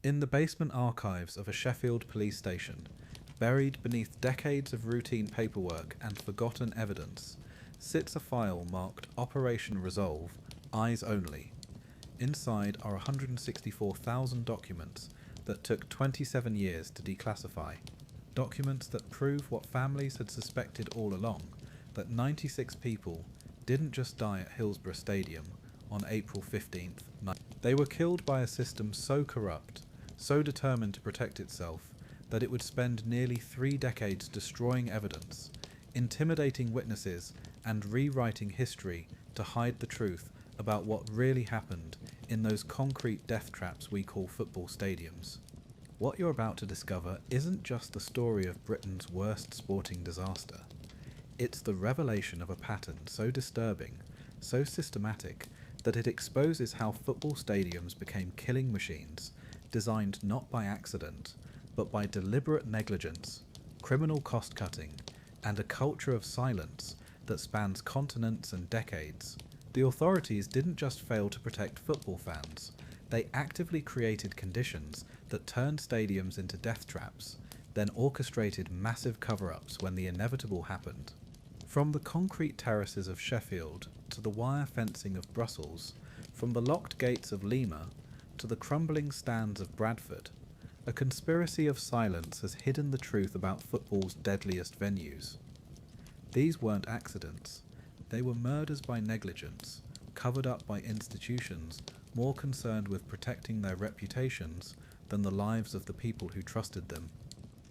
In the basement archives of a Sheffield police station, buried beneath decades of routine paperwork and forgotten evidence, sits a file marked Operation Resolve, Eyes Only. Inside are 164,000 documents that took 27 years to declassify. Documents that prove what families had suspected all along, that 96 people didn't just die at Hillsborough Stadium on April 15th. They were killed by a system so corrupt, so determined to protect itself, that it would spend nearly 3 decades destroying evidence, intimidating witnesses, and rewriting history to hide the truth about what really happened in those concrete death traps we call football stadiums. What you're about to discover isn't just the story of Britain's worst sporting disaster. It's the revelation of a pattern so disturbing, so systematic, that it exposes how football stadiums became killing machines, designed not by accident, but by deliberate negligence, criminal cost-cutting, and a culture of silence that spans continents and decades. The authorities didn't just fail to protect football fans, they actively created conditions that turned stadiums into death traps, then orchestrated massive cover-ups when the inevitable happened. From the concrete terraces of Sheffield to the wire fencing of Brussels, from the locked gates of Lima to the crumbling stands of Bradford, a conspiracy of silence has hidden the truth about football's deadliest venues. These weren't accidents. They were murders by negligence, covered up by institutions more concerned with protecting their reputations than the lives of the people who trusted them.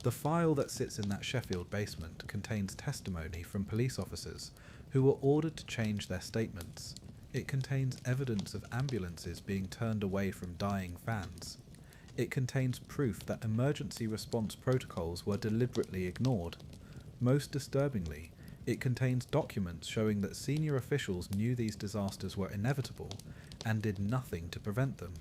The file that sits in that Sheffield basement contains testimony from police officers who were ordered to change their statements. It contains evidence of ambulances being turned away from dying fans. It contains proof that emergency response protocols were deliberately ignored. Most disturbingly, it contains documents showing that senior officials knew these disasters were inevitable and did nothing to prevent them.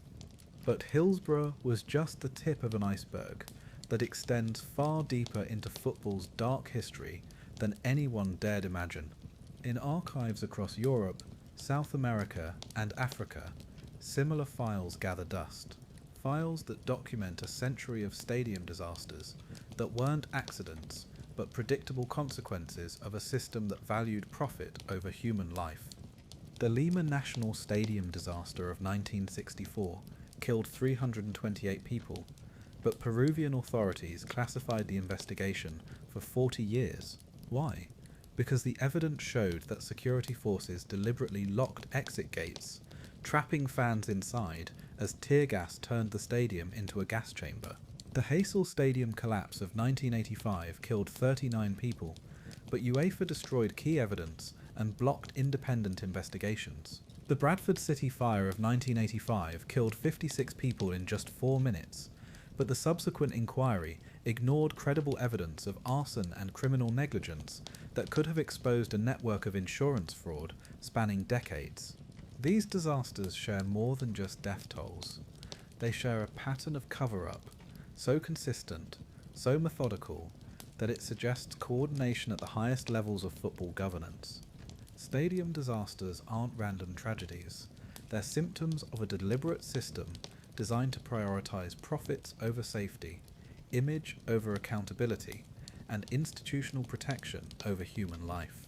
But Hillsborough was just the tip of an iceberg that extends far deeper into football's dark history than anyone dared imagine. In archives across Europe, South America, and Africa, similar files gather dust. Files that document a century of stadium disasters that weren't accidents, but predictable consequences of a system that valued profit over human life. The Lima National Stadium disaster of 1964 killed 328 people, but Peruvian authorities classified the investigation for 40 years. Why? Because the evidence showed that security forces deliberately locked exit gates, trapping fans inside as tear gas turned the stadium into a gas chamber. The Heysel Stadium collapse of 1985 killed 39 people, but UEFA destroyed key evidence and blocked independent investigations. The Bradford City fire of 1985 killed 56 people in just 4 minutes, but the subsequent inquiry ignored credible evidence of arson and criminal negligence that could have exposed a network of insurance fraud spanning decades. These disasters share more than just death tolls. They share a pattern of cover-up, so consistent, so methodical, that it suggests coordination at the highest levels of football governance. Stadium disasters aren't random tragedies. They're symptoms of a deliberate system designed to prioritize profits over safety, image over accountability, and institutional protection over human life.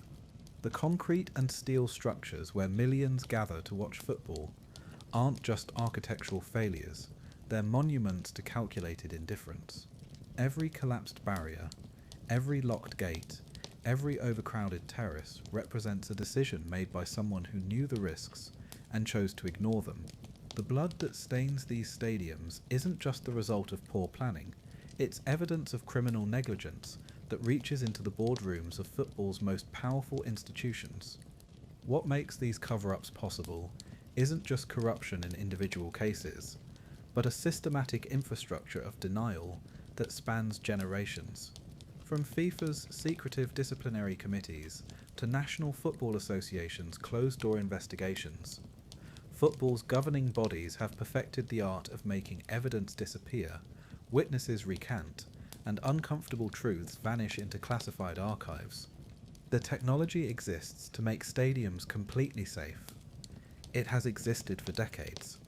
The concrete and steel structures where millions gather to watch football aren't just architectural failures, they're monuments to calculated indifference. Every collapsed barrier, every locked gate, every overcrowded terrace represents a decision made by someone who knew the risks and chose to ignore them. The blood that stains these stadiums isn't just the result of poor planning, it's evidence of criminal negligence that reaches into the boardrooms of football's most powerful institutions. What makes these cover-ups possible isn't just corruption in individual cases, but a systematic infrastructure of denial that spans generations. From FIFA's secretive disciplinary committees to National Football Association's closed-door investigations, football's governing bodies have perfected the art of making evidence disappear, witnesses recant, and uncomfortable truths vanish into classified archives. The technology exists to make stadiums completely safe. It has existed for decades.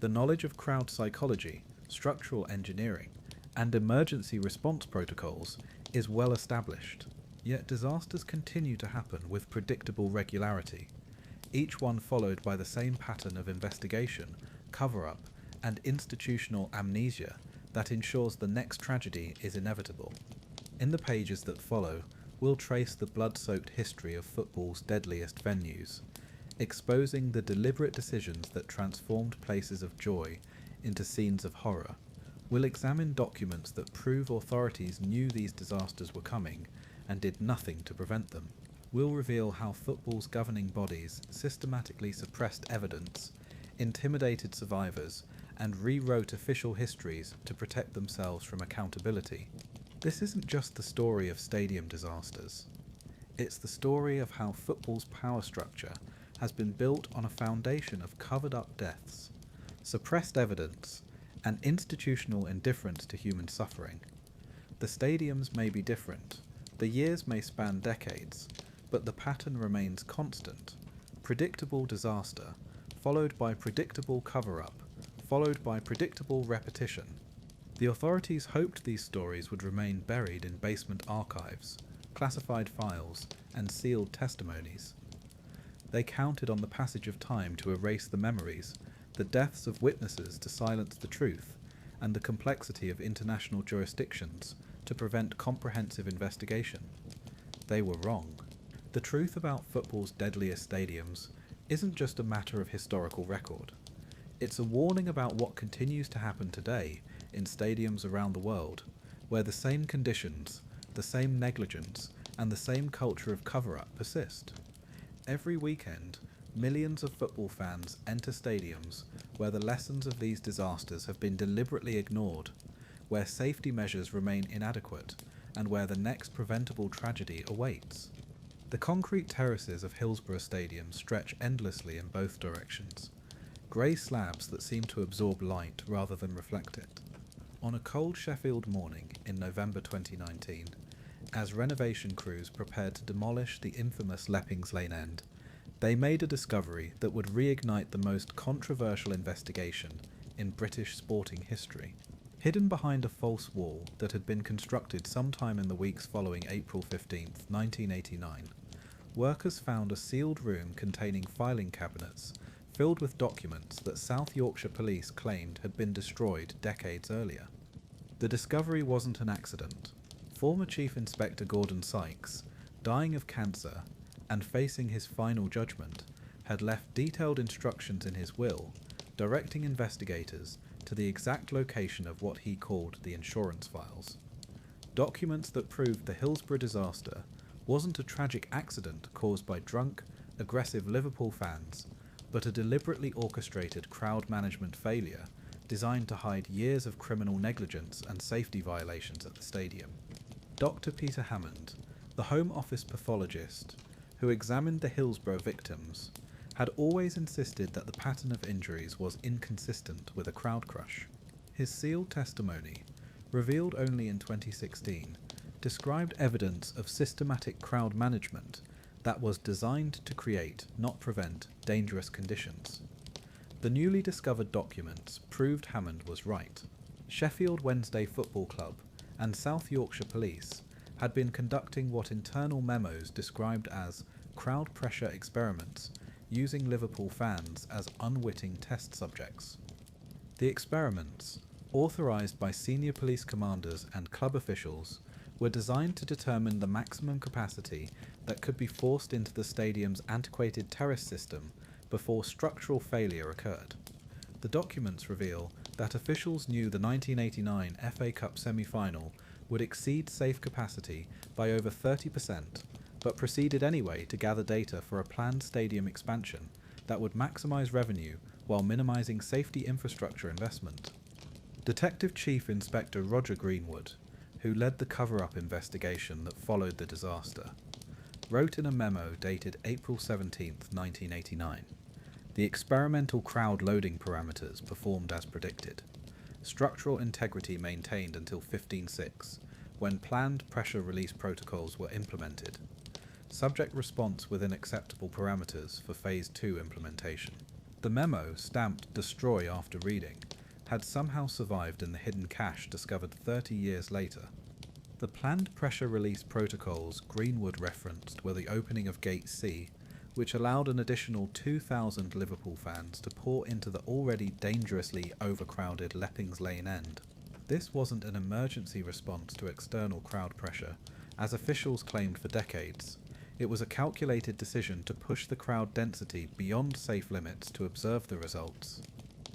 The knowledge of crowd psychology, structural engineering, and emergency response protocols is well established. Yet disasters continue to happen with predictable regularity, each one followed by the same pattern of investigation, cover-up, and institutional amnesia that ensures the next tragedy is inevitable. In the pages that follow, we'll trace the blood-soaked history of football's deadliest venues, exposing the deliberate decisions that transformed places of joy into scenes of horror. We'll examine documents that prove authorities knew these disasters were coming and did nothing to prevent them. We'll reveal how football's governing bodies systematically suppressed evidence, intimidated survivors, and rewrote official histories to protect themselves from accountability. This isn't just the story of stadium disasters. It's the story of how football's power structure has been built on a foundation of covered-up deaths, suppressed evidence, and institutional indifference to human suffering. The stadiums may be different, the years may span decades, but the pattern remains constant. Predictable disaster, followed by predictable cover-up, followed by predictable repetition. The authorities hoped these stories would remain buried in basement archives, classified files, and sealed testimonies. They counted on the passage of time to erase the memories, the deaths of witnesses to silence the truth, and the complexity of international jurisdictions to prevent comprehensive investigation. They were wrong. The truth about football's deadliest stadiums isn't just a matter of historical record. It's a warning about what continues to happen today in stadiums around the world, where the same conditions, the same negligence, and the same culture of cover-up persist. Every weekend, millions of football fans enter stadiums where the lessons of these disasters have been deliberately ignored, where safety measures remain inadequate, and where the next preventable tragedy awaits. The concrete terraces of Hillsborough Stadium stretch endlessly in both directions, grey slabs that seem to absorb light rather than reflect it. On a cold Sheffield morning in November 2019, as renovation crews prepared to demolish the infamous Leppings Lane end, they made a discovery that would reignite the most controversial investigation in British sporting history. Hidden behind a false wall that had been constructed sometime in the weeks following April 15, 1989, workers found a sealed room containing filing cabinets filled with documents that South Yorkshire Police claimed had been destroyed decades earlier. The discovery wasn't an accident. Former Chief Inspector Gordon Sykes, dying of cancer and facing his final judgment, had left detailed instructions in his will, directing investigators to the exact location of what he called the insurance files. Documents that proved the Hillsborough disaster wasn't a tragic accident caused by drunk, aggressive Liverpool fans, but a deliberately orchestrated crowd management failure designed to hide years of criminal negligence and safety violations at the stadium. Dr. Peter Hammond, the Home Office pathologist who examined the Hillsborough victims, had always insisted that the pattern of injuries was inconsistent with a crowd crush. His sealed testimony, revealed only in 2016, described evidence of systematic crowd management that was designed to create, not prevent, dangerous conditions. The newly discovered documents proved Hammond was right. Sheffield Wednesday Football Club and South Yorkshire Police had been conducting what internal memos described as crowd pressure experiments, using Liverpool fans as unwitting test subjects. The experiments, authorised by senior police commanders and club officials, were designed to determine the maximum capacity that could be forced into the stadium's antiquated terrace system before structural failure occurred. The documents reveal that officials knew the 1989 FA Cup semi-final would exceed safe capacity by over 30%, but proceeded anyway to gather data for a planned stadium expansion that would maximise revenue while minimising safety infrastructure investment. Detective Chief Inspector Roger Greenwood, who led the cover-up investigation that followed the disaster, wrote in a memo dated April 17, 1989, "The experimental crowd loading parameters performed as predicted. Structural integrity maintained until 15/6, when planned pressure release protocols were implemented. Subject response within acceptable parameters for Phase 2 implementation." The memo, stamped "Destroy" after reading, had somehow survived in the hidden cache discovered 30 years later. The planned pressure release protocols Greenwood referenced were the opening of Gate C, which allowed an additional 2,000 Liverpool fans to pour into the already dangerously overcrowded Leppings Lane end. This wasn't an emergency response to external crowd pressure, as officials claimed for decades. It was a calculated decision to push the crowd density beyond safe limits to observe the results.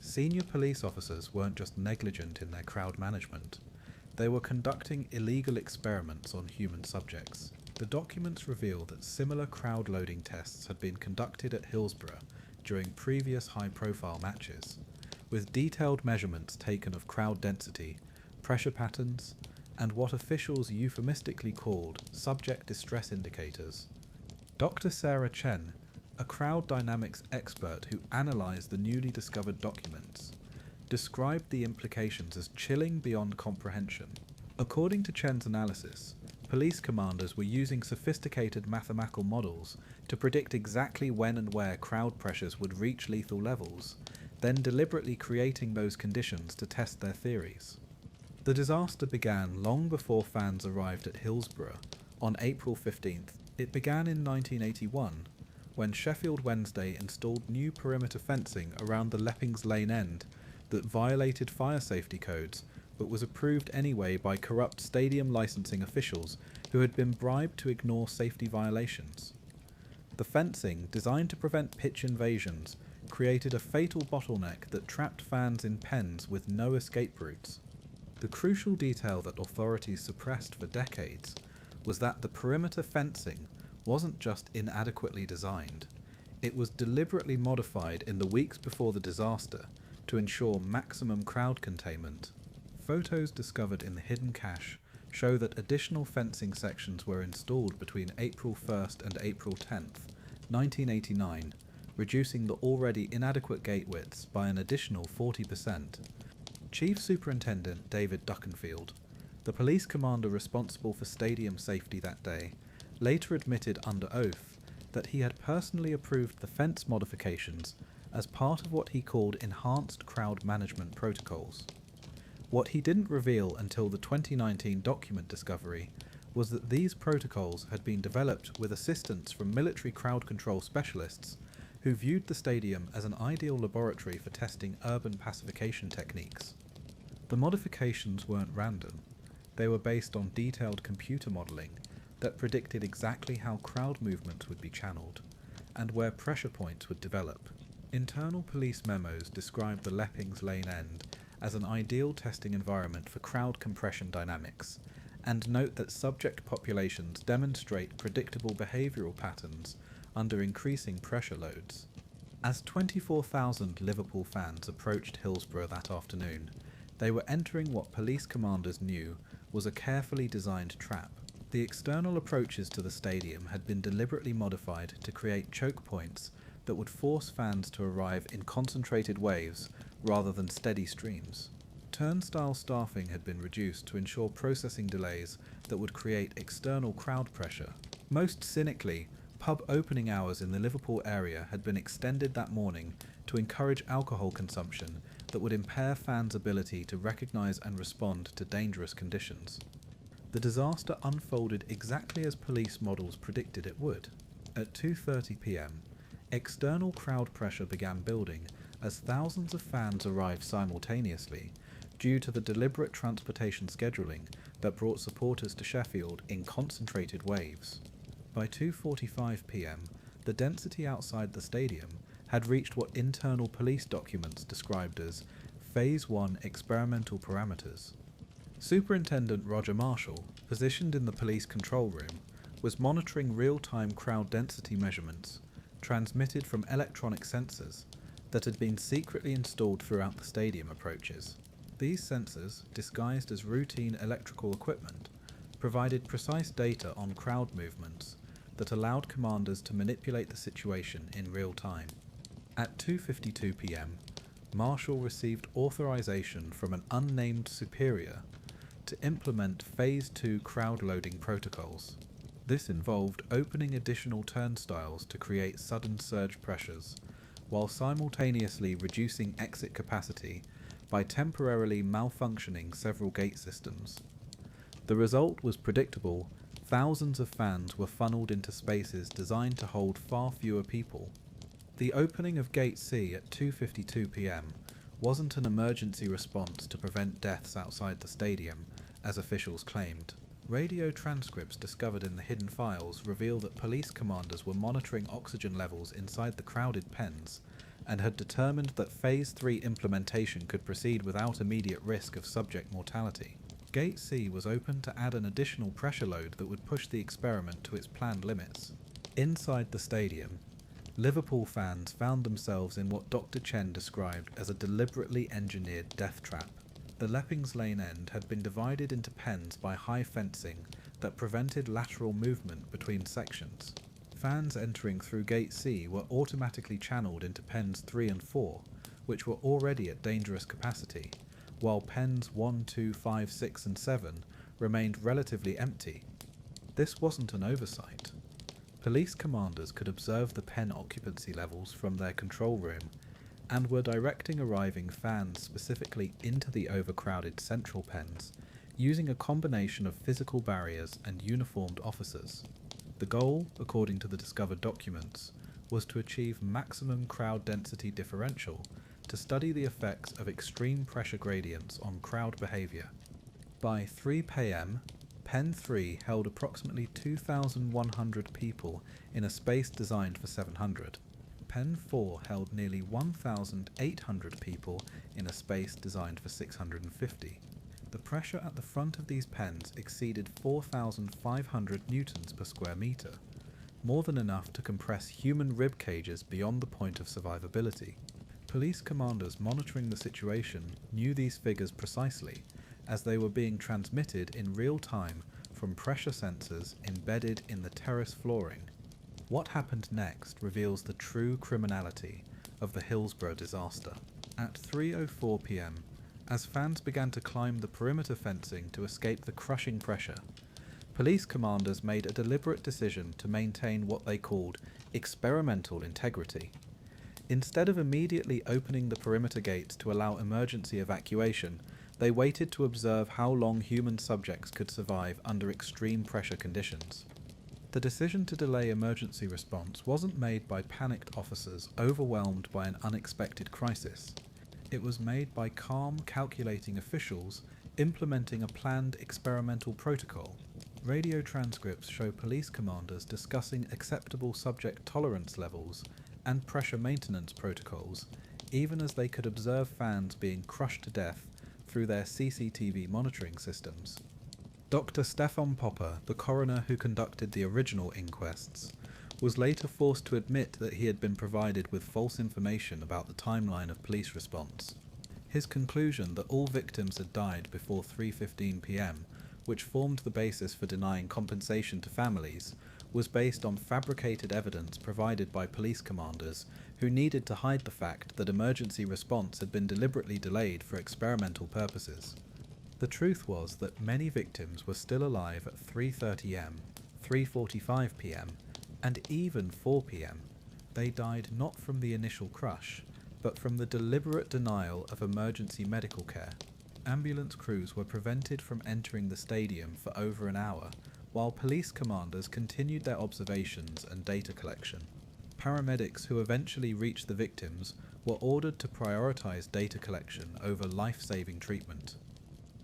Senior police officers weren't just negligent in their crowd management. They were conducting illegal experiments on human subjects. The documents reveal that similar crowd loading tests had been conducted at Hillsborough during previous high-profile matches, with detailed measurements taken of crowd density, pressure patterns, and what officials euphemistically called subject distress indicators. Dr. Sarah Chen, a crowd dynamics expert who analysed the newly discovered documents, described the implications as chilling beyond comprehension. According to Chen's analysis, police commanders were using sophisticated mathematical models to predict exactly when and where crowd pressures would reach lethal levels, then deliberately creating those conditions to test their theories. The disaster began long before fans arrived at Hillsborough on April 15th. It began in 1981, when Sheffield Wednesday installed new perimeter fencing around the Leppings Lane end that violated fire safety codes, but was approved anyway by corrupt stadium licensing officials who had been bribed to ignore safety violations. The fencing, designed to prevent pitch invasions, created a fatal bottleneck that trapped fans in pens with no escape routes. The crucial detail that authorities suppressed for decades was that the perimeter fencing wasn't just inadequately designed, it was deliberately modified in the weeks before the disaster to ensure maximum crowd containment. Photos discovered in the hidden cache show that additional fencing sections were installed between April 1st and April 10th, 1989, reducing the already inadequate gate widths by an additional 40%. Chief Superintendent David Duckenfield, the police commander responsible for stadium safety that day, later admitted under oath that he had personally approved the fence modifications as part of what he called enhanced crowd management protocols. What he didn't reveal until the 2019 document discovery was that these protocols had been developed with assistance from military crowd control specialists who viewed the stadium as an ideal laboratory for testing urban pacification techniques. The modifications weren't random. They were based on detailed computer modelling that predicted exactly how crowd movements would be channeled and where pressure points would develop. Internal police memos described the Leppings Lane end as an ideal testing environment for crowd compression dynamics, and note that subject populations demonstrate predictable behavioural patterns under increasing pressure loads. As 24,000 Liverpool fans approached Hillsborough that afternoon, they were entering what police commanders knew was a carefully designed trap. The external approaches to the stadium had been deliberately modified to create choke points that would force fans to arrive in concentrated waves rather than steady streams. Turnstile staffing had been reduced to ensure processing delays that would create external crowd pressure. Most cynically, pub opening hours in the Liverpool area had been extended that morning to encourage alcohol consumption that would impair fans' ability to recognise and respond to dangerous conditions. The disaster unfolded exactly as police models predicted it would. At 2:30 p.m, external crowd pressure began building as thousands of fans arrived simultaneously due to the deliberate transportation scheduling that brought supporters to Sheffield in concentrated waves. By 2:45 p.m, the density outside the stadium had reached what internal police documents described as Phase 1 experimental parameters. Superintendent Roger Marshall, positioned in the police control room, was monitoring real-time crowd density measurements transmitted from electronic sensors that had been secretly installed throughout the stadium approaches. These sensors, disguised as routine electrical equipment, provided precise data on crowd movements that allowed commanders to manipulate the situation in real time. At 2:52 p.m, Marshall received authorization from an unnamed superior to implement Phase 2 crowd loading protocols. This involved opening additional turnstiles to create sudden surge pressures, while simultaneously reducing exit capacity by temporarily malfunctioning several gate systems. The result was predictable. Thousands of fans were funneled into spaces designed to hold far fewer people. The opening of Gate C at 2:52 p.m. wasn't an emergency response to prevent deaths outside the stadium, as officials claimed. Radio transcripts discovered in the hidden files reveal that police commanders were monitoring oxygen levels inside the crowded pens and had determined that Phase 3 implementation could proceed without immediate risk of subject mortality. Gate C was opened to add an additional pressure load that would push the experiment to its planned limits. Inside the stadium, Liverpool fans found themselves in what Dr. Chen described as a deliberately engineered death trap. The Leppings Lane end had been divided into pens by high fencing that prevented lateral movement between sections. Fans entering through Gate C were automatically channeled into pens 3 and 4, which were already at dangerous capacity, while pens 1, 2, 5, 6 and 7 remained relatively empty. This wasn't an oversight. Police commanders could observe the pen occupancy levels from their control room and were directing arriving fans specifically into the overcrowded central pens, using a combination of physical barriers and uniformed officers. The goal, according to the discovered documents, was to achieve maximum crowd density differential to study the effects of extreme pressure gradients on crowd behaviour. By 3 p.m, Pen 3 held approximately 2,100 people in a space designed for 700. Pen 4 held nearly 1,800 people in a space designed for 650. The pressure at the front of these pens exceeded 4,500 newtons per square metre, more than enough to compress human rib cages beyond the point of survivability. Police commanders monitoring the situation knew these figures precisely, as they were being transmitted in real time from pressure sensors embedded in the terrace flooring. What happened next reveals the true criminality of the Hillsborough disaster. At 3:04 p.m, as fans began to climb the perimeter fencing to escape the crushing pressure, police commanders made a deliberate decision to maintain what they called experimental integrity. Instead of immediately opening the perimeter gates to allow emergency evacuation, they waited to observe how long human subjects could survive under extreme pressure conditions. The decision to delay emergency response wasn't made by panicked officers overwhelmed by an unexpected crisis. It was made by calm, calculating officials implementing a planned experimental protocol. Radio transcripts show police commanders discussing acceptable subject tolerance levels and pressure maintenance protocols, even as they could observe fans being crushed to death through their CCTV monitoring systems. Dr. Stefan Popper, the coroner who conducted the original inquests, was later forced to admit that he had been provided with false information about the timeline of police response. His conclusion that all victims had died before 3:15 p.m, which formed the basis for denying compensation to families, was based on fabricated evidence provided by police commanders who needed to hide the fact that emergency response had been deliberately delayed for experimental purposes. The truth was that many victims were still alive at 3:30 am, 3:45 p.m, and even 4 p.m. They died not from the initial crush, but from the deliberate denial of emergency medical care. Ambulance crews were prevented from entering the stadium for over an hour, while police commanders continued their observations and data collection. Paramedics who eventually reached the victims were ordered to prioritize data collection over life-saving treatment.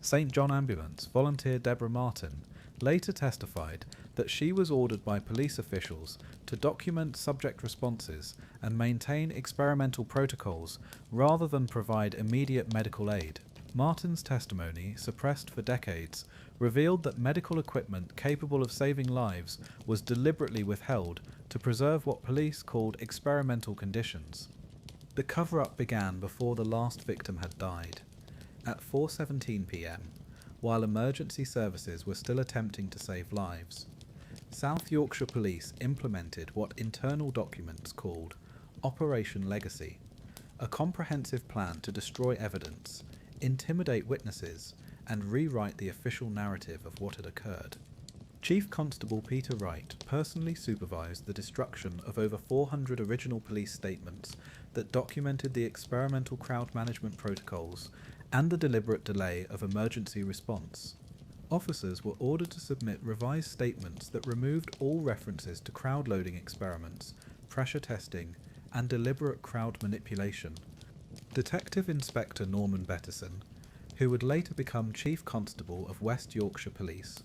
St. John Ambulance volunteer Deborah Martin later testified that she was ordered by police officials to document subject responses and maintain experimental protocols rather than provide immediate medical aid. Martin's testimony, suppressed for decades, revealed that medical equipment capable of saving lives was deliberately withheld to preserve what police called experimental conditions. The cover-up began before the last victim had died. At 4:17 p.m, while emergency services were still attempting to save lives, South Yorkshire Police implemented what internal documents called Operation Legacy, a comprehensive plan to destroy evidence, intimidate witnesses, and rewrite the official narrative of what had occurred. Chief Constable Peter Wright personally supervised the destruction of over 400 original police statements that documented the experimental crowd management protocols and the deliberate delay of emergency response. Officers were ordered to submit revised statements that removed all references to crowd-loading experiments, pressure testing, and deliberate crowd manipulation. Detective Inspector Norman Bettison, who would later become Chief Constable of West Yorkshire Police,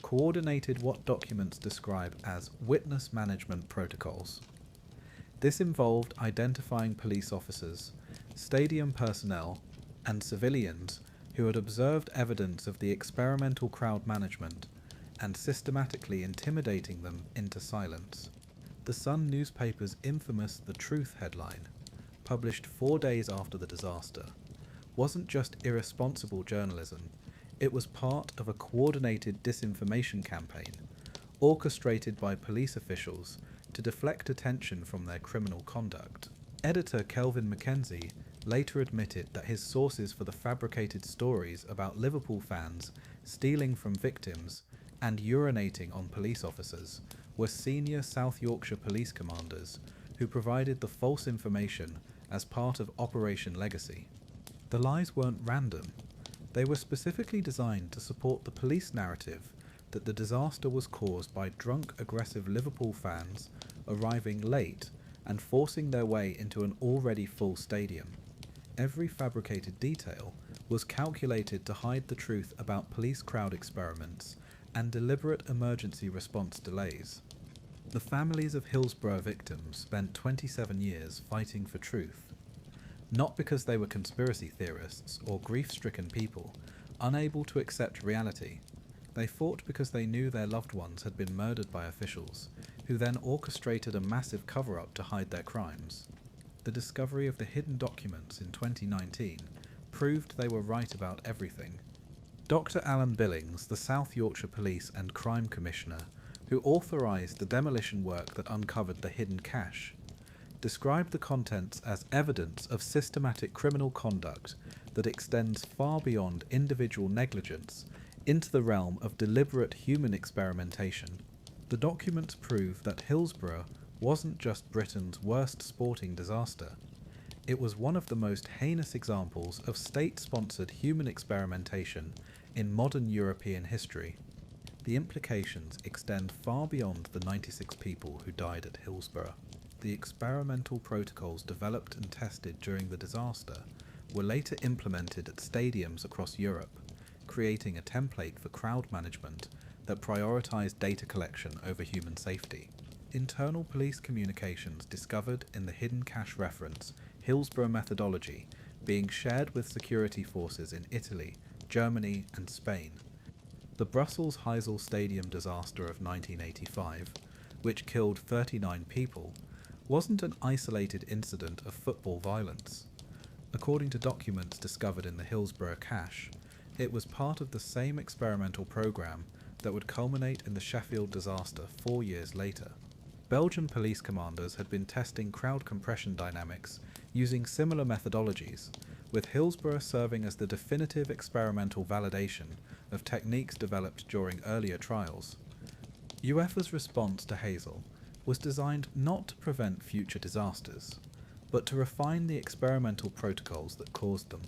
coordinated what documents describe as witness management protocols. This involved identifying police officers, stadium personnel, and civilians who had observed evidence of the experimental crowd management and systematically intimidating them into silence. The Sun newspaper's infamous The Truth headline, published 4 days after the disaster, wasn't just irresponsible journalism, it was part of a coordinated disinformation campaign, orchestrated by police officials to deflect attention from their criminal conduct. Editor Kelvin Mackenzie later admitted that his sources for the fabricated stories about Liverpool fans stealing from victims and urinating on police officers were senior South Yorkshire police commanders who provided the false information as part of Operation Legacy. The lies weren't random. They were specifically designed to support the police narrative that the disaster was caused by drunk, aggressive Liverpool fans arriving late and forcing their way into an already full stadium. Every fabricated detail was calculated to hide the truth about police crowd experiments and deliberate emergency response delays. The families of Hillsborough victims spent 27 years fighting for truth, not because they were conspiracy theorists or grief-stricken people, unable to accept reality. They fought because they knew their loved ones had been murdered by officials, who then orchestrated a massive cover-up to hide their crimes. The discovery of the hidden documents in 2019 proved they were right about everything. Dr. Alan Billings, the South Yorkshire Police and Crime Commissioner, who authorised the demolition work that uncovered the hidden cache, described the contents as evidence of systematic criminal conduct that extends far beyond individual negligence into the realm of deliberate human experimentation. The documents prove that Hillsborough wasn't just Britain's worst sporting disaster. It was one of the most heinous examples of state-sponsored human experimentation in modern European history. The implications extend far beyond the 96 people who died at Hillsborough. The experimental protocols developed and tested during the disaster were later implemented at stadiums across Europe, creating a template for crowd management that prioritized data collection over human safety. Internal police communications discovered in the hidden cache reference Hillsborough methodology being shared with security forces in Italy, Germany, and Spain. The Brussels Heysel Stadium disaster of 1985, which killed 39 people, wasn't an isolated incident of football violence. According to documents discovered in the Hillsborough cache, it was part of the same experimental program that would culminate in the Sheffield disaster 4 years later. Belgian police commanders had been testing crowd compression dynamics using similar methodologies, with Hillsborough serving as the definitive experimental validation of techniques developed during earlier trials. UEFA's response to Heysel was designed not to prevent future disasters, but to refine the experimental protocols that caused them.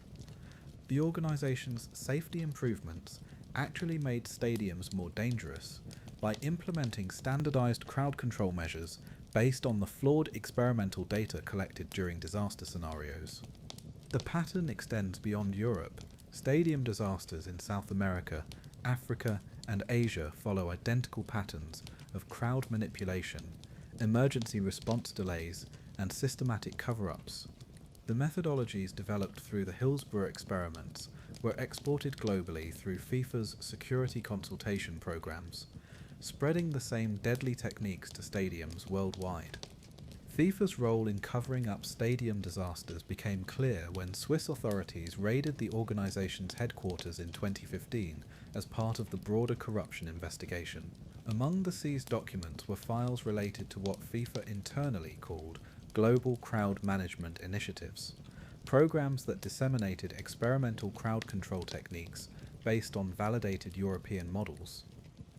The organisation's safety improvements actually made stadiums more dangerous by implementing standardised crowd control measures based on the flawed experimental data collected during disaster scenarios. The pattern extends beyond Europe. Stadium disasters in South America, Africa, and Asia follow identical patterns of crowd manipulation, emergency response delays, and systematic cover-ups. The methodologies developed through the Hillsborough experiments were exported globally through FIFA's security consultation programs, spreading the same deadly techniques to stadiums worldwide. FIFA's role in covering up stadium disasters became clear when Swiss authorities raided the organisation's headquarters in 2015 as part of the broader corruption investigation. Among the seized documents were files related to what FIFA internally called Global Crowd Management Initiatives, programs that disseminated experimental crowd control techniques based on validated European models.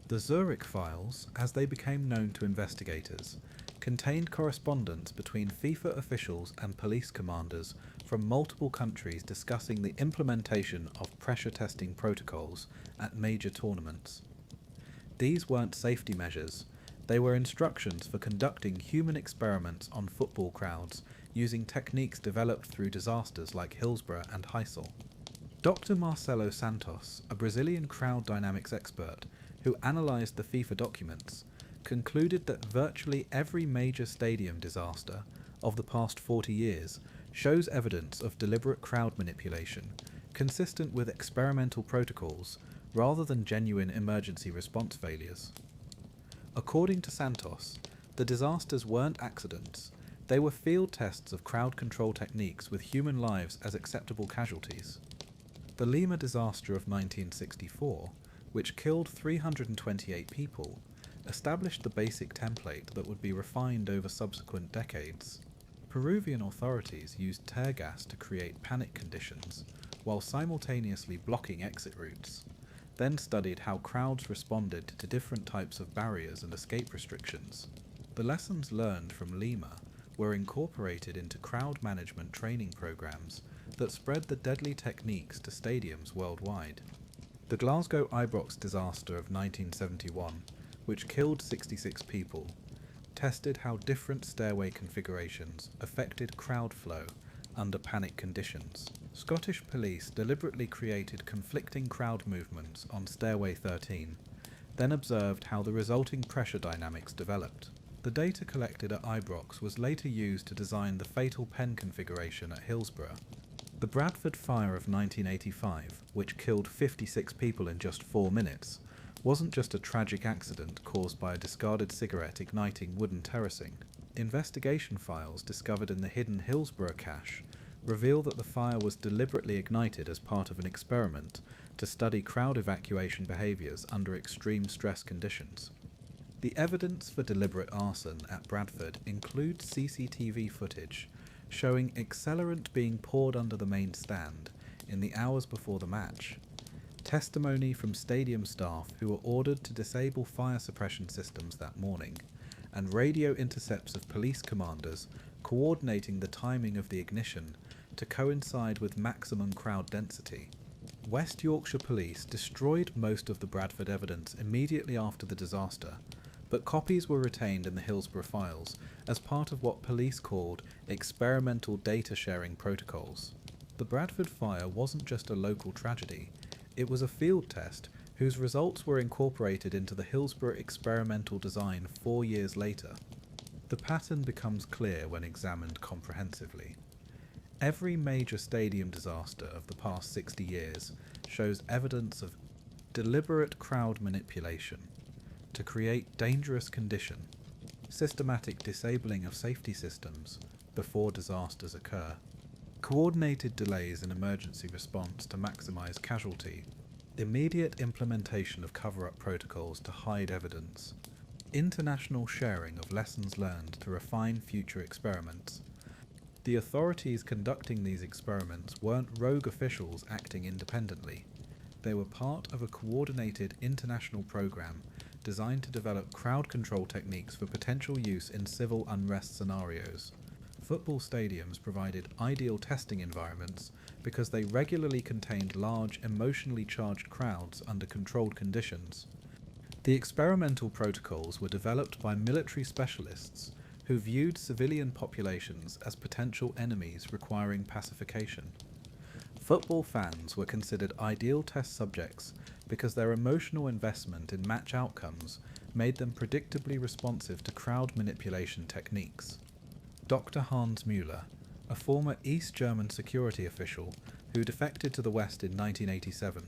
The Zurich files, as they became known to investigators, contained correspondence between FIFA officials and police commanders from multiple countries discussing the implementation of pressure testing protocols at major tournaments. These weren't safety measures, they were instructions for conducting human experiments on football crowds using techniques developed through disasters like Hillsborough and Heysel. Dr. Marcelo Santos, a Brazilian crowd dynamics expert who analysed the FIFA documents, concluded that virtually every major stadium disaster of the past 40 years shows evidence of deliberate crowd manipulation, consistent with experimental protocols rather than genuine emergency response failures. According to Santos, the disasters weren't accidents, they were field tests of crowd control techniques with human lives as acceptable casualties. The Lima disaster of 1964, which killed 328 people, established the basic template that would be refined over subsequent decades. Peruvian authorities used tear gas to create panic conditions, while simultaneously blocking exit routes, then studied how crowds responded to different types of barriers and escape restrictions. The lessons learned from Lima were incorporated into crowd management training programs that spread the deadly techniques to stadiums worldwide. The Glasgow Ibrox disaster of 1971, which killed 66 people, tested how different stairway configurations affected crowd flow under panic conditions. Scottish police deliberately created conflicting crowd movements on Stairway 13, then observed how the resulting pressure dynamics developed. The data collected at Ibrox was later used to design the fatal pen configuration at Hillsborough. The Bradford fire of 1985, which killed 56 people in just 4 minutes, wasn't just a tragic accident caused by a discarded cigarette igniting wooden terracing. Investigation files discovered in the hidden Hillsborough cache reveal that the fire was deliberately ignited as part of an experiment to study crowd evacuation behaviours under extreme stress conditions. The evidence for deliberate arson at Bradford includes CCTV footage showing accelerant being poured under the main stand in the hours before the match, testimony from stadium staff who were ordered to disable fire suppression systems that morning, and radio intercepts of police commanders coordinating the timing of the ignition to coincide with maximum crowd density. West Yorkshire Police destroyed most of the Bradford evidence immediately after the disaster, but copies were retained in the Hillsborough files as part of what police called experimental data sharing protocols. The Bradford fire wasn't just a local tragedy, it was a field test whose results were incorporated into the Hillsborough experimental design 4 years later. The pattern becomes clear when examined comprehensively. Every major stadium disaster of the past 60 years shows evidence of deliberate crowd manipulation to create dangerous condition, systematic disabling of safety systems before disasters occur, coordinated delays in emergency response to maximize casualty, immediate implementation of cover-up protocols to hide evidence, international sharing of lessons learned to refine future experiments. The authorities conducting these experiments weren't rogue officials acting independently. They were part of a coordinated international program designed to develop crowd control techniques for potential use in civil unrest scenarios. Football stadiums provided ideal testing environments because they regularly contained large, emotionally charged crowds under controlled conditions. The experimental protocols were developed by military specialists who viewed civilian populations as potential enemies requiring pacification. Football fans were considered ideal test subjects because their emotional investment in match outcomes made them predictably responsive to crowd manipulation techniques. Dr. Hans Müller, a former East German security official who defected to the West in 1987,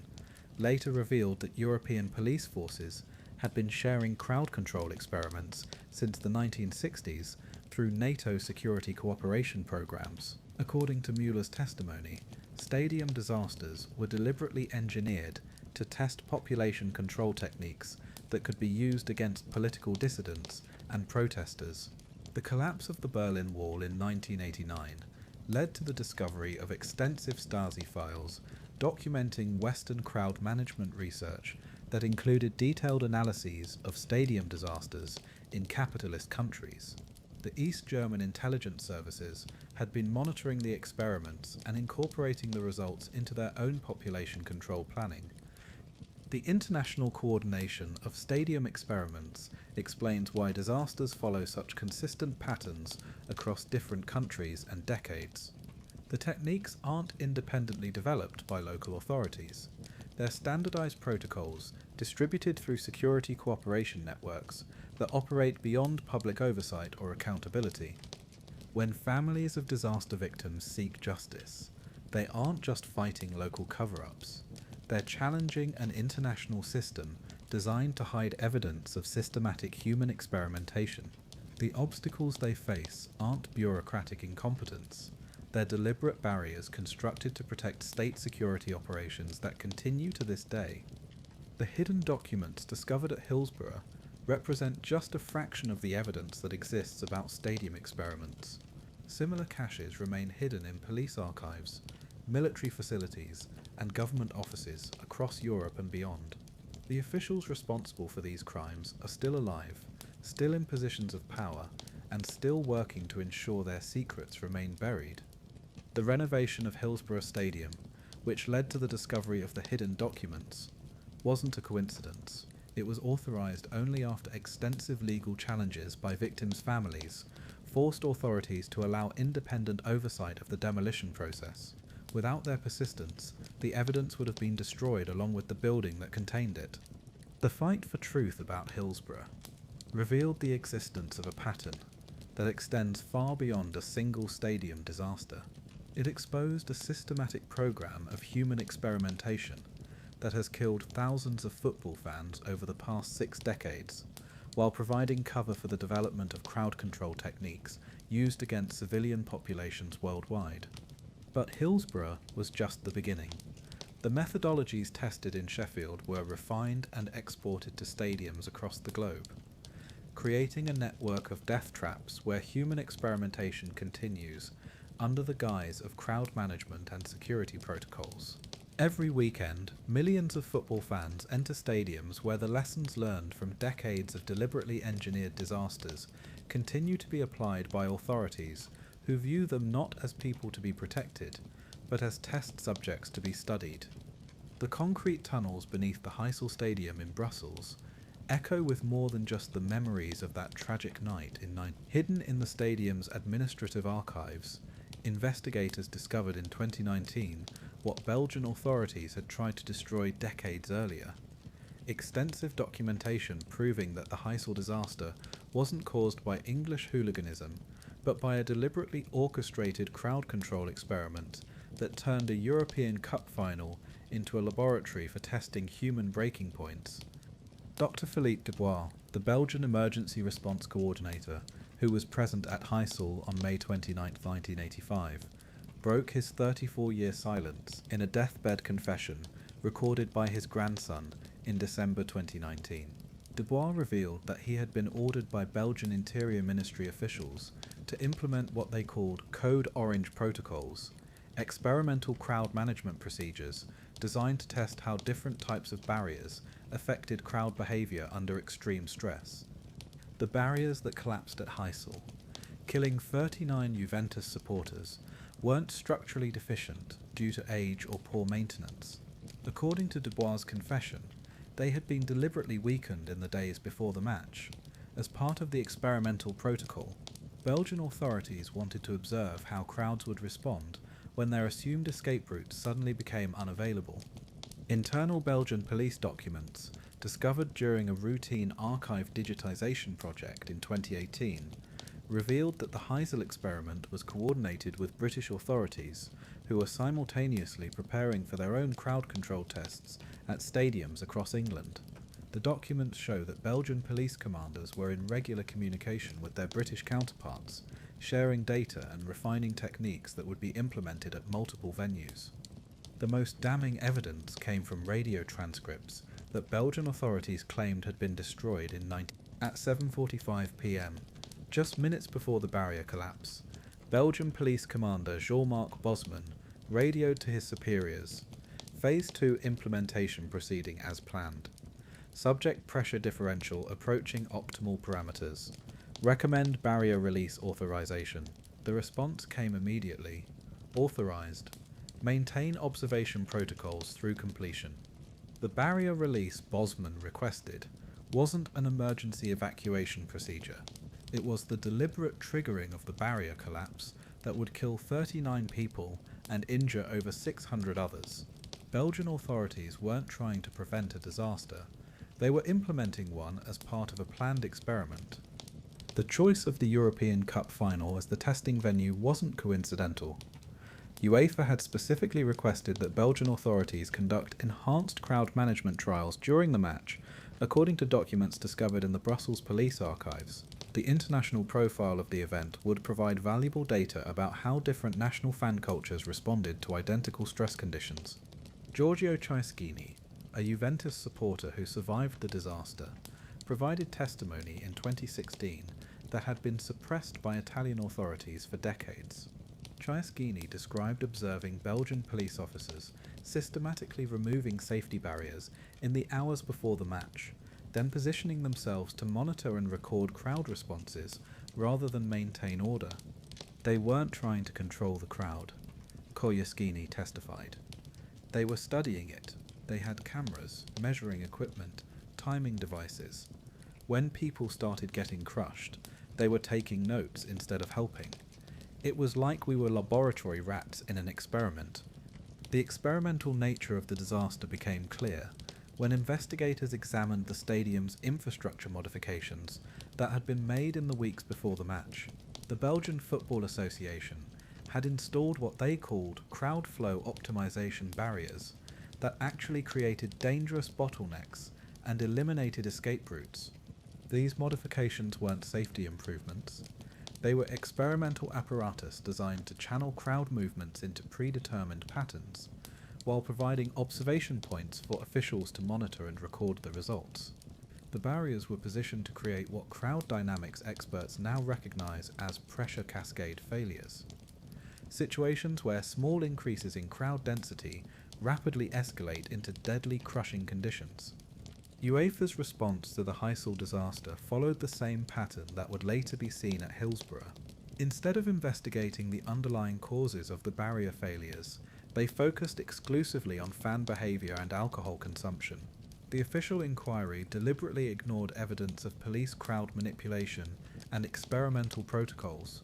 later revealed that European police forces had been sharing crowd control experiments since the 1960s through NATO security cooperation programs. According to Müller's testimony, stadium disasters were deliberately engineered to test population control techniques that could be used against political dissidents and protesters. The collapse of the Berlin Wall in 1989 led to the discovery of extensive Stasi files documenting Western crowd management research that included detailed analyses of stadium disasters in capitalist countries. The East German intelligence services had been monitoring the experiments and incorporating the results into their own population control planning. The international coordination of stadium experiments explains why disasters follow such consistent patterns across different countries and decades. The techniques aren't independently developed by local authorities. They're standardized protocols distributed through security cooperation networks that operate beyond public oversight or accountability. When families of disaster victims seek justice, they aren't just fighting local cover-ups. They're challenging an international system designed to hide evidence of systematic human experimentation. The obstacles they face aren't bureaucratic incompetence. They're deliberate barriers constructed to protect state security operations that continue to this day. The hidden documents discovered at Hillsborough represent just a fraction of the evidence that exists about stadium experiments. Similar caches remain hidden in police archives, military facilities, and government offices across Europe and beyond. The officials responsible for these crimes are still alive, still in positions of power, and still working to ensure their secrets remain buried. The renovation of Hillsborough Stadium, which led to the discovery of the hidden documents, wasn't a coincidence. It was authorized only after extensive legal challenges by victims' families forced authorities to allow independent oversight of the demolition process. Without their persistence, the evidence would have been destroyed along with the building that contained it. The fight for truth about Hillsborough revealed the existence of a pattern that extends far beyond a single stadium disaster. It exposed a systematic program of human experimentation that has killed thousands of football fans over the past 6 decades, while providing cover for the development of crowd control techniques used against civilian populations worldwide. But Hillsborough was just the beginning. The methodologies tested in Sheffield were refined and exported to stadiums across the globe, creating a network of death traps where human experimentation continues under the guise of crowd management and security protocols. Every weekend, millions of football fans enter stadiums where the lessons learned from decades of deliberately engineered disasters continue to be applied by authorities who view them not as people to be protected, but as test subjects to be studied. The concrete tunnels beneath the Heysel Stadium in Brussels echo with more than just the memories of that tragic night in Hidden in the stadium's administrative archives, investigators discovered in 2019 what Belgian authorities had tried to destroy decades earlier. Extensive documentation proving that the Heysel disaster wasn't caused by English hooliganism, but by a deliberately orchestrated crowd control experiment that turned a European Cup final into a laboratory for testing human breaking points. Dr. Philippe Dubois, the Belgian Emergency Response Coordinator, who was present at Heysel on May 29, 1985, broke his 34-year silence in a deathbed confession recorded by his grandson in December 2019. Dubois revealed that he had been ordered by Belgian Interior Ministry officials to implement what they called Code Orange protocols, experimental crowd management procedures designed to test how different types of barriers affected crowd behaviour under extreme stress. The barriers that collapsed at Heysel, killing 39 Juventus supporters, weren't structurally deficient due to age or poor maintenance. According to Dubois' confession, they had been deliberately weakened in the days before the match. As part of the experimental protocol, Belgian authorities wanted to observe how crowds would respond when their assumed escape routes suddenly became unavailable. Internal Belgian police documents, discovered during a routine archive digitization project in 2018, revealed that the Heysel experiment was coordinated with British authorities, who were simultaneously preparing for their own crowd control tests at stadiums across England. The documents show that Belgian police commanders were in regular communication with their British counterparts, sharing data and refining techniques that would be implemented at multiple venues. The most damning evidence came from radio transcripts that Belgian authorities claimed had been destroyed at 7:45 p.m. Just minutes before the barrier collapse. Belgian police commander Jean-Marc Bosman radioed to his superiors. Phase 2 implementation proceeding as planned. Subject pressure differential approaching optimal parameters. Recommend barrier release authorization. The response came immediately. Authorized. Maintain observation protocols through completion. The barrier release Bosman requested wasn't an emergency evacuation procedure. It was the deliberate triggering of the barrier collapse that would kill 39 people and injure over 600 others. Belgian authorities weren't trying to prevent a disaster. They were implementing one as part of a planned experiment. The choice of the European Cup final as the testing venue wasn't coincidental. UEFA had specifically requested that Belgian authorities conduct enhanced crowd management trials during the match, according to documents discovered in the Brussels police archives. The international profile of the event would provide valuable data about how different national fan cultures responded to identical stress conditions. Giorgio Cieschini, a Juventus supporter who survived the disaster, provided testimony in 2016 that had been suppressed by Italian authorities for decades. Cieschini described observing Belgian police officers systematically removing safety barriers in the hours before the match, then positioning themselves to monitor and record crowd responses rather than maintain order. They weren't trying to control the crowd, Cieschini testified. They were studying it. They had cameras, measuring equipment, timing devices. When people started getting crushed, they were taking notes instead of helping. It was like we were laboratory rats in an experiment. The experimental nature of the disaster became clear when investigators examined the stadium's infrastructure modifications that had been made in the weeks before the match. The Belgian Football Association had installed what they called crowd flow optimization barriers that actually created dangerous bottlenecks and eliminated escape routes. These modifications weren't safety improvements. They were experimental apparatus designed to channel crowd movements into predetermined patterns, while providing observation points for officials to monitor and record the results. The barriers were positioned to create what crowd dynamics experts now recognize as pressure cascade failures. Situations where small increases in crowd density rapidly escalate into deadly crushing conditions. UEFA's response to the Heysel disaster followed the same pattern that would later be seen at Hillsborough. Instead of investigating the underlying causes of the barrier failures, they focused exclusively on fan behaviour and alcohol consumption. The official inquiry deliberately ignored evidence of police crowd manipulation and experimental protocols.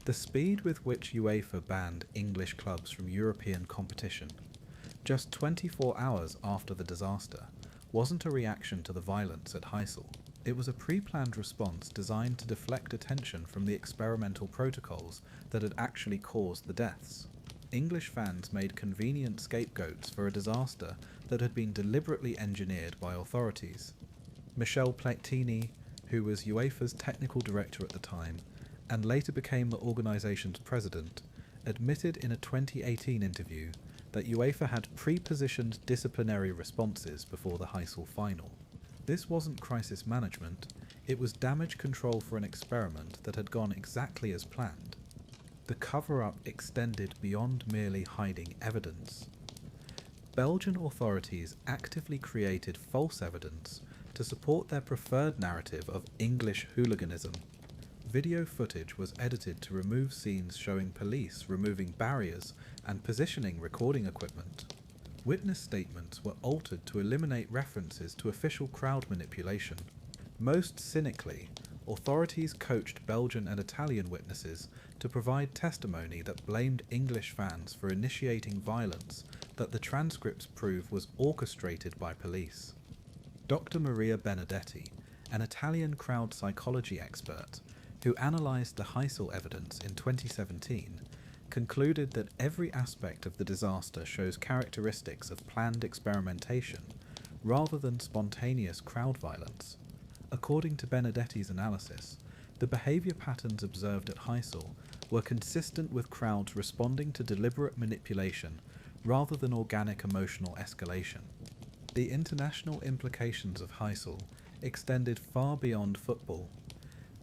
The speed with which UEFA banned English clubs from European competition, just 24 hours after the disaster, wasn't a reaction to the violence at Heysel. It was a pre-planned response designed to deflect attention from the experimental protocols that had actually caused the deaths. English fans made convenient scapegoats for a disaster that had been deliberately engineered by authorities. Michel Platini, who was UEFA's technical director at the time, and later became the organisation's president, admitted in a 2018 interview that UEFA had pre-positioned disciplinary responses before the Heysel final. This wasn't crisis management, it was damage control for an experiment that had gone exactly as planned. The cover-up extended beyond merely hiding evidence. Belgian authorities actively created false evidence to support their preferred narrative of English hooliganism. Video footage was edited to remove scenes showing police removing barriers and positioning recording equipment. Witness statements were altered to eliminate references to official crowd manipulation. Most cynically, authorities coached Belgian and Italian witnesses to provide testimony that blamed English fans for initiating violence that the transcripts prove was orchestrated by police. Dr. Maria Benedetti, an Italian crowd psychology expert, who analysed the Heysel evidence in 2017, concluded that every aspect of the disaster shows characteristics of planned experimentation, rather than spontaneous crowd violence. According to Benedetti's analysis, the behaviour patterns observed at Heysel were consistent with crowds responding to deliberate manipulation rather than organic emotional escalation. The international implications of Heysel extended far beyond football.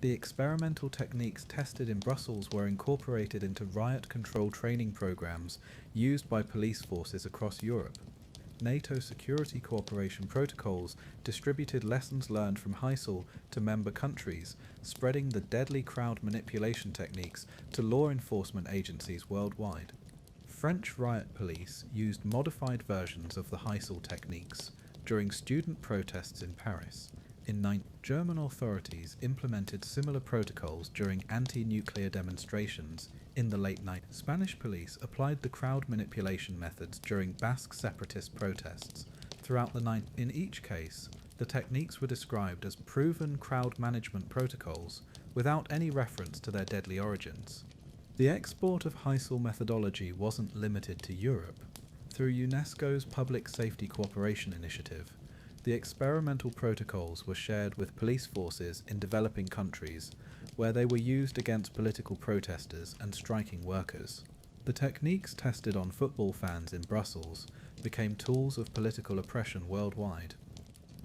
The experimental techniques tested in Brussels were incorporated into riot control training programs used by police forces across Europe. NATO security cooperation protocols distributed lessons learned from Heysel to member countries, spreading the deadly crowd manipulation techniques to law enforcement agencies worldwide. French riot police used modified versions of the Heysel techniques during student protests in Paris. German authorities implemented similar protocols during anti-nuclear demonstrations in the late 90s. Spanish police applied the crowd manipulation methods during Basque separatist protests throughout the 90s. In each case, the techniques were described as proven crowd management protocols without any reference to their deadly origins. The export of Heysel methodology wasn't limited to Europe. Through UNESCO's Public Safety Cooperation Initiative, the experimental protocols were shared with police forces in developing countries, where they were used against political protesters and striking workers. The techniques tested on football fans in Brussels became tools of political oppression worldwide.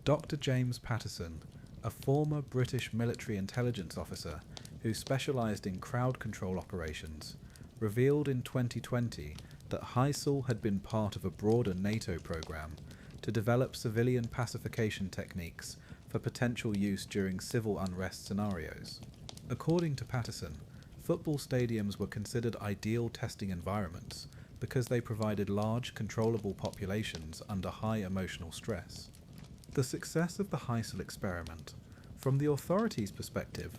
Dr. James Patterson, a former British military intelligence officer who specialised in crowd control operations, revealed in 2020 that Heysel had been part of a broader NATO programme to develop civilian pacification techniques for potential use during civil unrest scenarios. According to Patterson, football stadiums were considered ideal testing environments because they provided large, controllable populations under high emotional stress. The success of the Heysel experiment, from the authorities' perspective,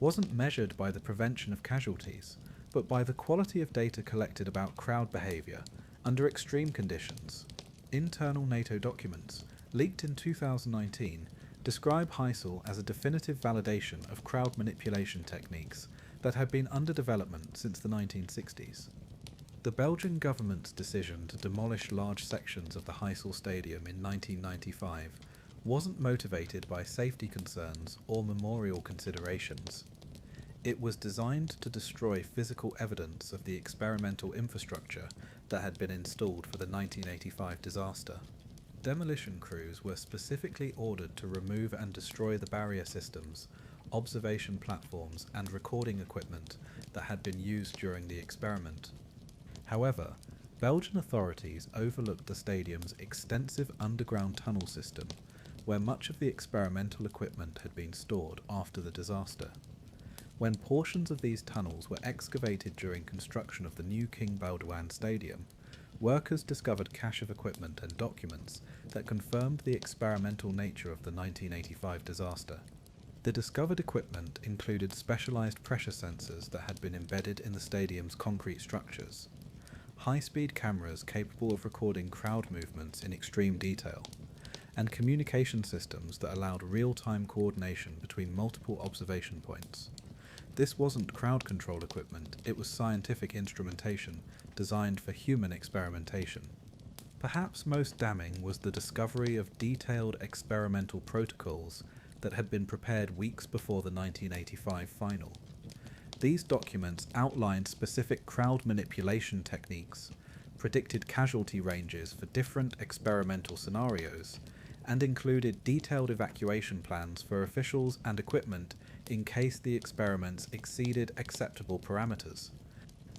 wasn't measured by the prevention of casualties, but by the quality of data collected about crowd behaviour under extreme conditions. Internal NATO documents, leaked in 2019, describe Heysel as a definitive validation of crowd manipulation techniques that had been under development since the 1960s. The Belgian government's decision to demolish large sections of the Heysel Stadium in 1995 wasn't motivated by safety concerns or memorial considerations. It was designed to destroy physical evidence of the experimental infrastructure that had been installed for the 1985 disaster. Demolition crews were specifically ordered to remove and destroy the barrier systems, observation platforms, and recording equipment that had been used during the experiment. However, Belgian authorities overlooked the stadium's extensive underground tunnel system, where much of the experimental equipment had been stored after the disaster. When portions of these tunnels were excavated during construction of the new King Baudouin Stadium, workers discovered cache of equipment and documents that confirmed the experimental nature of the 1985 disaster. The discovered equipment included specialized pressure sensors that had been embedded in the stadium's concrete structures, high-speed cameras capable of recording crowd movements in extreme detail, and communication systems that allowed real-time coordination between multiple observation points. This wasn't crowd control equipment, it was scientific instrumentation designed for human experimentation. Perhaps most damning was the discovery of detailed experimental protocols that had been prepared weeks before the 1985 final. These documents outlined specific crowd manipulation techniques, predicted casualty ranges for different experimental scenarios, and included detailed evacuation plans for officials and equipment in case the experiments exceeded acceptable parameters.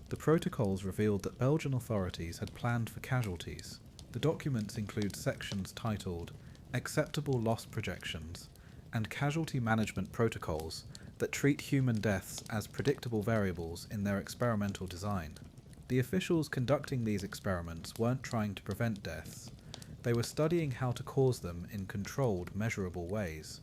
The protocols revealed that Belgian authorities had planned for casualties. The documents include sections titled Acceptable Loss Projections and Casualty Management Protocols that treat human deaths as predictable variables in their experimental design. The officials conducting these experiments weren't trying to prevent deaths. They were studying how to cause them in controlled, measurable ways.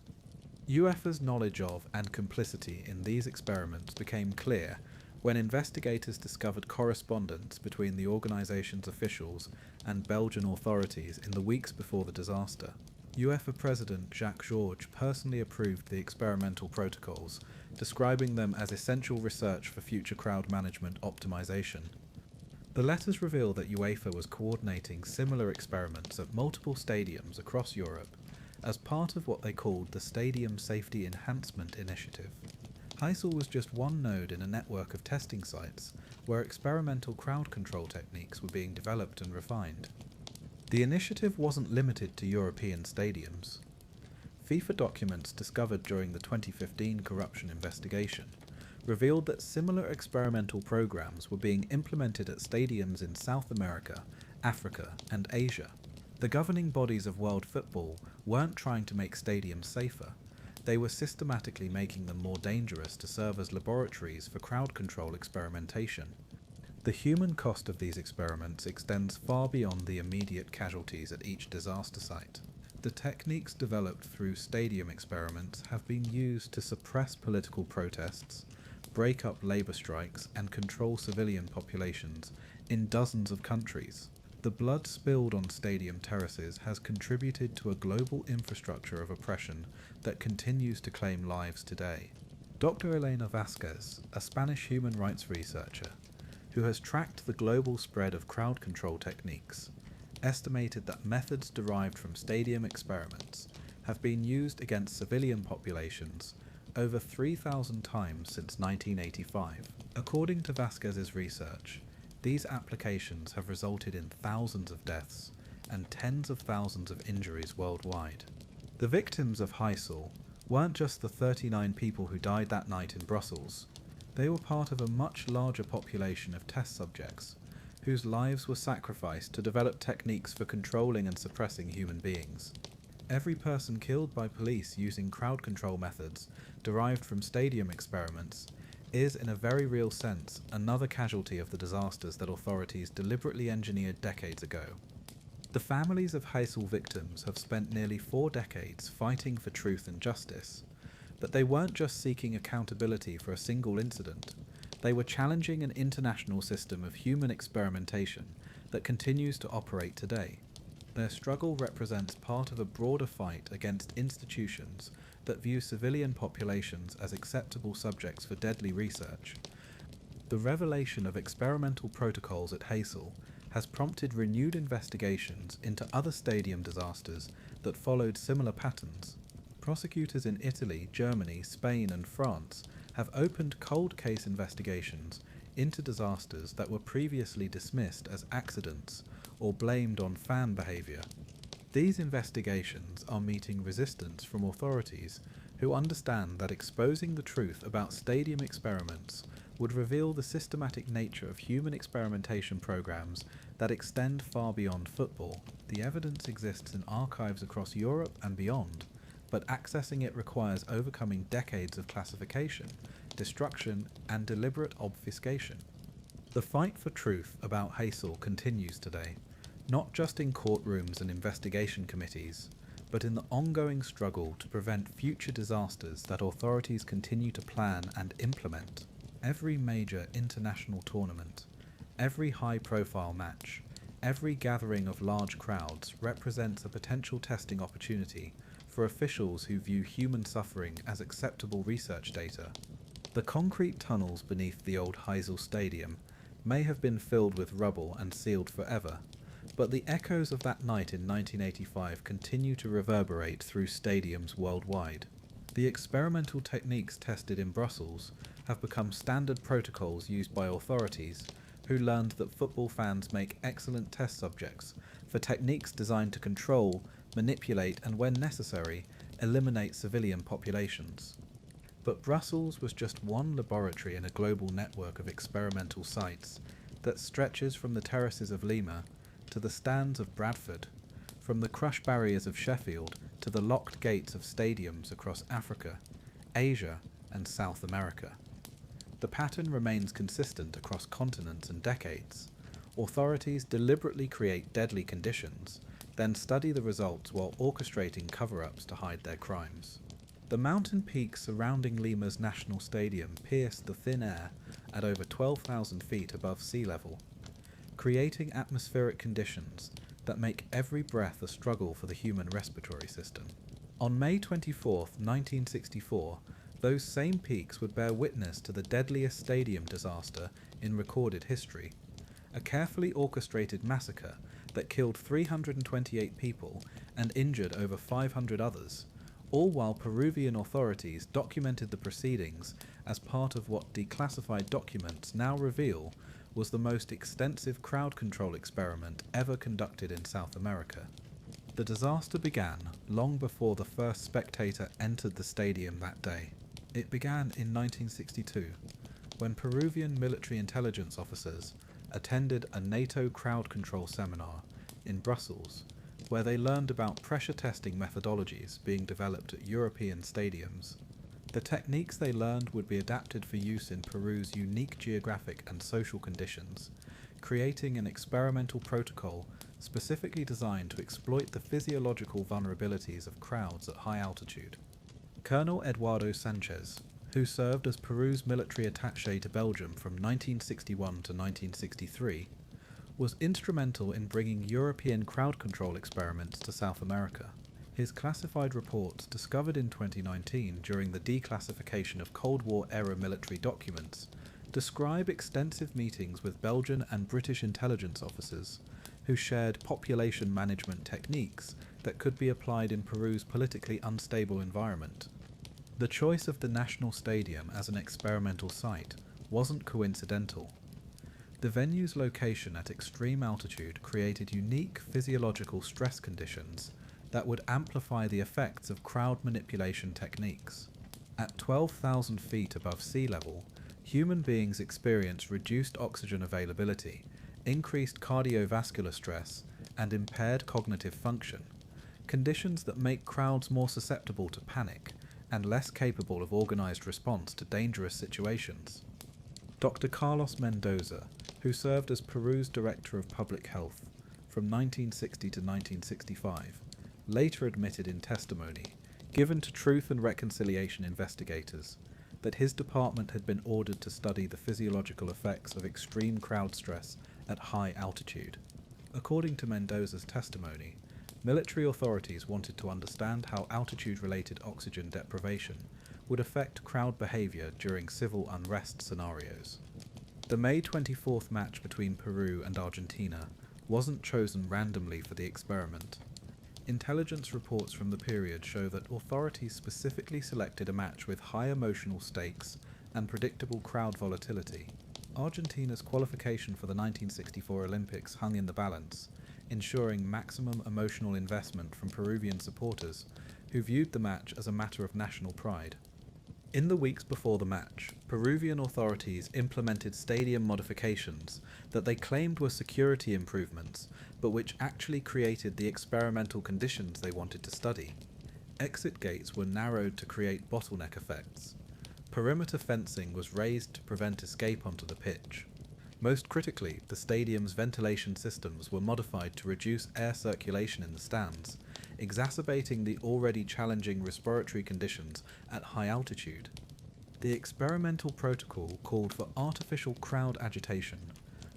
UEFA's knowledge of and complicity in these experiments became clear when investigators discovered correspondence between the organisation's officials and Belgian authorities in the weeks before the disaster. UEFA President Jacques Georges personally approved the experimental protocols, describing them as essential research for future crowd management optimisation. The letters reveal that UEFA was coordinating similar experiments at multiple stadiums across Europe as part of what they called the Stadium Safety Enhancement Initiative. Heysel was just one node in a network of testing sites where experimental crowd control techniques were being developed and refined. The initiative wasn't limited to European stadiums. FIFA documents discovered during the 2015 corruption investigation revealed that similar experimental programs were being implemented at stadiums in South America, Africa, and Asia. The governing bodies of world football weren't trying to make stadiums safer. They were systematically making them more dangerous to serve as laboratories for crowd control experimentation. The human cost of these experiments extends far beyond the immediate casualties at each disaster site. The techniques developed through stadium experiments have been used to suppress political protests, break up labour strikes, and control civilian populations in dozens of countries. The blood spilled on stadium terraces has contributed to a global infrastructure of oppression that continues to claim lives today. Dr. Elena Vasquez, a Spanish human rights researcher, who has tracked the global spread of crowd control techniques, estimated that methods derived from stadium experiments have been used against civilian populations over 3,000 times since 1985. According to Vasquez's research, these applications have resulted in thousands of deaths and tens of thousands of injuries worldwide. The victims of Heysel weren't just the 39 people who died that night in Brussels. They were part of a much larger population of test subjects whose lives were sacrificed to develop techniques for controlling and suppressing human beings. Every person killed by police using crowd control methods derived from stadium experiments is, in a very real sense, another casualty of the disasters that authorities deliberately engineered decades ago. The families of Heysel victims have spent nearly 4 decades fighting for truth and justice, but they weren't just seeking accountability for a single incident. They were challenging an international system of human experimentation that continues to operate today. Their struggle represents part of a broader fight against institutions that view civilian populations as acceptable subjects for deadly research. The revelation of experimental protocols at Heysel has prompted renewed investigations into other stadium disasters that followed similar patterns. Prosecutors in Italy, Germany, Spain, and France have opened cold case investigations into disasters that were previously dismissed as accidents or blamed on fan behaviour. These investigations are meeting resistance from authorities who understand that exposing the truth about stadium experiments would reveal the systematic nature of human experimentation programs that extend far beyond football. The evidence exists in archives across Europe and beyond, but accessing it requires overcoming decades of classification, destruction, and deliberate obfuscation. The fight for truth about Heysel continues today, not just in courtrooms and investigation committees, but in the ongoing struggle to prevent future disasters that authorities continue to plan and implement. Every major international tournament, every high-profile match, every gathering of large crowds represents a potential testing opportunity for officials who view human suffering as acceptable research data. The concrete tunnels beneath the old Heysel Stadium may have been filled with rubble and sealed forever, but the echoes of that night in 1985 continue to reverberate through stadiums worldwide. The experimental techniques tested in Brussels have become standard protocols used by authorities who learned that football fans make excellent test subjects for techniques designed to control, manipulate, and when necessary, eliminate civilian populations. But Brussels was just one laboratory in a global network of experimental sites that stretches from the terraces of Lima to the stands of Bradford, from the crush barriers of Sheffield to the locked gates of stadiums across Africa, Asia, and South America. The pattern remains consistent across continents and decades. Authorities deliberately create deadly conditions, then study the results while orchestrating cover-ups to hide their crimes. The mountain peaks surrounding Lima's National Stadium pierce the thin air at over 12,000 feet above sea level, creating atmospheric conditions that make every breath a struggle for the human respiratory system. On May 24, 1964, those same peaks would bear witness to the deadliest stadium disaster in recorded history, a carefully orchestrated massacre that killed 328 people and injured over 500 others, all while Peruvian authorities documented the proceedings as part of what declassified documents now reveal was the most extensive crowd control experiment ever conducted in South America. The disaster began long before the first spectator entered the stadium that day. It began in 1962, when Peruvian military intelligence officers attended a NATO crowd control seminar in Brussels, where they learned about pressure testing methodologies being developed at European stadiums. The techniques they learned would be adapted for use in Peru's unique geographic and social conditions, creating an experimental protocol specifically designed to exploit the physiological vulnerabilities of crowds at high altitude. Colonel Eduardo Sanchez, who served as Peru's military attaché to Belgium from 1961 to 1963, was instrumental in bringing European crowd control experiments to South America. His classified reports, discovered in 2019 during the declassification of Cold War-era military documents, describe extensive meetings with Belgian and British intelligence officers who shared population management techniques that could be applied in Peru's politically unstable environment. The choice of the National Stadium as an experimental site wasn't coincidental. The venue's location at extreme altitude created unique physiological stress conditions that would amplify the effects of crowd manipulation techniques. At 12,000 feet above sea level, human beings experience reduced oxygen availability, increased cardiovascular stress, and impaired cognitive function, conditions that make crowds more susceptible to panic and less capable of organized response to dangerous situations. Dr. Carlos Mendoza, who served as Peru's Director of Public Health from 1960 to 1965, later admitted in testimony, given to Truth and Reconciliation investigators, that his department had been ordered to study the physiological effects of extreme crowd stress at high altitude. According to Mendoza's testimony, military authorities wanted to understand how altitude-related oxygen deprivation would affect crowd behavior during civil unrest scenarios. The May 24th match between Peru and Argentina wasn't chosen randomly for the experiment. Intelligence reports from the period show that authorities specifically selected a match with high emotional stakes and predictable crowd volatility. Argentina's qualification for the 1964 Olympics hung in the balance, ensuring maximum emotional investment from Peruvian supporters who viewed the match as a matter of national pride. In the weeks before the match, Peruvian authorities implemented stadium modifications that they claimed were security improvements, but which actually created the experimental conditions they wanted to study. Exit gates were narrowed to create bottleneck effects. Perimeter fencing was raised to prevent escape onto the pitch. Most critically, the stadium's ventilation systems were modified to reduce air circulation in the stands, exacerbating the already challenging respiratory conditions at high altitude. The experimental protocol called for artificial crowd agitation,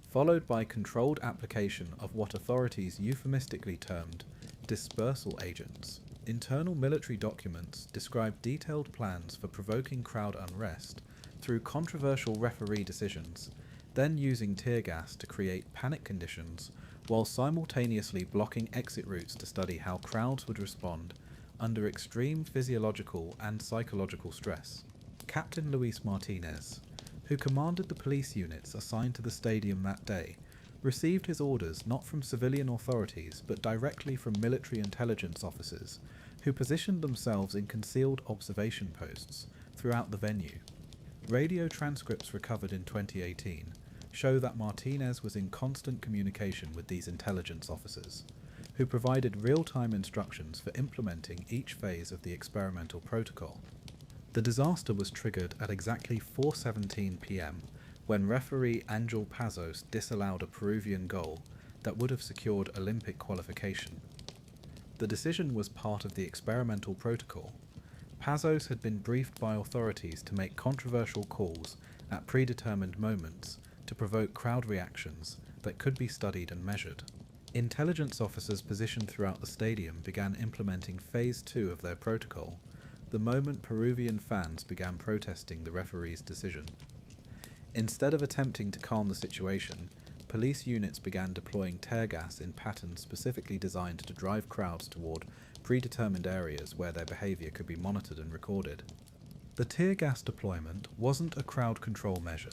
followed by controlled application of what authorities euphemistically termed dispersal agents. Internal military documents describe detailed plans for provoking crowd unrest through controversial referee decisions, then using tear gas to create panic conditions while simultaneously blocking exit routes to study how crowds would respond under extreme physiological and psychological stress. Captain Luis Martinez, who commanded the police units assigned to the stadium that day, received his orders not from civilian authorities but directly from military intelligence officers who positioned themselves in concealed observation posts throughout the venue. Radio transcripts recovered in 2018 show that Martinez was in constant communication with these intelligence officers, who provided real-time instructions for implementing each phase of the experimental protocol. The disaster was triggered at exactly 4:17 p.m. when referee Angel Pazos disallowed a Peruvian goal that would have secured Olympic qualification. The decision was part of the experimental protocol. Pazos had been briefed by authorities to make controversial calls at predetermined moments to provoke crowd reactions that could be studied and measured. Intelligence officers positioned throughout the stadium began implementing Phase 2 of their protocol the moment Peruvian fans began protesting the referee's decision. Instead of attempting to calm the situation, police units began deploying tear gas in patterns specifically designed to drive crowds toward predetermined areas where their behavior could be monitored and recorded. The tear gas deployment wasn't a crowd control measure.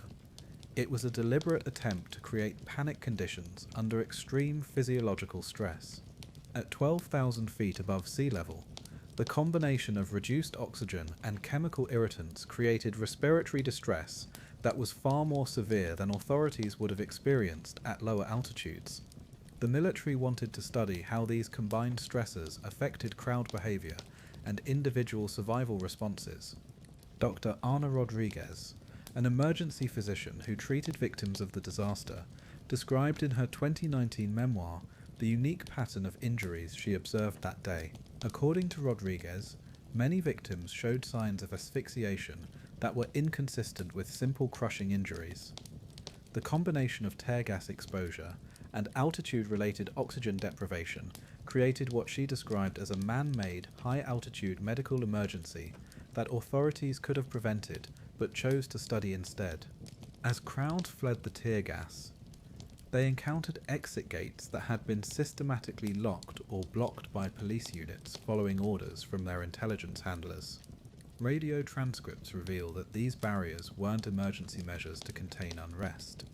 It was a deliberate attempt to create panic conditions under extreme physiological stress. At 12,000 feet above sea level, the combination of reduced oxygen and chemical irritants created respiratory distress that was far more severe than authorities would have experienced at lower altitudes. The military wanted to study how these combined stressors affected crowd behavior and individual survival responses. Dr. Ana Rodriguez, an emergency physician who treated victims of the disaster, described in her 2019 memoir the unique pattern of injuries she observed that day. According to Rodriguez, many victims showed signs of asphyxiation that were inconsistent with simple crushing injuries. The combination of tear gas exposure and altitude-related oxygen deprivation created what she described as a man-made, high-altitude medical emergency that authorities could have prevented but chose to study instead. As crowds fled the tear gas, they encountered exit gates that had been systematically locked or blocked by police units following orders from their intelligence handlers. Radio transcripts reveal that these barriers weren't emergency measures to contain unrest.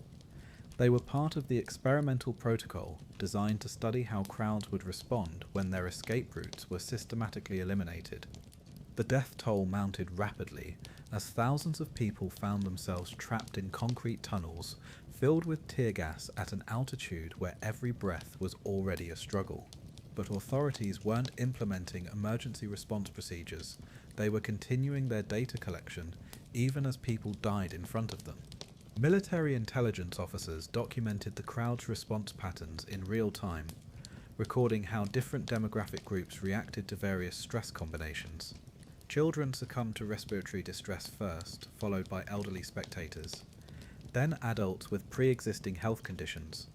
They were part of the experimental protocol designed to study how crowds would respond when their escape routes were systematically eliminated. The death toll mounted rapidly as thousands of people found themselves trapped in concrete tunnels filled with tear gas at an altitude where every breath was already a struggle. But authorities weren't implementing emergency response procedures. They were continuing their data collection even as people died in front of them. Military intelligence officers documented the crowd's response patterns in real time, recording how different demographic groups reacted to various stress combinations. Children succumbed to respiratory distress first, followed by elderly spectators, then adults with pre-existing health conditions.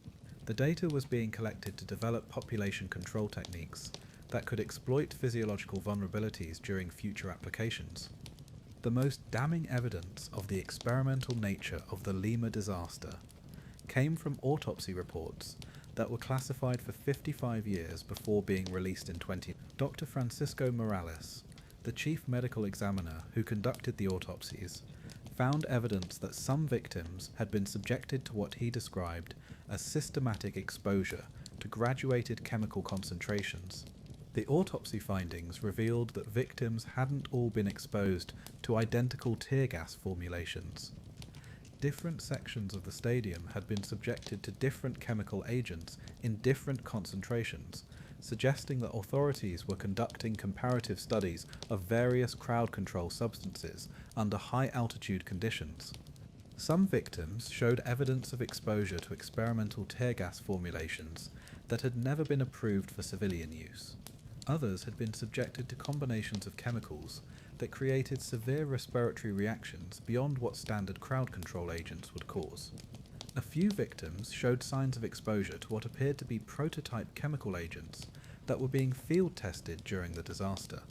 The data was being collected to develop population control techniques that could exploit physiological vulnerabilities during future applications. The most damning evidence of the experimental nature of the Lima disaster came from autopsy reports that were classified for 55 years before being released in 20. Dr. Francisco Morales, the chief medical examiner who conducted the autopsies, found evidence that some victims had been subjected to what he described as systematic exposure to graduated chemical concentrations. The autopsy findings revealed that victims hadn't all been exposed to identical tear gas formulations. Different sections of the stadium had been subjected to different chemical agents in different concentrations, suggesting that authorities were conducting comparative studies of various crowd control substances under high-altitude conditions. Some victims showed evidence of exposure to experimental tear gas formulations that had never been approved for civilian use. Others had been subjected to combinations of chemicals that created severe respiratory reactions beyond what standard crowd control agents would cause. A few victims showed signs of exposure to what appeared to be prototype chemical agents that were being field tested during the disaster.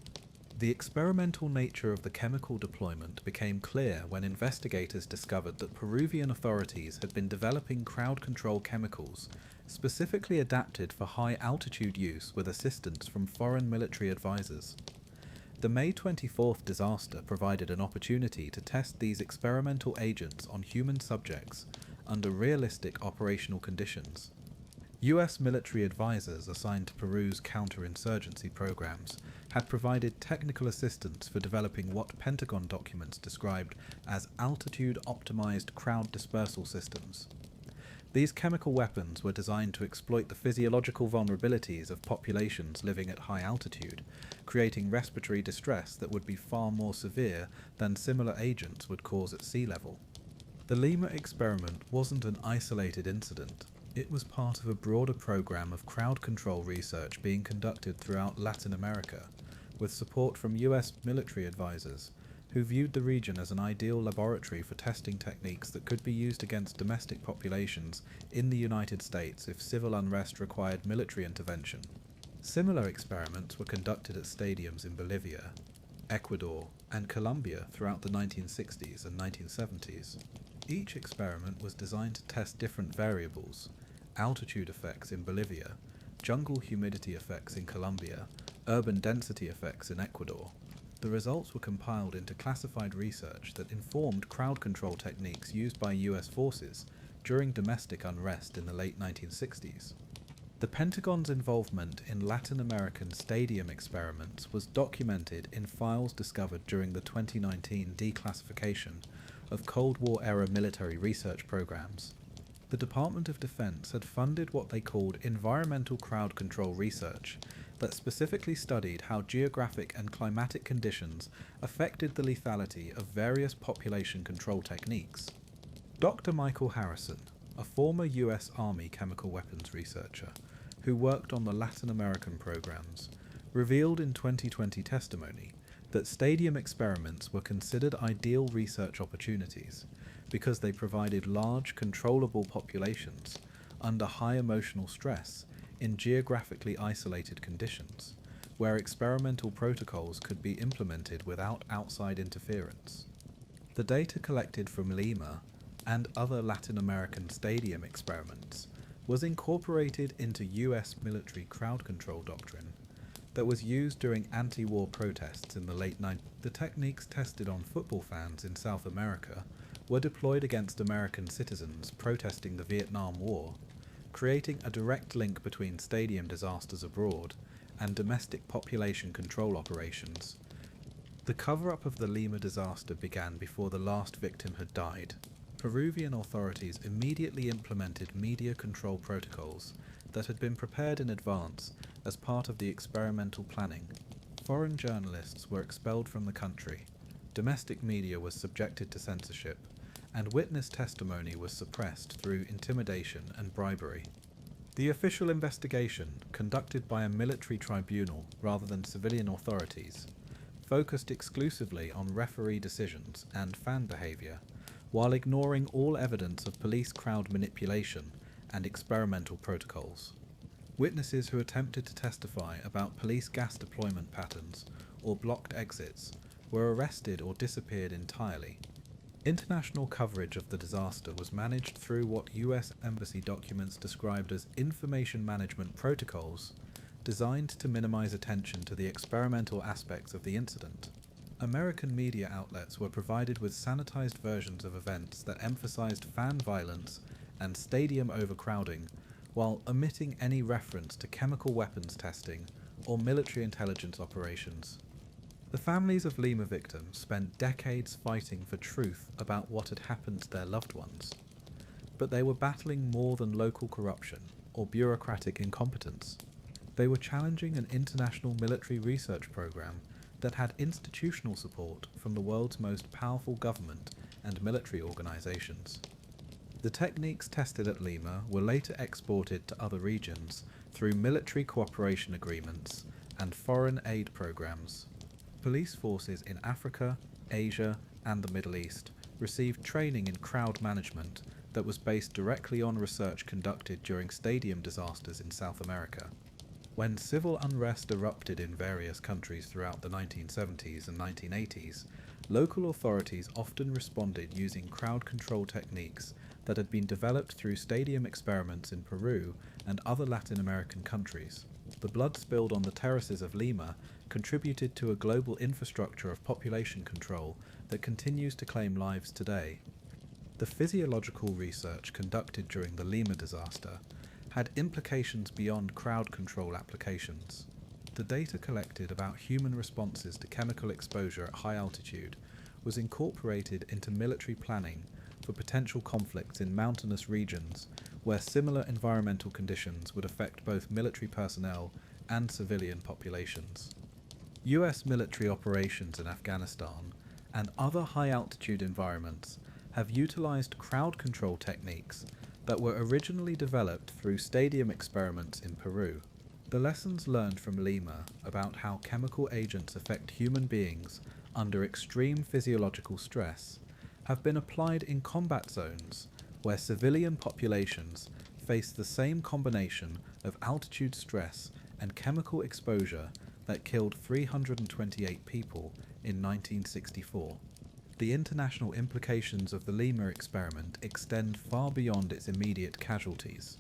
The experimental nature of the chemical deployment became clear when investigators discovered that Peruvian authorities had been developing crowd control chemicals specifically adapted for high-altitude use with assistance from foreign military advisors. The May 24th disaster provided an opportunity to test these experimental agents on human subjects under realistic operational conditions. US military advisors assigned to Peru's counterinsurgency programs had provided technical assistance for developing what Pentagon documents described as altitude-optimized crowd dispersal systems. These chemical weapons were designed to exploit the physiological vulnerabilities of populations living at high altitude, creating respiratory distress that would be far more severe than similar agents would cause at sea level. The Lima experiment wasn't an isolated incident. It was part of a broader program of crowd control research being conducted throughout Latin America, with support from US military advisors, who viewed the region as an ideal laboratory for testing techniques that could be used against domestic populations in the United States if civil unrest required military intervention. Similar experiments were conducted at stadiums in Bolivia, Ecuador, and Colombia throughout the 1960s and 1970s. Each experiment was designed to test different variables: altitude effects in Bolivia, jungle humidity effects in Colombia, urban density effects in Ecuador. The results were compiled into classified research that informed crowd control techniques used by US forces during domestic unrest in the late 1960s. The Pentagon's involvement in Latin American stadium experiments was documented in files discovered during the 2019 declassification of Cold War-era military research programs. The Department of Defense had funded what they called environmental crowd control research that specifically studied how geographic and climatic conditions affected the lethality of various population control techniques. Dr. Michael Harrison, a former US Army chemical weapons researcher who worked on the Latin American programs, revealed in 2020 testimony that stadium experiments were considered ideal research opportunities because they provided large, controllable populations under high emotional stress in geographically isolated conditions, where experimental protocols could be implemented without outside interference. The data collected from Lima and other Latin American stadium experiments was incorporated into US military crowd control doctrine that was used during anti-war protests in the late 90s. The techniques tested on football fans in South America were deployed against American citizens protesting the Vietnam War, creating a direct link between stadium disasters abroad and domestic population control operations. The cover-up of the Lima disaster began before the last victim had died. Peruvian authorities immediately implemented media control protocols that had been prepared in advance as part of the experimental planning. Foreign journalists were expelled from the country, domestic media was subjected to censorship, and witness testimony was suppressed through intimidation and bribery. The official investigation, conducted by a military tribunal rather than civilian authorities, focused exclusively on referee decisions and fan behavior, while ignoring all evidence of police crowd manipulation and experimental protocols. Witnesses who attempted to testify about police gas deployment patterns or blocked exits were arrested or disappeared entirely. International coverage of the disaster was managed through what US Embassy documents described as information management protocols designed to minimize attention to the experimental aspects of the incident. American media outlets were provided with sanitized versions of events that emphasized fan violence and stadium overcrowding, while omitting any reference to chemical weapons testing or military intelligence operations. The families of Lima victims spent decades fighting for truth about what had happened to their loved ones, but they were battling more than local corruption or bureaucratic incompetence. They were challenging an international military research program that had institutional support from the world's most powerful government and military organizations. The techniques tested at Lima were later exported to other regions through military cooperation agreements and foreign aid programs. Police forces in Africa, Asia, and the Middle East received training in crowd management that was based directly on research conducted during stadium disasters in South America. When civil unrest erupted in various countries throughout the 1970s and 1980s, local authorities often responded using crowd control techniques that had been developed through stadium experiments in Peru and other Latin American countries. The blood spilled on the terraces of Lima contributed to a global infrastructure of population control that continues to claim lives today. The physiological research conducted during the Lima disaster had implications beyond crowd control applications. The data collected about human responses to chemical exposure at high altitude was incorporated into military planning for potential conflicts in mountainous regions where similar environmental conditions would affect both military personnel and civilian populations. US military operations in Afghanistan and other high-altitude environments have utilized crowd control techniques that were originally developed through stadium experiments in Peru. The lessons learned from Lima about how chemical agents affect human beings under extreme physiological stress have been applied in combat zones where civilian populations face the same combination of altitude stress and chemical exposure that killed 328 people in 1964. The international implications of the Lima experiment extend far beyond its immediate casualties.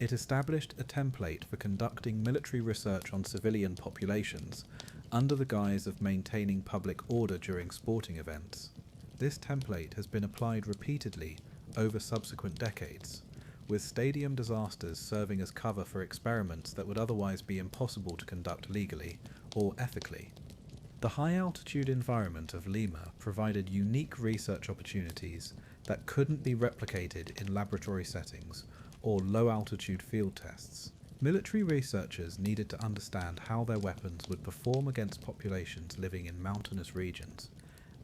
It established a template for conducting military research on civilian populations under the guise of maintaining public order during sporting events. This template has been applied repeatedly over subsequent decades, with stadium disasters serving as cover for experiments that would otherwise be impossible to conduct legally or ethically. The high-altitude environment of Lima provided unique research opportunities that couldn't be replicated in laboratory settings or low-altitude field tests. Military researchers needed to understand how their weapons would perform against populations living in mountainous regions,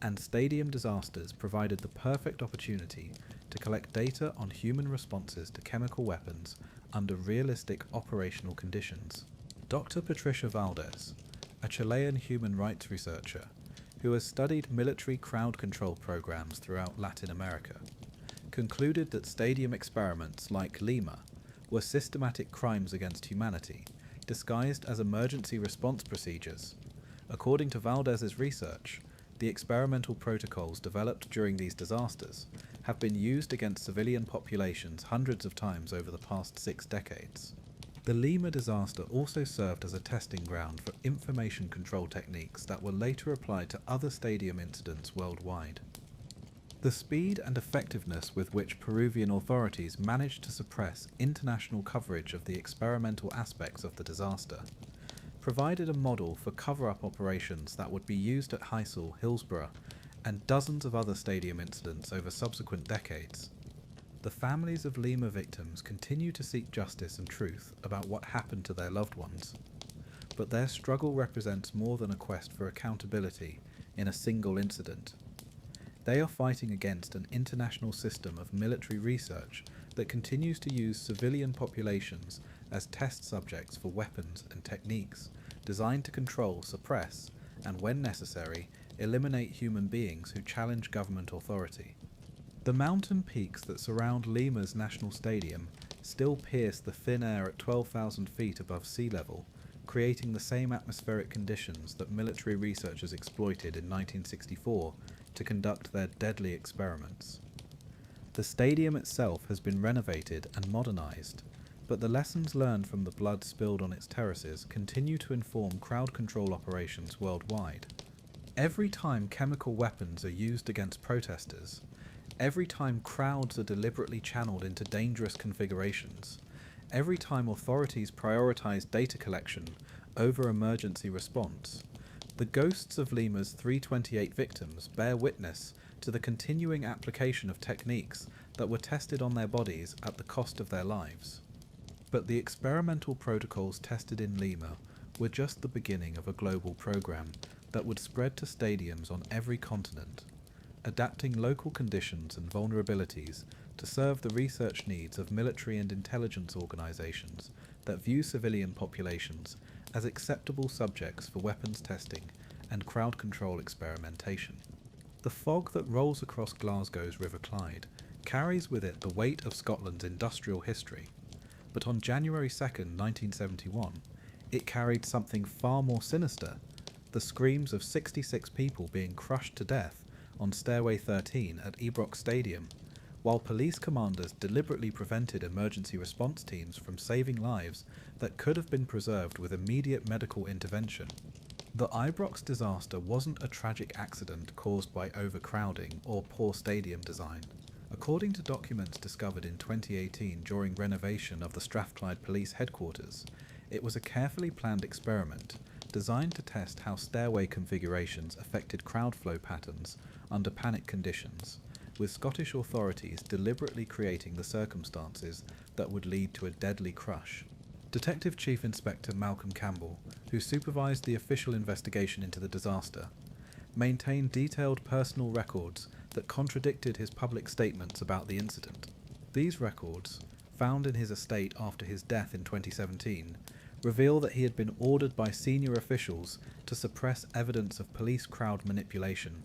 and stadium disasters provided the perfect opportunity to collect data on human responses to chemical weapons under realistic operational conditions. Dr. Patricia Valdez, a Chilean human rights researcher who has studied military crowd control programs throughout Latin America, concluded that stadium experiments like Lima were systematic crimes against humanity, disguised as emergency response procedures. According to Valdez's research, the experimental protocols developed during these disasters have been used against civilian populations hundreds of times over the past 6 decades. The Lima disaster also served as a testing ground for information control techniques that were later applied to other stadium incidents worldwide. The speed and effectiveness with which Peruvian authorities managed to suppress international coverage of the experimental aspects of the disaster provided a model for cover-up operations that would be used at Heysel, Hillsborough, and dozens of other stadium incidents over subsequent decades. The families of Lima victims continue to seek justice and truth about what happened to their loved ones, but their struggle represents more than a quest for accountability in a single incident. They are fighting against an international system of military research that continues to use civilian populations as test subjects for weapons and techniques designed to control, suppress, and when necessary, eliminate human beings who challenge government authority. The mountain peaks that surround Lima's national stadium still pierce the thin air at 12,000 feet above sea level, creating the same atmospheric conditions that military researchers exploited in 1964 to conduct their deadly experiments. The stadium itself has been renovated and modernized, but the lessons learned from the blood spilled on its terraces continue to inform crowd control operations worldwide. Every time chemical weapons are used against protesters, every time crowds are deliberately channeled into dangerous configurations, every time authorities prioritize data collection over emergency response, the ghosts of Lima's 328 victims bear witness to the continuing application of techniques that were tested on their bodies at the cost of their lives. But the experimental protocols tested in Lima were just the beginning of a global program that would spread to stadiums on every continent, adapting local conditions and vulnerabilities to serve the research needs of military and intelligence organizations that view civilian populations as acceptable subjects for weapons testing and crowd control experimentation. The fog that rolls across Glasgow's River Clyde carries with it the weight of Scotland's industrial history, but on January 2nd, 1971, it carried something far more sinister: the screams of 66 people being crushed to death on Stairway 13 at Ibrox Stadium, while police commanders deliberately prevented emergency response teams from saving lives that could have been preserved with immediate medical intervention. The Ibrox disaster wasn't a tragic accident caused by overcrowding or poor stadium design. According to documents discovered in 2018 during renovation of the Strathclyde Police Headquarters, it was a carefully planned experiment designed to test how stairway configurations affected crowd flow patterns under panic conditions, with Scottish authorities deliberately creating the circumstances that would lead to a deadly crush. Detective Chief Inspector Malcolm Campbell, who supervised the official investigation into the disaster, maintained detailed personal records that contradicted his public statements about the incident. These records, found in his estate after his death in 2017, reveal that he had been ordered by senior officials to suppress evidence of police crowd manipulation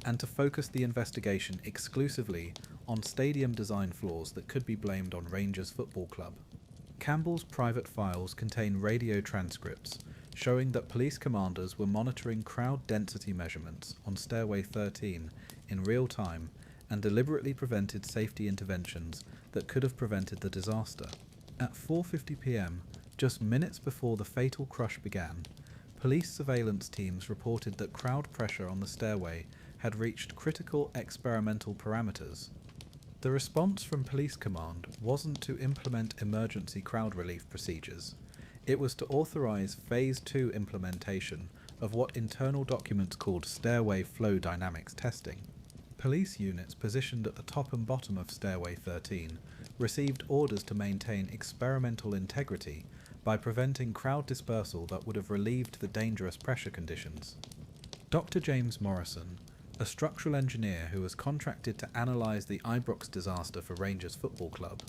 and to focus the investigation exclusively on stadium design flaws that could be blamed on Rangers Football Club. Campbell's private files contain radio transcripts showing that police commanders were monitoring crowd density measurements on Stairway 13 in real time and deliberately prevented safety interventions that could have prevented the disaster. At 4:50 p.m, just minutes before the fatal crush began, police surveillance teams reported that crowd pressure on the stairway had reached critical experimental parameters. The response from Police Command wasn't to implement emergency crowd relief procedures. It was to authorize Phase 2 implementation of what internal documents called stairway flow dynamics testing. Police units positioned at the top and bottom of Stairway 13 received orders to maintain experimental integrity by preventing crowd dispersal that would have relieved the dangerous pressure conditions. Dr. James Morrison, a structural engineer who was contracted to analyse the Ibrox disaster for Rangers Football Club,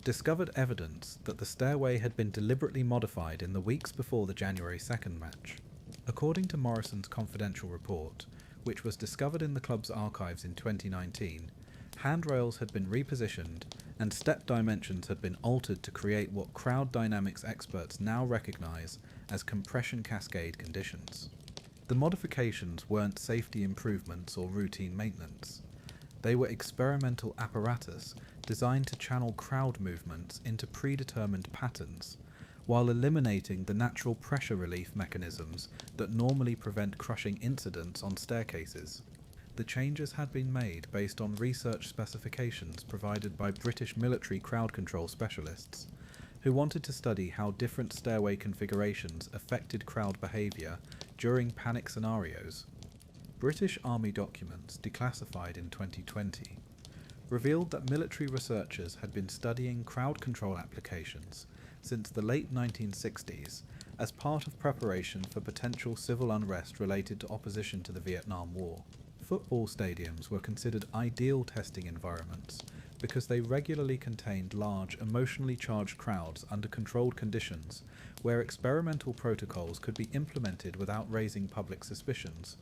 discovered evidence that the stairway had been deliberately modified in the weeks before the January 2nd match. According to Morrison's confidential report, which was discovered in the club's archives in 2019, handrails had been repositioned and step dimensions had been altered to create what crowd dynamics experts now recognise as compression cascade conditions. The modifications weren't safety improvements or routine maintenance. They were experimental apparatus designed to channel crowd movements into predetermined patterns, while eliminating the natural pressure relief mechanisms that normally prevent crushing incidents on staircases. The changes had been made based on research specifications provided by British military crowd control specialists, who wanted to study how different stairway configurations affected crowd behaviour during panic scenarios. British Army documents, declassified in 2020, revealed that military researchers had been studying crowd control applications since the late 1960s as part of preparation for potential civil unrest related to opposition to the Vietnam War. Football stadiums were considered ideal testing environments because they regularly contained large, emotionally charged crowds under controlled conditions where experimental protocols could be implemented without raising public suspicions.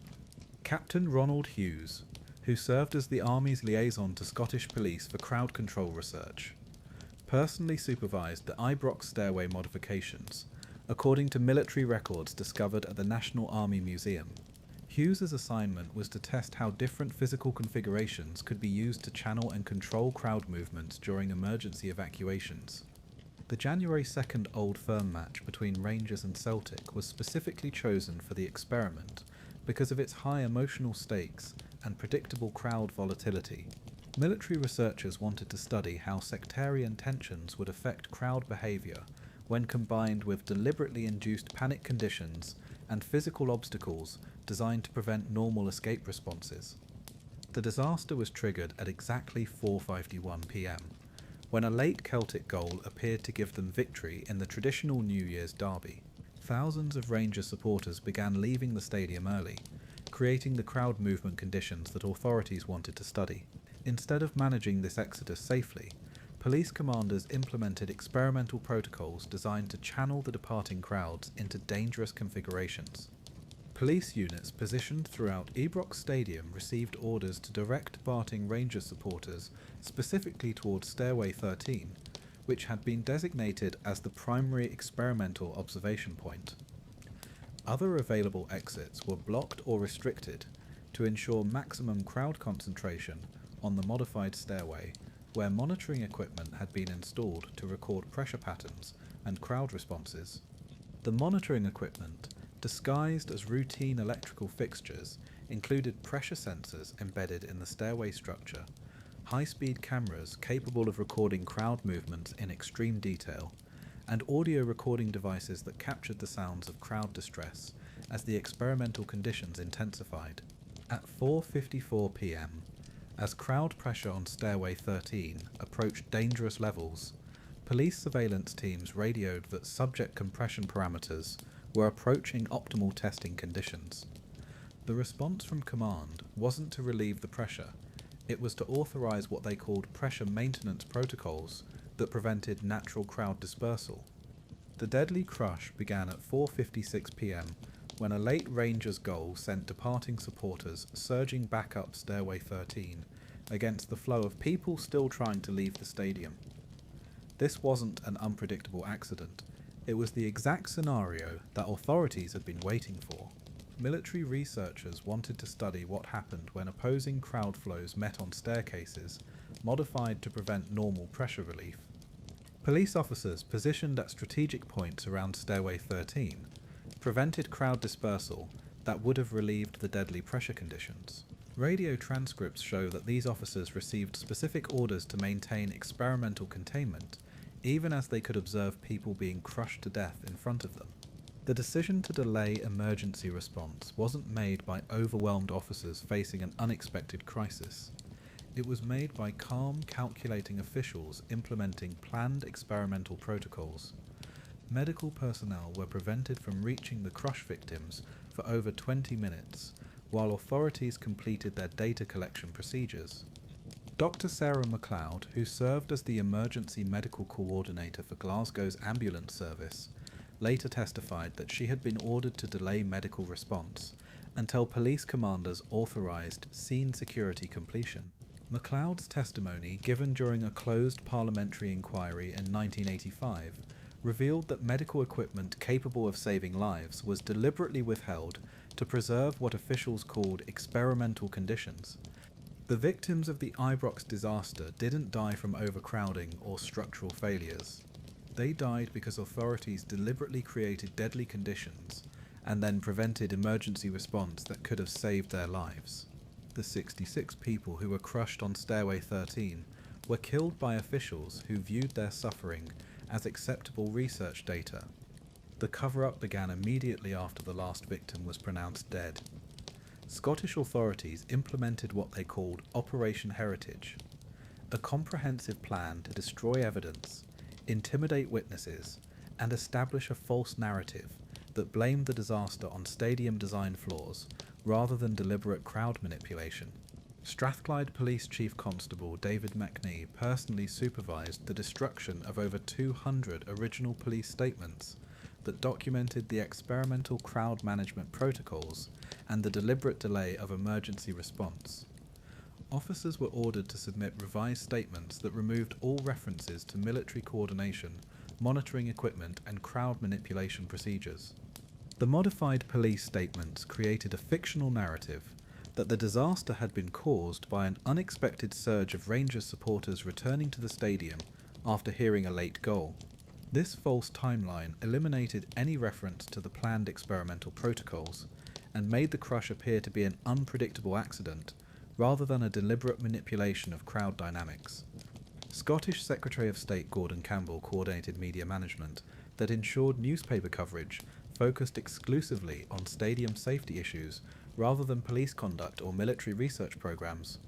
Captain Ronald Hughes, who served as the Army's liaison to Scottish police for crowd control research, personally supervised the Ibrox stairway modifications, according to military records discovered at the National Army Museum. Hughes's assignment was to test how different physical configurations could be used to channel and control crowd movements during emergency evacuations. The January 2nd Old Firm match between Rangers and Celtic was specifically chosen for the experiment because of its high emotional stakes and predictable crowd volatility. Military researchers wanted to study how sectarian tensions would affect crowd behaviour when combined with deliberately induced panic conditions and physical obstacles designed to prevent normal escape responses. The disaster was triggered at exactly 4:51 p.m, when a late Celtic goal appeared to give them victory in the traditional New Year's derby. Thousands of Rangers supporters began leaving the stadium early, creating the crowd movement conditions that authorities wanted to study. Instead of managing this exodus safely, police commanders implemented experimental protocols designed to channel the departing crowds into dangerous configurations. Police units positioned throughout Ibrox Stadium received orders to direct departing Rangers supporters specifically towards Stairway 13, which had been designated as the primary experimental observation point. Other available exits were blocked or restricted to ensure maximum crowd concentration on the modified stairway, where monitoring equipment had been installed to record pressure patterns and crowd responses. The monitoring equipment, disguised as routine electrical fixtures, included pressure sensors embedded in the stairway structure, high-speed cameras capable of recording crowd movements in extreme detail, and audio recording devices that captured the sounds of crowd distress as the experimental conditions intensified. At 4:54 p.m, as crowd pressure on Stairway 13 approached dangerous levels, police surveillance teams radioed that subject compression parameters were approaching optimal testing conditions. The response from command wasn't to relieve the pressure, it was to authorise what they called pressure maintenance protocols that prevented natural crowd dispersal. The deadly crush began at 4:56 p.m, when a late Rangers goal sent departing supporters surging back up Stairway 13 against the flow of people still trying to leave the stadium. This wasn't an unpredictable accident, it was the exact scenario that authorities had been waiting for. Military researchers wanted to study what happened when opposing crowd flows met on staircases, modified to prevent normal pressure relief. Police officers positioned at strategic points around Stairway 13 prevented crowd dispersal that would have relieved the deadly pressure conditions. Radio transcripts show that these officers received specific orders to maintain experimental containment, even as they could observe people being crushed to death in front of them. The decision to delay emergency response wasn't made by overwhelmed officers facing an unexpected crisis. It was made by calm, calculating officials implementing planned experimental protocols. Medical personnel were prevented from reaching the crush victims for over 20 minutes, while authorities completed their data collection procedures. Dr. Sarah McLeod, who served as the emergency medical coordinator for Glasgow's ambulance service, later testified that she had been ordered to delay medical response until police commanders authorised scene security completion. McLeod's testimony, given during a closed parliamentary inquiry in 1985, revealed that medical equipment capable of saving lives was deliberately withheld to preserve what officials called experimental conditions. The victims of the Ibrox disaster didn't die from overcrowding or structural failures. They died because authorities deliberately created deadly conditions and then prevented emergency response that could have saved their lives. The 66 people who were crushed on Stairway 13 were killed by officials who viewed their suffering as acceptable research data. The cover-up began immediately after the last victim was pronounced dead. Scottish authorities implemented what they called Operation Heritage, a comprehensive plan to destroy evidence, intimidate witnesses, and establish a false narrative that blamed the disaster on stadium design flaws rather than deliberate crowd manipulation. Strathclyde Police Chief Constable David McNee personally supervised the destruction of over 200 original police statements that documented the experimental crowd management protocols and the deliberate delay of emergency response. Officers were ordered to submit revised statements that removed all references to military coordination, monitoring equipment, and crowd manipulation procedures. The modified police statements created a fictional narrative that the disaster had been caused by an unexpected surge of Rangers supporters returning to the stadium after hearing a late goal. This false timeline eliminated any reference to the planned experimental protocols and made the crush appear to be an unpredictable accident rather than a deliberate manipulation of crowd dynamics. Scottish Secretary of State Gordon Campbell coordinated media management that ensured newspaper coverage focused exclusively on stadium safety issues rather than police conduct or military research programs.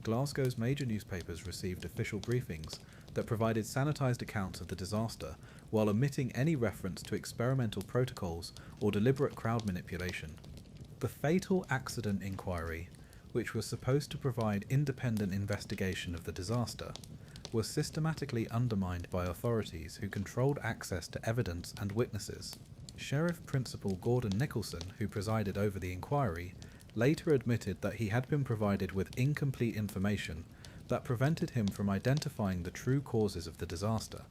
Glasgow's major newspapers received official briefings that provided sanitised accounts of the disaster while omitting any reference to experimental protocols or deliberate crowd manipulation. The Fatal Accident Inquiry, which was supposed to provide independent investigation of the disaster, was systematically undermined by authorities who controlled access to evidence and witnesses. Sheriff Principal Gordon Nicholson, who presided over the inquiry, later admitted that he had been provided with incomplete information that prevented him from identifying the true causes of the disaster.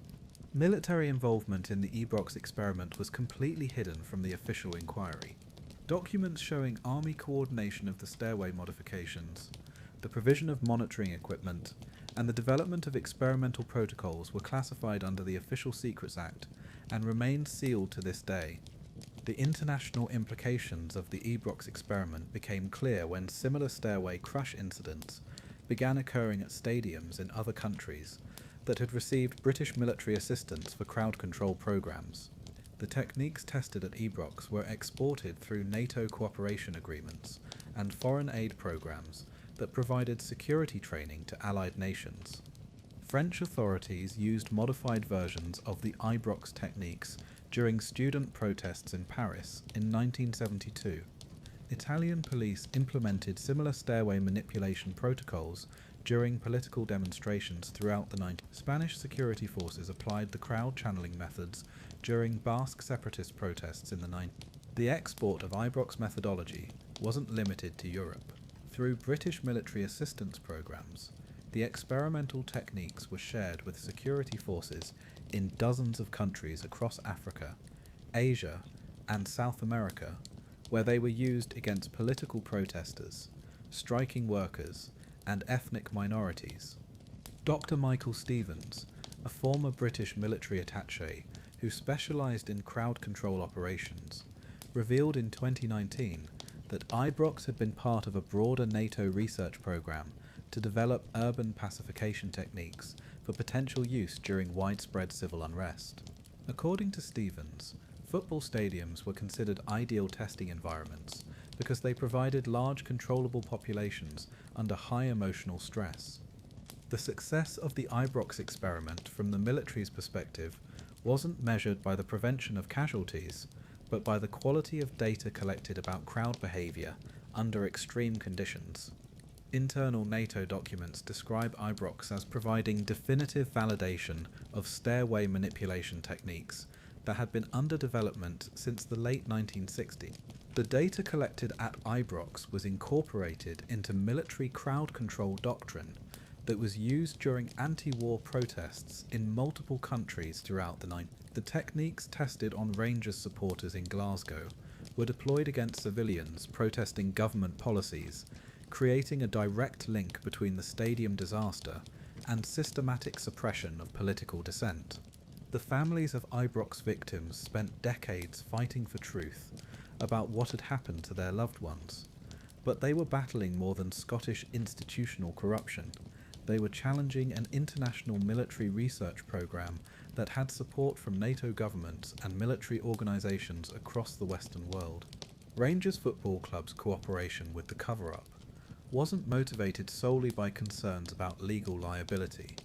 Military involvement in the Ibrox experiment was completely hidden from the official inquiry. Documents showing Army coordination of the stairway modifications, the provision of monitoring equipment, and the development of experimental protocols were classified under the Official Secrets Act and remain sealed to this day. The international implications of the Ibrox experiment became clear when similar stairway crush incidents began occurring at stadiums in other countries that had received British military assistance for crowd control programs. The techniques tested at Ibrox were exported through NATO cooperation agreements and foreign aid programs that provided security training to allied nations. French authorities used modified versions of the Ibrox techniques during student protests in Paris in 1972. Italian police implemented similar stairway manipulation protocols during political demonstrations throughout the 90s. Spanish security forces applied the crowd channeling methods during Basque separatist protests in the 90s. The export of Ibrox methodology wasn't limited to Europe. Through British military assistance programs, the experimental techniques were shared with security forces in dozens of countries across Africa, Asia, and South America, where they were used against political protesters, striking workers, and ethnic minorities. Dr. Michael Stevens, a former British military attaché who specialised in crowd control operations, revealed in 2019 that Ibrox had been part of a broader NATO research programme to develop urban pacification techniques for potential use during widespread civil unrest. According to Stevens, Football stadiums were considered ideal testing environments because they provided large controllable populations under high emotional stress. The success of the Ibrox experiment from the military's perspective wasn't measured by the prevention of casualties, but by the quality of data collected about crowd behaviour under extreme conditions. Internal NATO documents describe Ibrox as providing definitive validation of stairway manipulation techniques that had been under development since the late 1960s. The data collected at Ibrox was incorporated into military crowd control doctrine that was used during anti-war protests in multiple countries throughout the 90s. The techniques tested on Rangers supporters in Glasgow were deployed against civilians protesting government policies, creating a direct link between the stadium disaster and systematic suppression of political dissent. The families of Ibrox victims spent decades fighting for truth about what had happened to their loved ones, but they were battling more than Scottish institutional corruption. They were challenging an international military research programme that had support from NATO governments and military organisations across the Western world. Rangers Football Club's cooperation with the cover-up wasn't motivated solely by concerns about legal liability.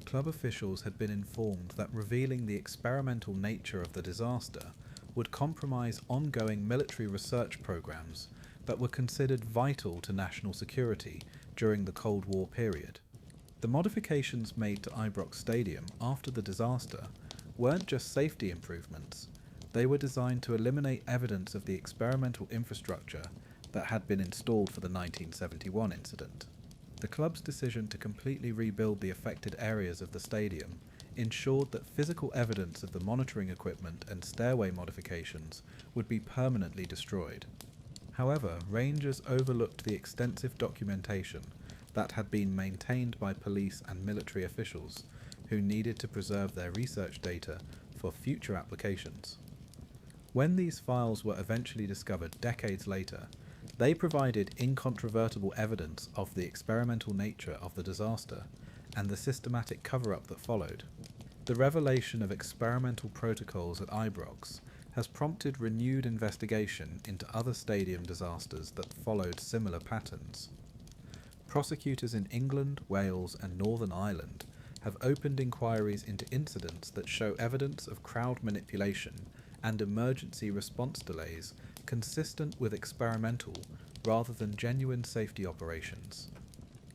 Club officials had been informed that revealing the experimental nature of the disaster would compromise ongoing military research programs that were considered vital to national security during the Cold War period. The modifications made to Ibrox Stadium after the disaster weren't just safety improvements, they were designed to eliminate evidence of the experimental infrastructure that had been installed for the 1971 incident. The club's decision to completely rebuild the affected areas of the stadium ensured that physical evidence of the monitoring equipment and stairway modifications would be permanently destroyed. However, Rangers overlooked the extensive documentation that had been maintained by police and military officials who needed to preserve their research data for future applications. When these files were eventually discovered decades later, they provided incontrovertible evidence of the experimental nature of the disaster and the systematic cover-up that followed. The revelation of experimental protocols at Ibrox has prompted renewed investigation into other stadium disasters that followed similar patterns. Prosecutors in England, Wales and Northern Ireland have opened inquiries into incidents that show evidence of crowd manipulation and emergency response delays consistent with experimental rather than genuine safety operations.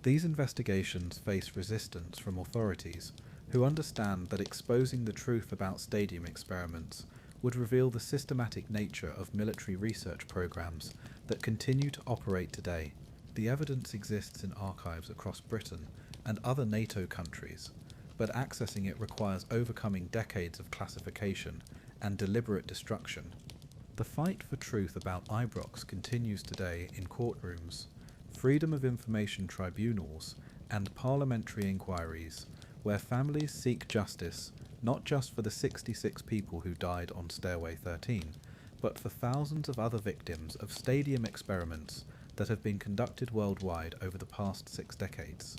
These investigations face resistance from authorities who understand that exposing the truth about stadium experiments would reveal the systematic nature of military research programs that continue to operate today. The evidence exists in archives across Britain and other NATO countries, but accessing it requires overcoming decades of classification and deliberate destruction. The fight for truth about Ibrox continues today in courtrooms, freedom of information tribunals, and parliamentary inquiries, where families seek justice not just for the 66 people who died on Stairway 13, but for thousands of other victims of stadium experiments that have been conducted worldwide over the past 6 decades.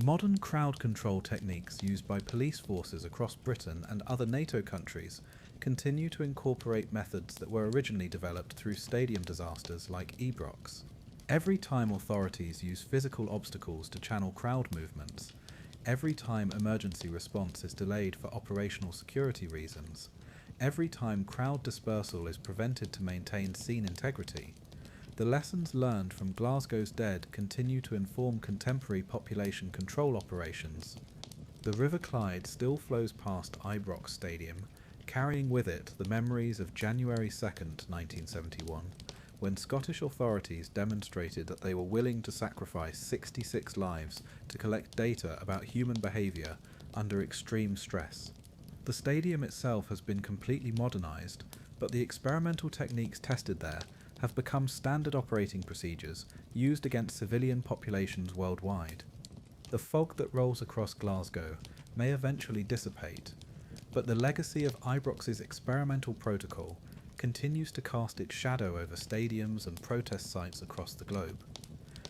Modern crowd control techniques used by police forces across Britain and other NATO countries continue to incorporate methods that were originally developed through stadium disasters like Ibrox. Every time authorities use physical obstacles to channel crowd movements, every time emergency response is delayed for operational security reasons, every time crowd dispersal is prevented to maintain scene integrity, the lessons learned from Glasgow's dead continue to inform contemporary population control operations. The River Clyde still flows past Ibrox Stadium, carrying with it the memories of January 2nd, 1971, when Scottish authorities demonstrated that they were willing to sacrifice 66 lives to collect data about human behaviour under extreme stress. The stadium itself has been completely modernised, but the experimental techniques tested there have become standard operating procedures used against civilian populations worldwide. The fog that rolls across Glasgow may eventually dissipate, but the legacy of Ibrox's experimental protocol continues to cast its shadow over stadiums and protest sites across the globe.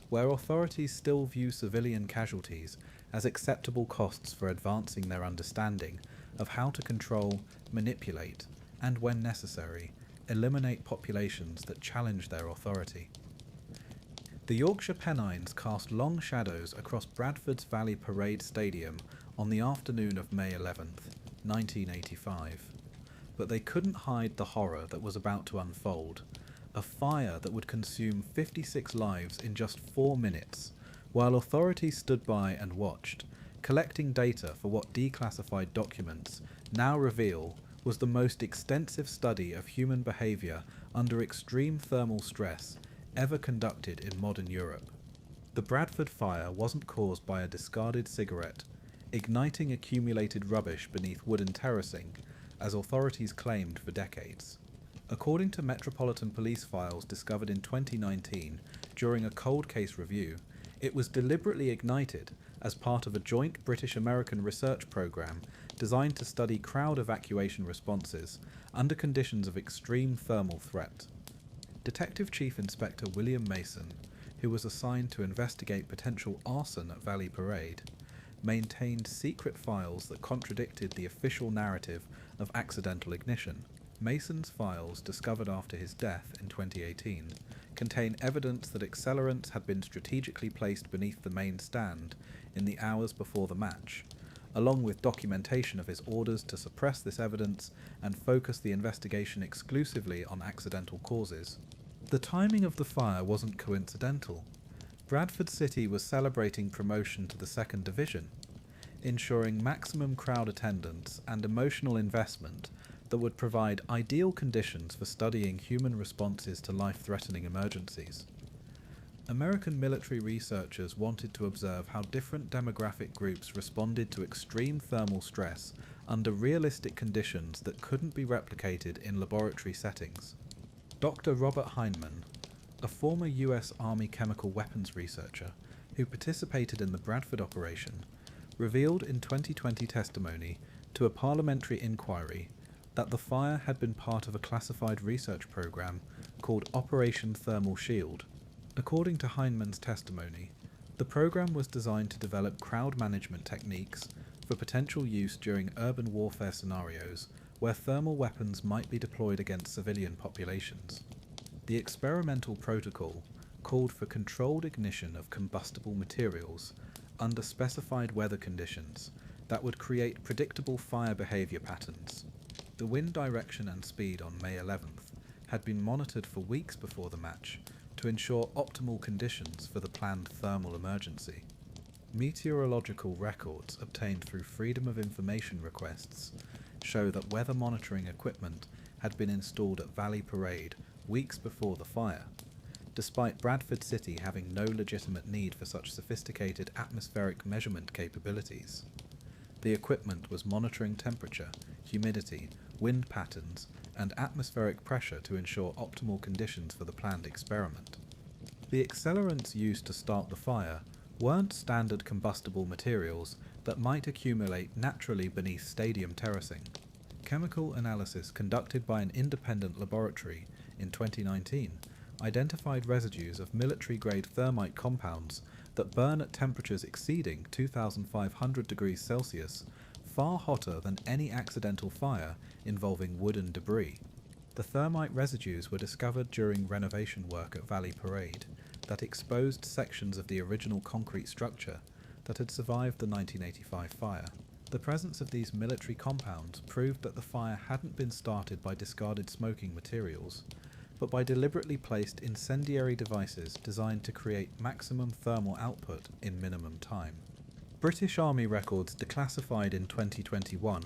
Where authorities still view civilian casualties as acceptable costs for advancing their understanding of how to control, manipulate, and when necessary, eliminate populations that challenge their authority. The Yorkshire Pennines cast long shadows across Bradford's Valley Parade Stadium on the afternoon of May 11th, 1985. But they couldn't hide the horror that was about to unfold. A fire that would consume 56 lives in just 4 minutes, while authorities stood by and watched, collecting data for what declassified documents now reveal was the most extensive study of human behaviour under extreme thermal stress ever conducted in modern Europe. The Bradford fire wasn't caused by a discarded cigarette, igniting accumulated rubbish beneath wooden terracing, as authorities claimed for decades. According to Metropolitan Police files discovered in 2019 during a cold case review, it was deliberately ignited as part of a joint British-American research program designed to study crowd evacuation responses under conditions of extreme thermal threat. Detective Chief Inspector William Mason, who was assigned to investigate potential arson at Valley Parade, maintained secret files that contradicted the official narrative of accidental ignition. Mason's files, discovered after his death in 2018, contain evidence that accelerants had been strategically placed beneath the main stand in the hours before the match, along with documentation of his orders to suppress this evidence and focus the investigation exclusively on accidental causes. The timing of the fire wasn't coincidental. Bradford City was celebrating promotion to the second division, ensuring maximum crowd attendance and emotional investment that would provide ideal conditions for studying human responses to life-threatening emergencies. American military researchers wanted to observe how different demographic groups responded to extreme thermal stress under realistic conditions that couldn't be replicated in laboratory settings. Dr. Robert Heinemann, a former US Army chemical weapons researcher who participated in the Bradford operation, revealed in 2020 testimony to a parliamentary inquiry that the fire had been part of a classified research program called Operation Thermal Shield. According to Heinemann's testimony, the program was designed to develop crowd management techniques for potential use during urban warfare scenarios where thermal weapons might be deployed against civilian populations. The experimental protocol called for controlled ignition of combustible materials under specified weather conditions that would create predictable fire behaviour patterns. The wind direction and speed on May 11th had been monitored for weeks before the match to ensure optimal conditions for the planned thermal emergency. Meteorological records obtained through Freedom of Information requests show that weather monitoring equipment had been installed at Valley Parade weeks before the fire, despite Bradford City having no legitimate need for such sophisticated atmospheric measurement capabilities. The equipment was monitoring temperature, humidity, wind patterns, and atmospheric pressure to ensure optimal conditions for the planned experiment. The accelerants used to start the fire weren't standard combustible materials that might accumulate naturally beneath stadium terracing. Chemical analysis conducted by an independent laboratory in 2019 identified residues of military-grade thermite compounds that burn at temperatures exceeding 2,500 degrees Celsius, far hotter than any accidental fire involving wood and debris. The thermite residues were discovered during renovation work at Valley Parade that exposed sections of the original concrete structure that had survived the 1985 fire. The presence of these military compounds proved that the fire hadn't been started by discarded smoking materials, but by deliberately placed incendiary devices designed to create maximum thermal output in minimum time. British Army records declassified in 2021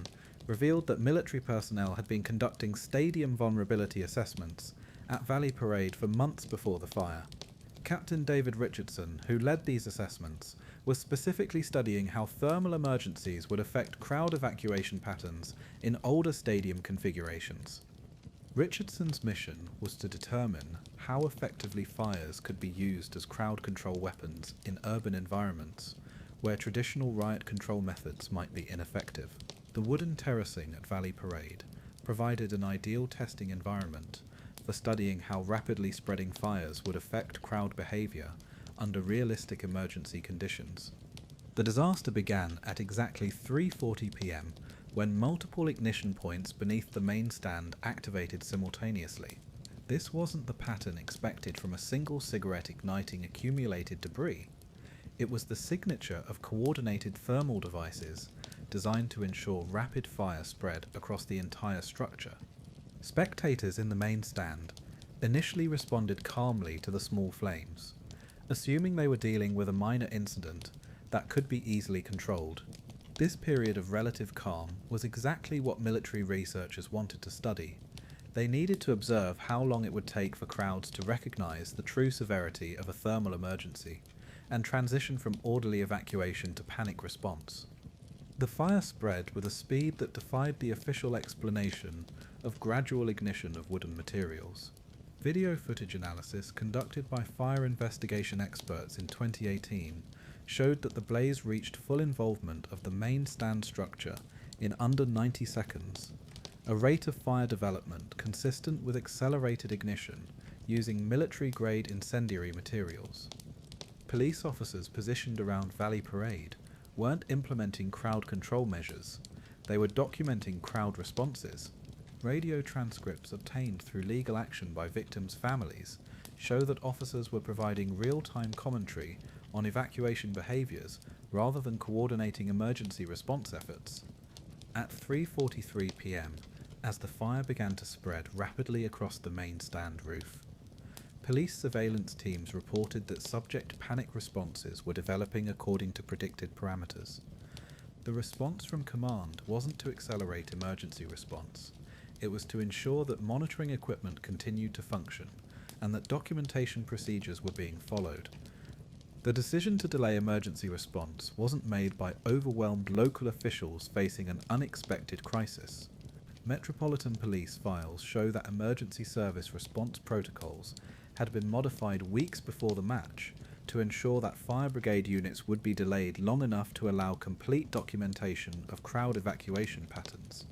revealed that military personnel had been conducting stadium vulnerability assessments at Valley Parade for months before the fire. Captain David Richardson, who led these assessments, was specifically studying how thermal emergencies would affect crowd evacuation patterns in older stadium configurations. Richardson's mission was to determine how effectively fires could be used as crowd control weapons in urban environments where traditional riot control methods might be ineffective. The wooden terracing at Valley Parade provided an ideal testing environment for studying how rapidly spreading fires would affect crowd behaviour under realistic emergency conditions. The disaster began at exactly 3:40 p.m. when multiple ignition points beneath the main stand activated simultaneously. This wasn't the pattern expected from a single cigarette igniting accumulated debris. It was the signature of coordinated thermal devices designed to ensure rapid fire spread across the entire structure. Spectators in the main stand initially responded calmly to the small flames, assuming they were dealing with a minor incident that could be easily controlled. This period of relative calm was exactly what military researchers wanted to study. They needed to observe how long it would take for crowds to recognize the true severity of a thermal emergency and transition from orderly evacuation to panic response. The fire spread with a speed that defied the official explanation of gradual ignition of wooden materials. Video footage analysis conducted by fire investigation experts in 2018 showed that the blaze reached full involvement of the main stand structure in under 90 seconds, a rate of fire development consistent with accelerated ignition using military-grade incendiary materials. Police officers positioned around Valley Parade weren't implementing crowd control measures, they were documenting crowd responses. Radio transcripts obtained through legal action by victims' families show that officers were providing real-time commentary on evacuation behaviours rather than coordinating emergency response efforts. At 3:43 p.m, as the fire began to spread rapidly across the main stand roof, police surveillance teams reported that subject panic responses were developing according to predicted parameters. The response from command wasn't to accelerate emergency response, it was to ensure that monitoring equipment continued to function and that documentation procedures were being followed. The decision to delay emergency response wasn't made by overwhelmed local officials facing an unexpected crisis. Metropolitan Police files show that emergency service response protocols had been modified weeks before the match to ensure that fire brigade units would be delayed long enough to allow complete documentation of crowd evacuation patterns.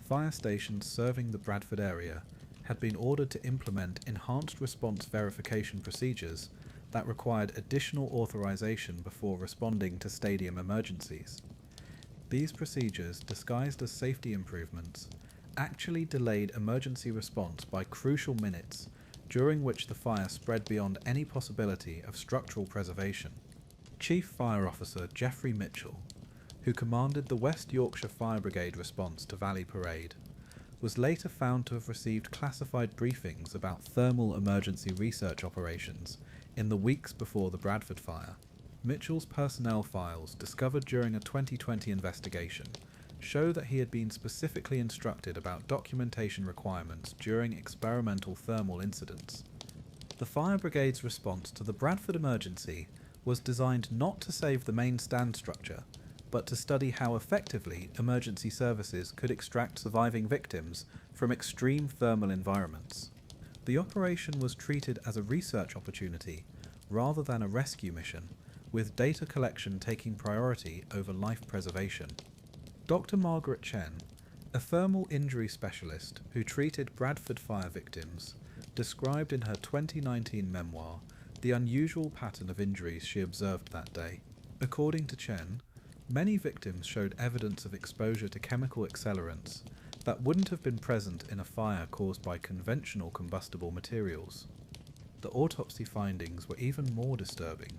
Fire stations serving the Bradford area had been ordered to implement enhanced response verification procedures that required additional authorization before responding to stadium emergencies. These procedures, disguised as safety improvements, actually delayed emergency response by crucial minutes, during which the fire spread beyond any possibility of structural preservation. Chief Fire Officer Geoffrey Mitchell, who commanded the West Yorkshire Fire Brigade response to Valley Parade, was later found to have received classified briefings about thermal emergency research operations in the weeks before the Bradford fire. Mitchell's personnel files, discovered during a 2020 investigation, show that he had been specifically instructed about documentation requirements during experimental thermal incidents. The fire brigade's response to the Bradford emergency was designed not to save the main stand structure, but to study how effectively emergency services could extract surviving victims from extreme thermal environments. The operation was treated as a research opportunity rather than a rescue mission, with data collection taking priority over life preservation. Dr. Margaret Chen, a thermal injury specialist who treated Bradford fire victims, described in her 2019 memoir the unusual pattern of injuries she observed that day. According to Chen, many victims showed evidence of exposure to chemical accelerants that wouldn't have been present in a fire caused by conventional combustible materials. The autopsy findings were even more disturbing.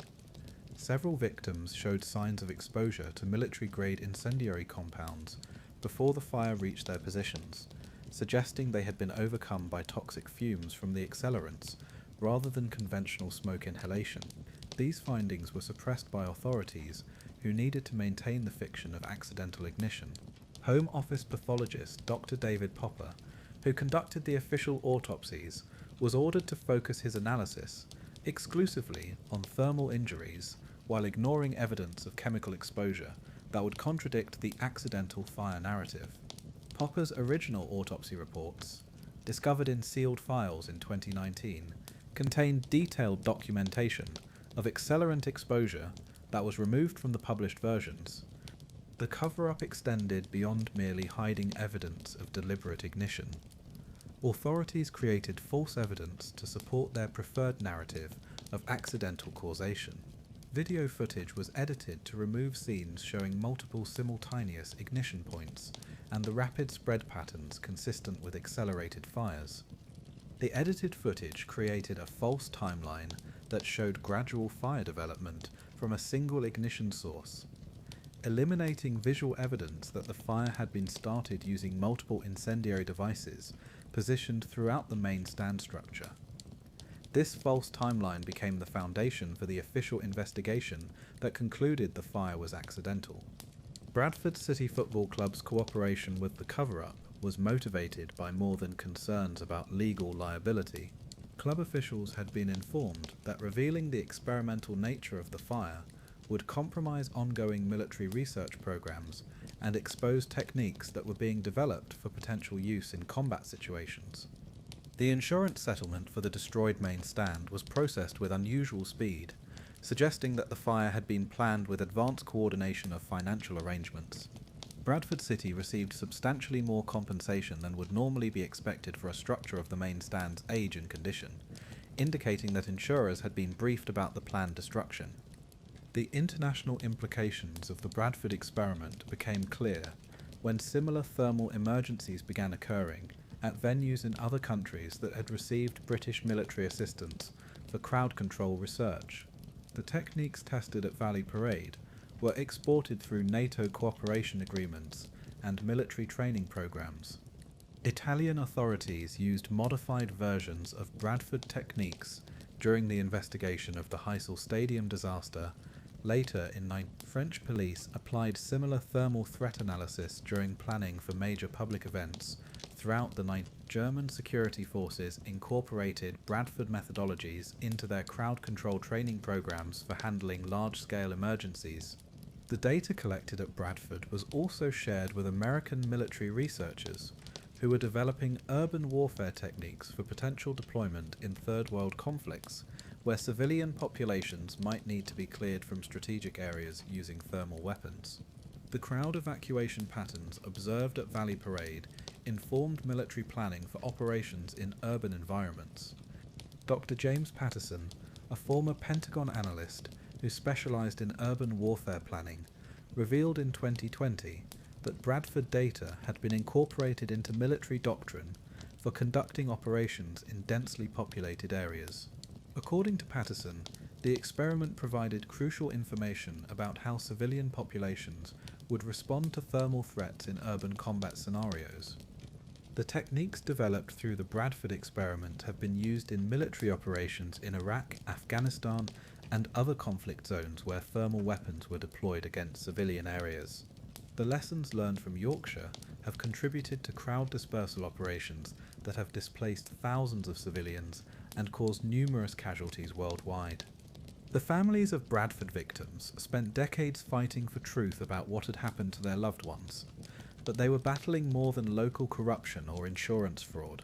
Several victims showed signs of exposure to military-grade incendiary compounds before the fire reached their positions, suggesting they had been overcome by toxic fumes from the accelerants rather than conventional smoke inhalation. These findings were suppressed by authorities who needed to maintain the fiction of accidental ignition. Home Office pathologist Dr. David Popper, who conducted the official autopsies, was ordered to focus his analysis exclusively on thermal injuries while ignoring evidence of chemical exposure that would contradict the accidental fire narrative. Popper's original autopsy reports, discovered in sealed files in 2019, contained detailed documentation of accelerant exposure that was removed from the published versions. The cover-up extended beyond merely hiding evidence of deliberate ignition. Authorities created false evidence to support their preferred narrative of accidental causation. Video footage was edited to remove scenes showing multiple simultaneous ignition points and the rapid spread patterns consistent with accelerated fires. The edited footage created a false timeline that showed gradual fire development from a single ignition source, eliminating visual evidence that the fire had been started using multiple incendiary devices positioned throughout the main stand structure. This false timeline became the foundation for the official investigation that concluded the fire was accidental. Bradford City Football Club's cooperation with the cover-up was motivated by more than concerns about legal liability. Club officials had been informed that revealing the experimental nature of the fire would compromise ongoing military research programs and expose techniques that were being developed for potential use in combat situations. The insurance settlement for the destroyed main stand was processed with unusual speed, suggesting that the fire had been planned with advanced coordination of financial arrangements. Bradford City received substantially more compensation than would normally be expected for a structure of the main stand's age and condition, indicating that insurers had been briefed about the planned destruction. The international implications of the Bradford experiment became clear when similar thermal emergencies began occurring at venues in other countries that had received British military assistance for crowd control research. The techniques tested at Valley Parade were exported through NATO cooperation agreements and military training programs. Italian authorities used modified versions of Bradford techniques during the investigation of the Heysel Stadium disaster. Later in French police applied similar thermal threat analysis during planning for major public events throughout the night. German security forces incorporated Bradford methodologies into their crowd control training programs for handling large-scale emergencies. The data collected at Bradford was also shared with American military researchers who were developing urban warfare techniques for potential deployment in Third World conflicts, where civilian populations might need to be cleared from strategic areas using thermal weapons. The crowd evacuation patterns observed at Valley Parade informed military planning for operations in urban environments. Dr. James Patterson, a former Pentagon analyst who specialized in urban warfare planning, revealed in 2020 that Bradford data had been incorporated into military doctrine for conducting operations in densely populated areas. According to Patterson, the experiment provided crucial information about how civilian populations would respond to thermal threats in urban combat scenarios. The techniques developed through the Bradford experiment have been used in military operations in Iraq, Afghanistan, and other conflict zones where thermal weapons were deployed against civilian areas. The lessons learned from Yorkshire have contributed to crowd dispersal operations that have displaced thousands of civilians and caused numerous casualties worldwide. The families of Bradford victims spent decades fighting for truth about what had happened to their loved ones, but they were battling more than local corruption or insurance fraud.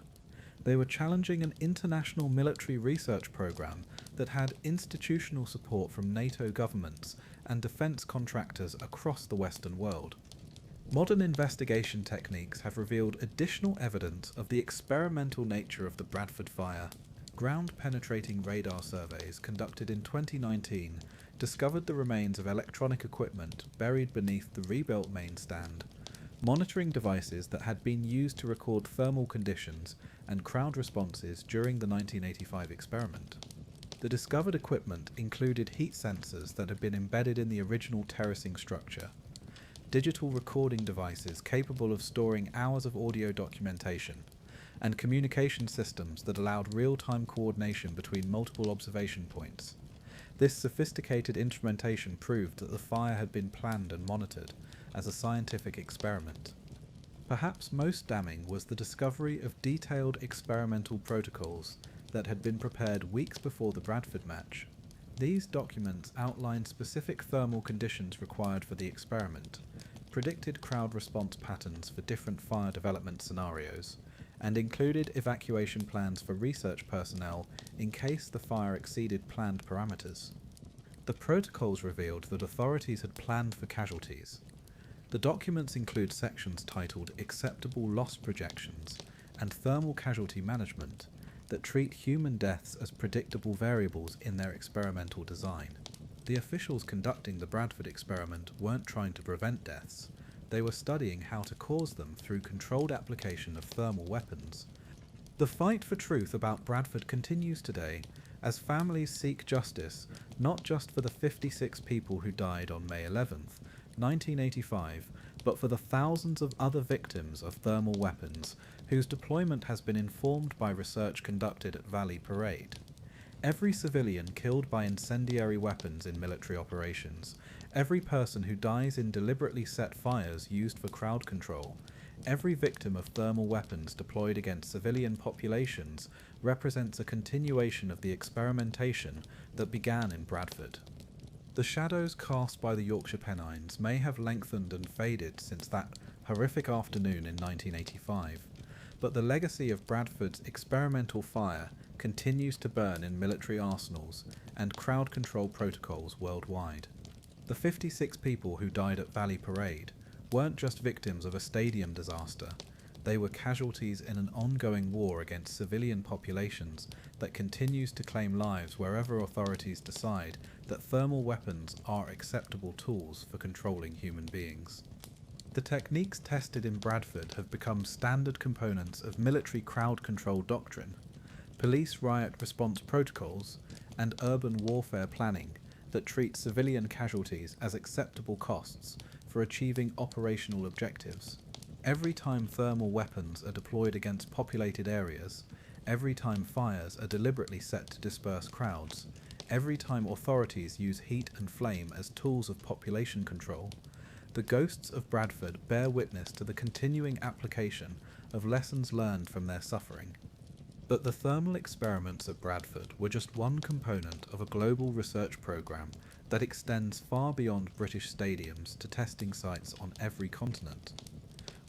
They were challenging an international military research program that had institutional support from NATO governments and defense contractors across the Western world. Modern investigation techniques have revealed additional evidence of the experimental nature of the Bradford fire. Ground-penetrating radar surveys conducted in 2019 discovered the remains of electronic equipment buried beneath the rebuilt main stand, monitoring devices that had been used to record thermal conditions and crowd responses during the 1985 experiment. The discovered equipment included heat sensors that had been embedded in the original terracing structure, digital recording devices capable of storing hours of audio documentation, and communication systems that allowed real-time coordination between multiple observation points. This sophisticated instrumentation proved that the fire had been planned and monitored as a scientific experiment. Perhaps most damning was the discovery of detailed experimental protocols that had been prepared weeks before the Bradford match. These documents outlined specific thermal conditions required for the experiment, predicted crowd response patterns for different fire development scenarios, and included evacuation plans for research personnel in case the fire exceeded planned parameters. The protocols revealed that authorities had planned for casualties. The documents include sections titled Acceptable Loss Projections and Thermal Casualty Management that treat human deaths as predictable variables in their experimental design. The officials conducting the Bradford experiment weren't trying to prevent deaths, they were studying how to cause them through controlled application of thermal weapons. The fight for truth about Bradford continues today, as families seek justice not just for the 56 people who died on May 11th, 1985, but for the thousands of other victims of thermal weapons whose deployment has been informed by research conducted at Valley Parade. Every civilian killed by incendiary weapons in military operations, every person who dies in deliberately set fires used for crowd control, every victim of thermal weapons deployed against civilian populations represents a continuation of the experimentation that began in Bradford. The shadows cast by the Yorkshire Pennines may have lengthened and faded since that horrific afternoon in 1985, but the legacy of Bradford's experimental fire continues to burn in military arsenals and crowd control protocols worldwide. The 56 people who died at Valley Parade weren't just victims of a stadium disaster, they were casualties in an ongoing war against civilian populations that continues to claim lives wherever authorities decide that thermal weapons are acceptable tools for controlling human beings. The techniques tested in Bradford have become standard components of military crowd control doctrine, police riot response protocols, and urban warfare planning that treat civilian casualties as acceptable costs for achieving operational objectives. Every time thermal weapons are deployed against populated areas, every time fires are deliberately set to disperse crowds, every time authorities use heat and flame as tools of population control, the ghosts of Bradford bear witness to the continuing application of lessons learned from their suffering. But the thermal experiments at Bradford were just one component of a global research program that extends far beyond British stadiums to testing sites on every continent,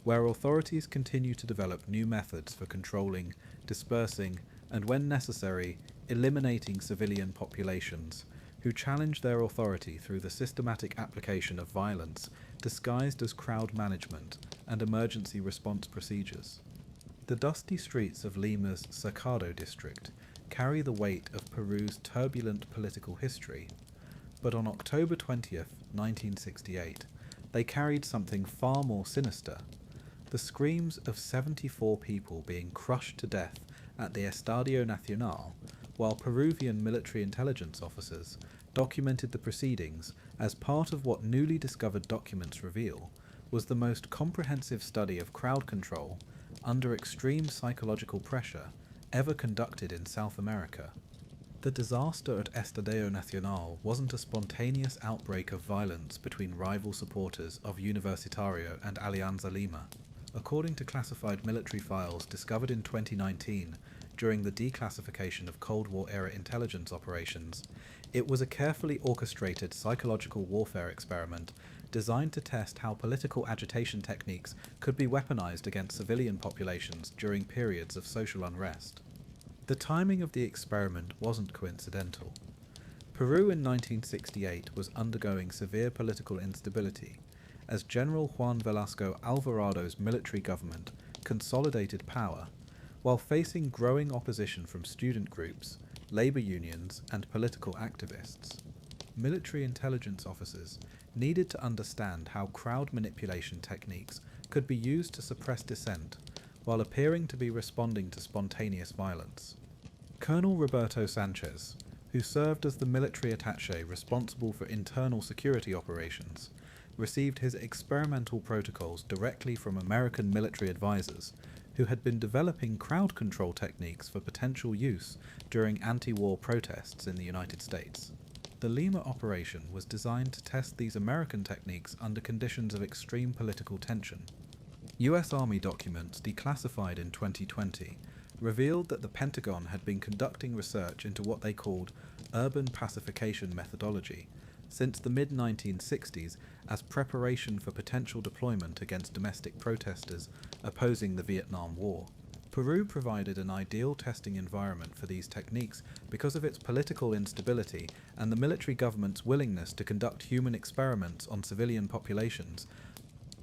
where authorities continue to develop new methods for controlling, dispersing, and when necessary, eliminating civilian populations who challenge their authority through the systematic application of violence disguised as crowd management and emergency response procedures. The dusty streets of Lima's Estadio district carry the weight of Peru's turbulent political history, but on October 20th, 1968, they carried something far more sinister: the screams of 74 people being crushed to death at the Estadio Nacional, while Peruvian military intelligence officers documented the proceedings as part of what newly discovered documents reveal was the most comprehensive study of crowd control under extreme psychological pressure ever conducted in South America. The disaster at Estadio Nacional wasn't a spontaneous outbreak of violence between rival supporters of Universitario and Alianza Lima. According to classified military files discovered in 2019 during the declassification of Cold War-era intelligence operations, it was a carefully orchestrated psychological warfare experiment designed to test how political agitation techniques could be weaponized against civilian populations during periods of social unrest. The timing of the experiment wasn't coincidental. Peru in 1968 was undergoing severe political instability, as General Juan Velasco Alvarado's military government consolidated power, while facing growing opposition from student groups, labor unions, and political activists. Military intelligence officers needed to understand how crowd manipulation techniques could be used to suppress dissent while appearing to be responding to spontaneous violence. Colonel Roberto Sanchez, who served as the military attaché responsible for internal security operations, received his experimental protocols directly from American military advisors who had been developing crowd control techniques for potential use during anti-war protests in the United States. The Lima operation was designed to test these American techniques under conditions of extreme political tension. US Army documents declassified in 2020 revealed that the Pentagon had been conducting research into what they called urban pacification methodology since the mid-1960s as preparation for potential deployment against domestic protesters opposing the Vietnam War. Peru provided an ideal testing environment for these techniques because of its political instability and the military government's willingness to conduct human experiments on civilian populations.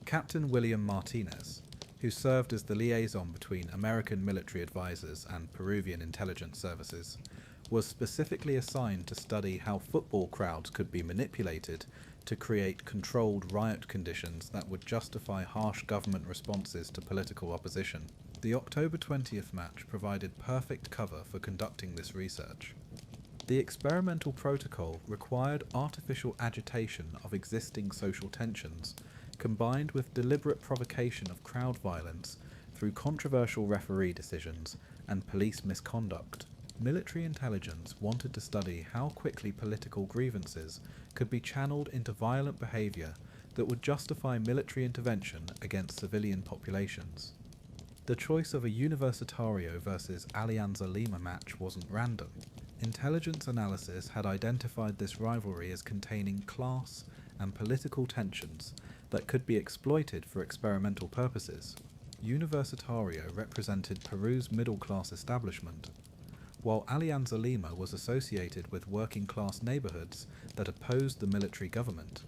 Captain William Martinez, who served as the liaison between American military advisors and Peruvian intelligence services, was specifically assigned to study how football crowds could be manipulated to create controlled riot conditions that would justify harsh government responses to political opposition. The October 20th match provided perfect cover for conducting this research. The experimental protocol required artificial agitation of existing social tensions, combined with deliberate provocation of crowd violence through controversial referee decisions and police misconduct. Military intelligence wanted to study how quickly political grievances could be channeled into violent behaviour that would justify military intervention against civilian populations. The choice of a Universitario versus Alianza Lima match wasn't random. Intelligence analysis had identified this rivalry as containing class and political tensions that could be exploited for experimental purposes. Universitario represented Peru's middle-class establishment, while Alianza Lima was associated with working-class neighbourhoods that opposed the military government.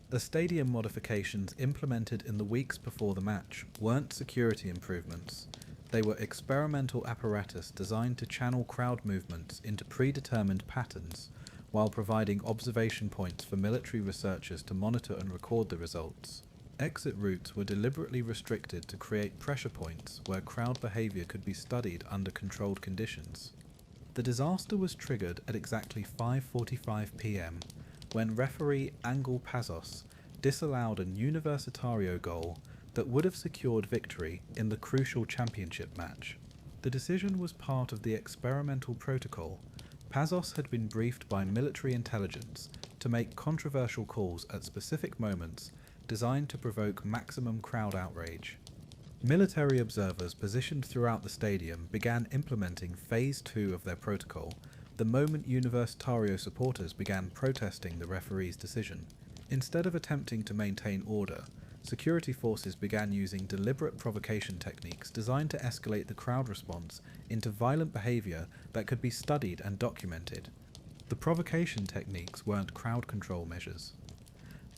The stadium modifications implemented in the weeks before the match weren't security improvements. They were experimental apparatus designed to channel crowd movements into predetermined patterns, while providing observation points for military researchers to monitor and record the results. Exit routes were deliberately restricted to create pressure points where crowd behaviour could be studied under controlled conditions. The disaster was triggered at exactly 5:45 p.m. when referee Angel Pazos disallowed a Universitario goal that would have secured victory in the crucial championship match. The decision was part of the experimental protocol. Pazos had been briefed by military intelligence to make controversial calls at specific moments designed to provoke maximum crowd outrage. Military observers positioned throughout the stadium began implementing Phase 2 of their protocol the moment Universitario supporters began protesting the referee's decision. Instead of attempting to maintain order, security forces began using deliberate provocation techniques designed to escalate the crowd response into violent behaviour that could be studied and documented. The provocation techniques weren't crowd control measures.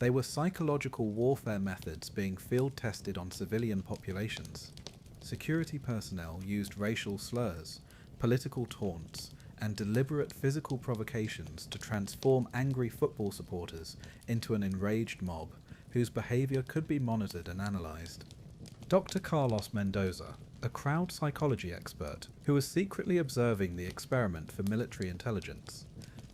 They were psychological warfare methods being field tested on civilian populations. Security personnel used racial slurs, political taunts, and deliberate physical provocations to transform angry football supporters into an enraged mob whose behaviour could be monitored and analysed. Dr. Carlos Mendoza, a crowd psychology expert who was secretly observing the experiment for military intelligence,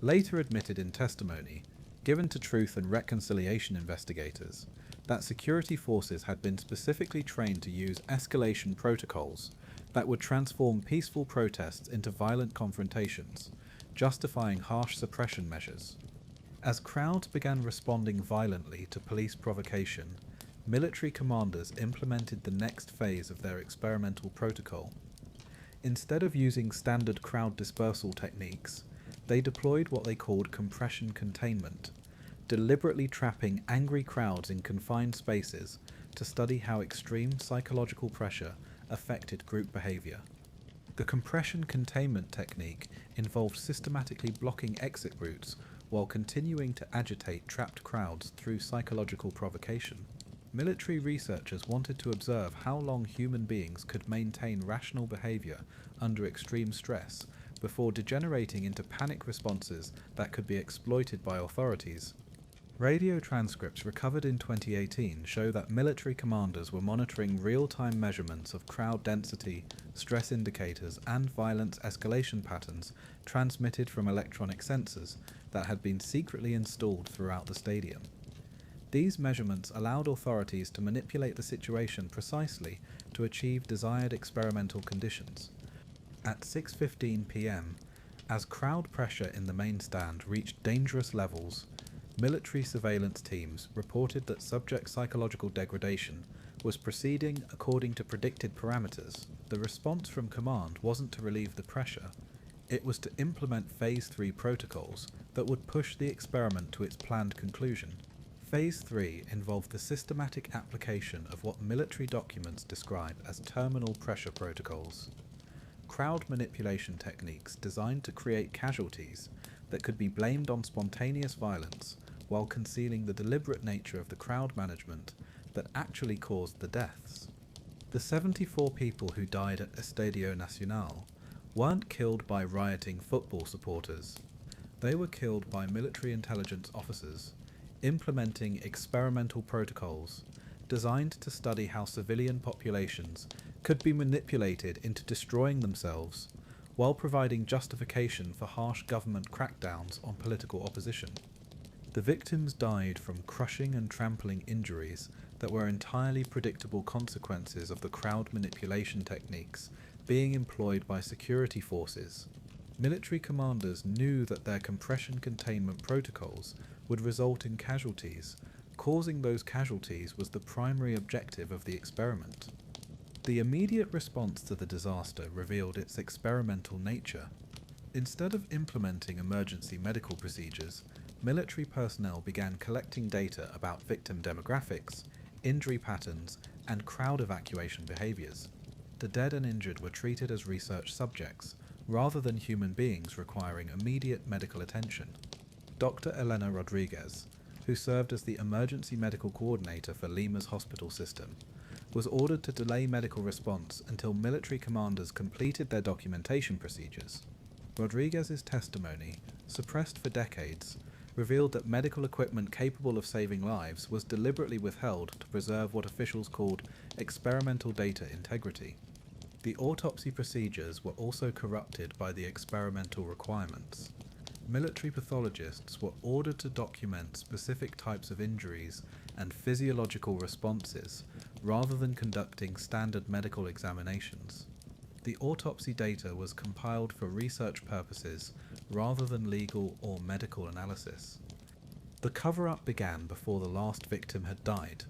later admitted in testimony given to Truth and Reconciliation investigators that security forces had been specifically trained to use escalation protocols that would transform peaceful protests into violent confrontations, justifying harsh suppression measures. As crowds began responding violently to police provocation, military commanders implemented the next phase of their experimental protocol. Instead of using standard crowd dispersal techniques, they deployed what they called compression containment, deliberately trapping angry crowds in confined spaces to study how extreme psychological pressure affected group behaviour. The compression containment technique involved systematically blocking exit routes while continuing to agitate trapped crowds through psychological provocation. Military researchers wanted to observe how long human beings could maintain rational behaviour under extreme stress before degenerating into panic responses that could be exploited by authorities. Radio transcripts recovered in 2018 show that military commanders were monitoring real-time measurements of crowd density, stress indicators, and violence escalation patterns transmitted from electronic sensors that had been secretly installed throughout the stadium. These measurements allowed authorities to manipulate the situation precisely to achieve desired experimental conditions. At 6:15 p.m., as crowd pressure in the main stand reached dangerous levels, military surveillance teams reported that subject psychological degradation was proceeding according to predicted parameters. The response from command wasn't to relieve the pressure, it was to implement Phase 3 protocols that would push the experiment to its planned conclusion. Phase 3 involved the systematic application of what military documents describe as terminal pressure protocols. Crowd manipulation techniques designed to create casualties that could be blamed on spontaneous violence while concealing the deliberate nature of the crowd management that actually caused the deaths. The 74 people who died at Estadio Nacional weren't killed by rioting football supporters. They were killed by military intelligence officers, implementing experimental protocols designed to study how civilian populations could be manipulated into destroying themselves, while providing justification for harsh government crackdowns on political opposition. The victims died from crushing and trampling injuries that were entirely predictable consequences of the crowd manipulation techniques being employed by security forces. Military commanders knew that their compression containment protocols would result in casualties. Causing those casualties was the primary objective of the experiment. The immediate response to the disaster revealed its experimental nature. Instead of implementing emergency medical procedures, military personnel began collecting data about victim demographics, injury patterns, and crowd evacuation behaviors. The dead and injured were treated as research subjects, rather than human beings requiring immediate medical attention. Dr. Elena Rodriguez, who served as the emergency medical coordinator for Lima's hospital system, was ordered to delay medical response until military commanders completed their documentation procedures. Rodriguez's testimony, suppressed for decades, revealed that medical equipment capable of saving lives was deliberately withheld to preserve what officials called experimental data integrity. The autopsy procedures were also corrupted by the experimental requirements. Military pathologists were ordered to document specific types of injuries and physiological responses rather than conducting standard medical examinations. The autopsy data was compiled for research purposes rather than legal or medical analysis. The cover-up began before the last victim had died.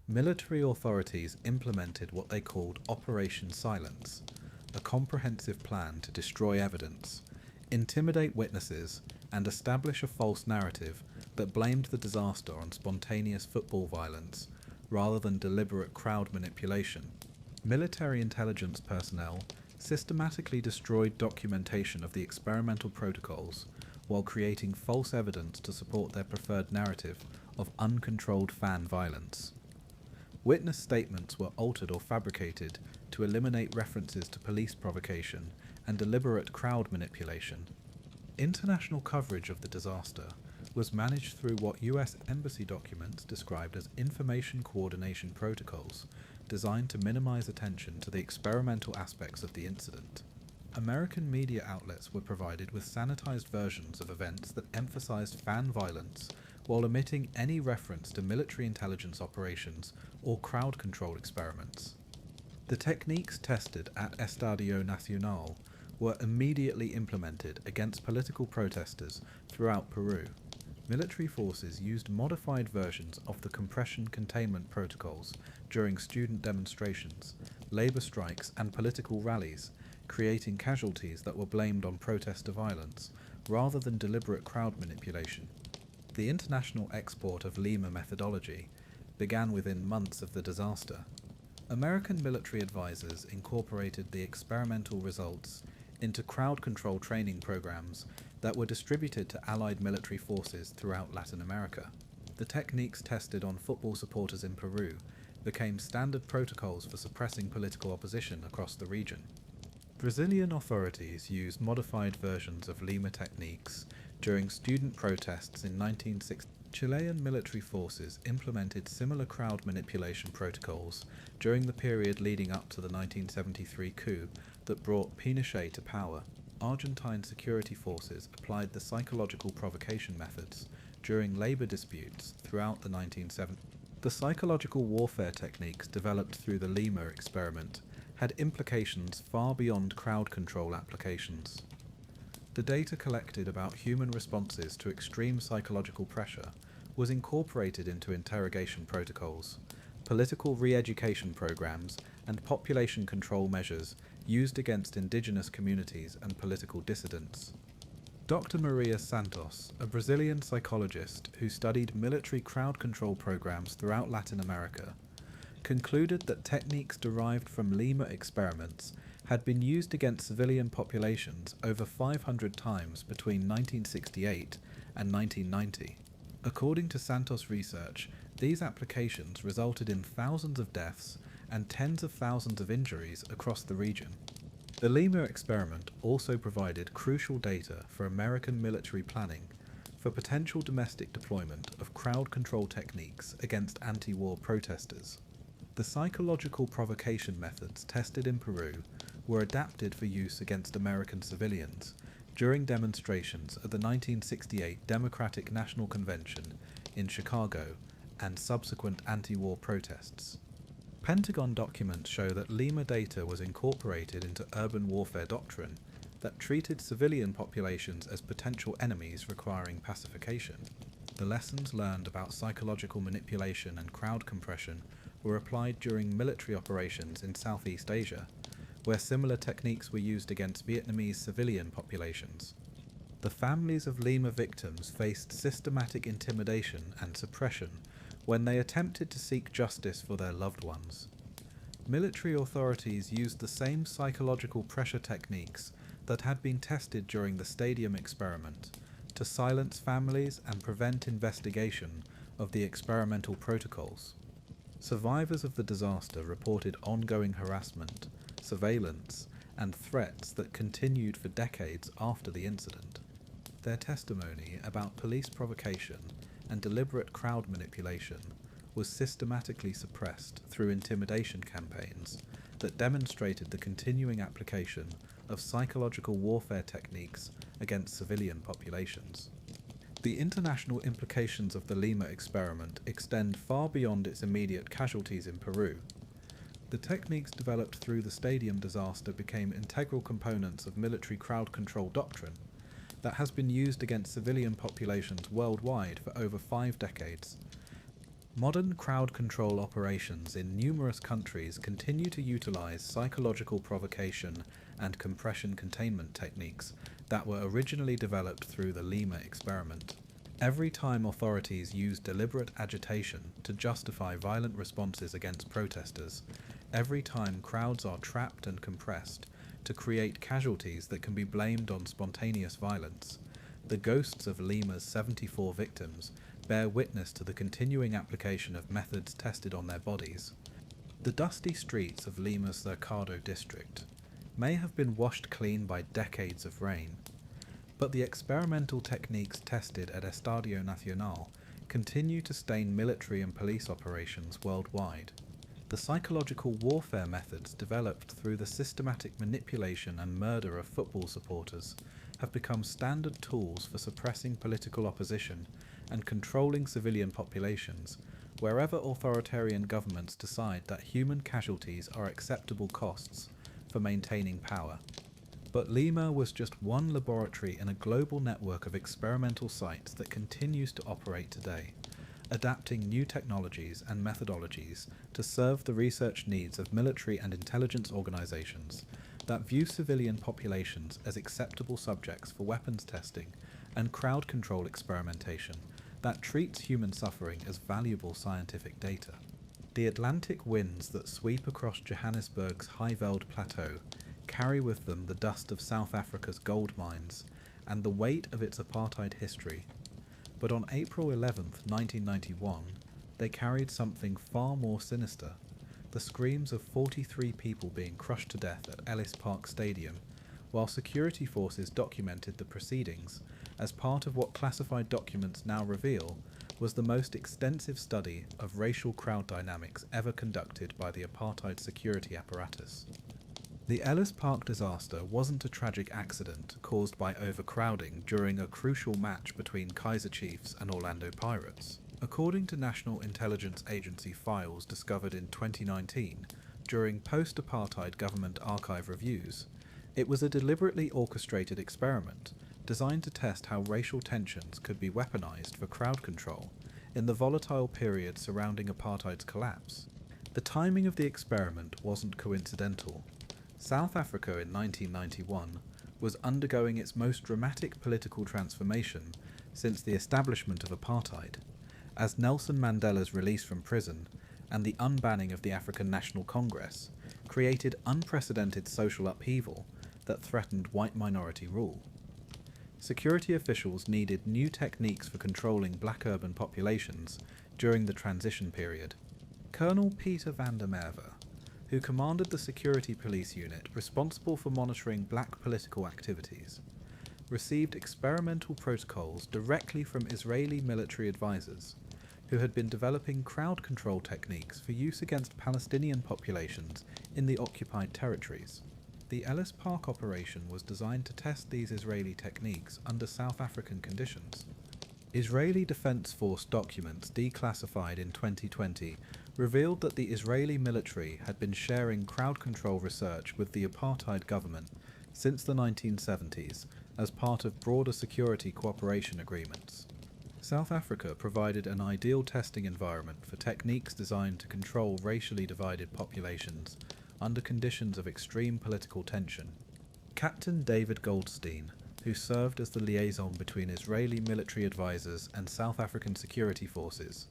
Military authorities implemented what they called Operation Silence, a comprehensive plan to destroy evidence, intimidate witnesses, and establish a false narrative that blamed the disaster on spontaneous football violence rather than deliberate crowd manipulation. Military intelligence personnel systematically destroyed documentation of the experimental protocols while creating false evidence to support their preferred narrative of uncontrolled fan violence. Witness statements were altered or fabricated to eliminate references to police provocation and deliberate crowd manipulation. International coverage of the disaster was managed through what US Embassy documents described as information coordination protocols, designed to minimize attention to the experimental aspects of the incident. American media outlets were provided with sanitized versions of events that emphasized fan violence while omitting any reference to military intelligence operations or crowd control experiments. The techniques tested at Estadio Nacional were immediately implemented against political protesters throughout Peru. Military forces used modified versions of the compression containment protocols during student demonstrations, labor strikes, and political rallies, creating casualties that were blamed on protester violence rather than deliberate crowd manipulation. The international export of Lima methodology began within months of the disaster. American military advisors incorporated the experimental results into crowd control training programs that were distributed to Allied military forces throughout Latin America. The techniques tested on football supporters in Peru became standard protocols for suppressing political opposition across the region. Brazilian authorities used modified versions of Lima techniques during student protests in 1960. Chilean military forces implemented similar crowd manipulation protocols during the period leading up to the 1973 coup that brought Pinochet to power. Argentine security forces applied the psychological provocation methods during labor disputes throughout the 1970s. The psychological warfare techniques developed through the Lima experiment had implications far beyond crowd control applications. The data collected about human responses to extreme psychological pressure was incorporated into interrogation protocols, political re-education programs, and population control measures used against indigenous communities and political dissidents. Dr. Maria Santos, a Brazilian psychologist who studied military crowd control programs throughout Latin America, concluded that techniques derived from Lima experiments had been used against civilian populations over 500 times between 1968 and 1990. According to Santos' research, these applications resulted in thousands of deaths and tens of thousands of injuries across the region. The Lima experiment also provided crucial data for American military planning for potential domestic deployment of crowd control techniques against anti-war protesters. The psychological provocation methods tested in Peru were adapted for use against American civilians during demonstrations at the 1968 Democratic National Convention in Chicago and subsequent anti-war protests. Pentagon documents show that Lima data was incorporated into urban warfare doctrine that treated civilian populations as potential enemies requiring pacification. The lessons learned about psychological manipulation and crowd compression were applied during military operations in Southeast Asia, where similar techniques were used against Vietnamese civilian populations. The families of Lima victims faced systematic intimidation and suppression when they attempted to seek justice for their loved ones. Military authorities used the same psychological pressure techniques that had been tested during the stadium experiment to silence families and prevent investigation of the experimental protocols. Survivors of the disaster reported ongoing harassment, surveillance, and threats that continued for decades after the incident. Their testimony about police provocation and deliberate crowd manipulation was systematically suppressed through intimidation campaigns that demonstrated the continuing application of psychological warfare techniques against civilian populations. The international implications of the Lima experiment extend far beyond its immediate casualties in Peru. The techniques developed through the stadium disaster became integral components of military crowd control doctrine that has been used against civilian populations worldwide for over 5 decades. Modern crowd control operations in numerous countries continue to utilize psychological provocation and compression containment techniques that were originally developed through the Lima experiment. Every time authorities use deliberate agitation to justify violent responses against protesters, every time crowds are trapped and compressed to create casualties that can be blamed on spontaneous violence, the ghosts of Lima's 74 victims bear witness to the continuing application of methods tested on their bodies. The dusty streets of Lima's Cercado district may have been washed clean by decades of rain, but the experimental techniques tested at Estadio Nacional continue to stain military and police operations worldwide. The psychological warfare methods developed through the systematic manipulation and murder of football supporters have become standard tools for suppressing political opposition and controlling civilian populations wherever authoritarian governments decide that human casualties are acceptable costs for maintaining power. But Lima was just one laboratory in a global network of experimental sites that continues to operate today, adapting new technologies and methodologies to serve the research needs of military and intelligence organizations that view civilian populations as acceptable subjects for weapons testing and crowd control experimentation that treats human suffering as valuable scientific data. The Atlantic winds that sweep across Johannesburg's Highveld Plateau carry with them the dust of South Africa's gold mines and the weight of its apartheid history. But on April 11, 1991, they carried something far more sinister: the screams of 43 people being crushed to death at Ellis Park Stadium, while security forces documented the proceedings as part of what classified documents now reveal was the most extensive study of racial crowd dynamics ever conducted by the apartheid security apparatus. The Ellis Park disaster wasn't a tragic accident caused by overcrowding during a crucial match between Kaizer Chiefs and Orlando Pirates. According to National Intelligence Agency files discovered in 2019 during post-apartheid government archive reviews, it was a deliberately orchestrated experiment designed to test how racial tensions could be weaponized for crowd control in the volatile period surrounding apartheid's collapse. The timing of the experiment wasn't coincidental. South Africa in 1991 was undergoing its most dramatic political transformation since the establishment of apartheid, as Nelson Mandela's release from prison and the unbanning of the African National Congress created unprecedented social upheaval that threatened white minority rule. Security officials needed new techniques for controlling black urban populations during the transition period. Colonel Peter van der Merwe, who commanded the security police unit responsible for monitoring black political activities, received experimental protocols directly from Israeli military advisors, who had been developing crowd control techniques for use against Palestinian populations in the occupied territories. The Ellis Park operation was designed to test these Israeli techniques under South African conditions. Israeli Defense Force documents declassified in 2020 revealed that the Israeli military had been sharing crowd control research with the apartheid government since the 1970s as part of broader security cooperation agreements. South Africa provided an ideal testing environment for techniques designed to control racially divided populations under conditions of extreme political tension. Captain David Goldstein, who served as the liaison between Israeli military advisors and South African security forces,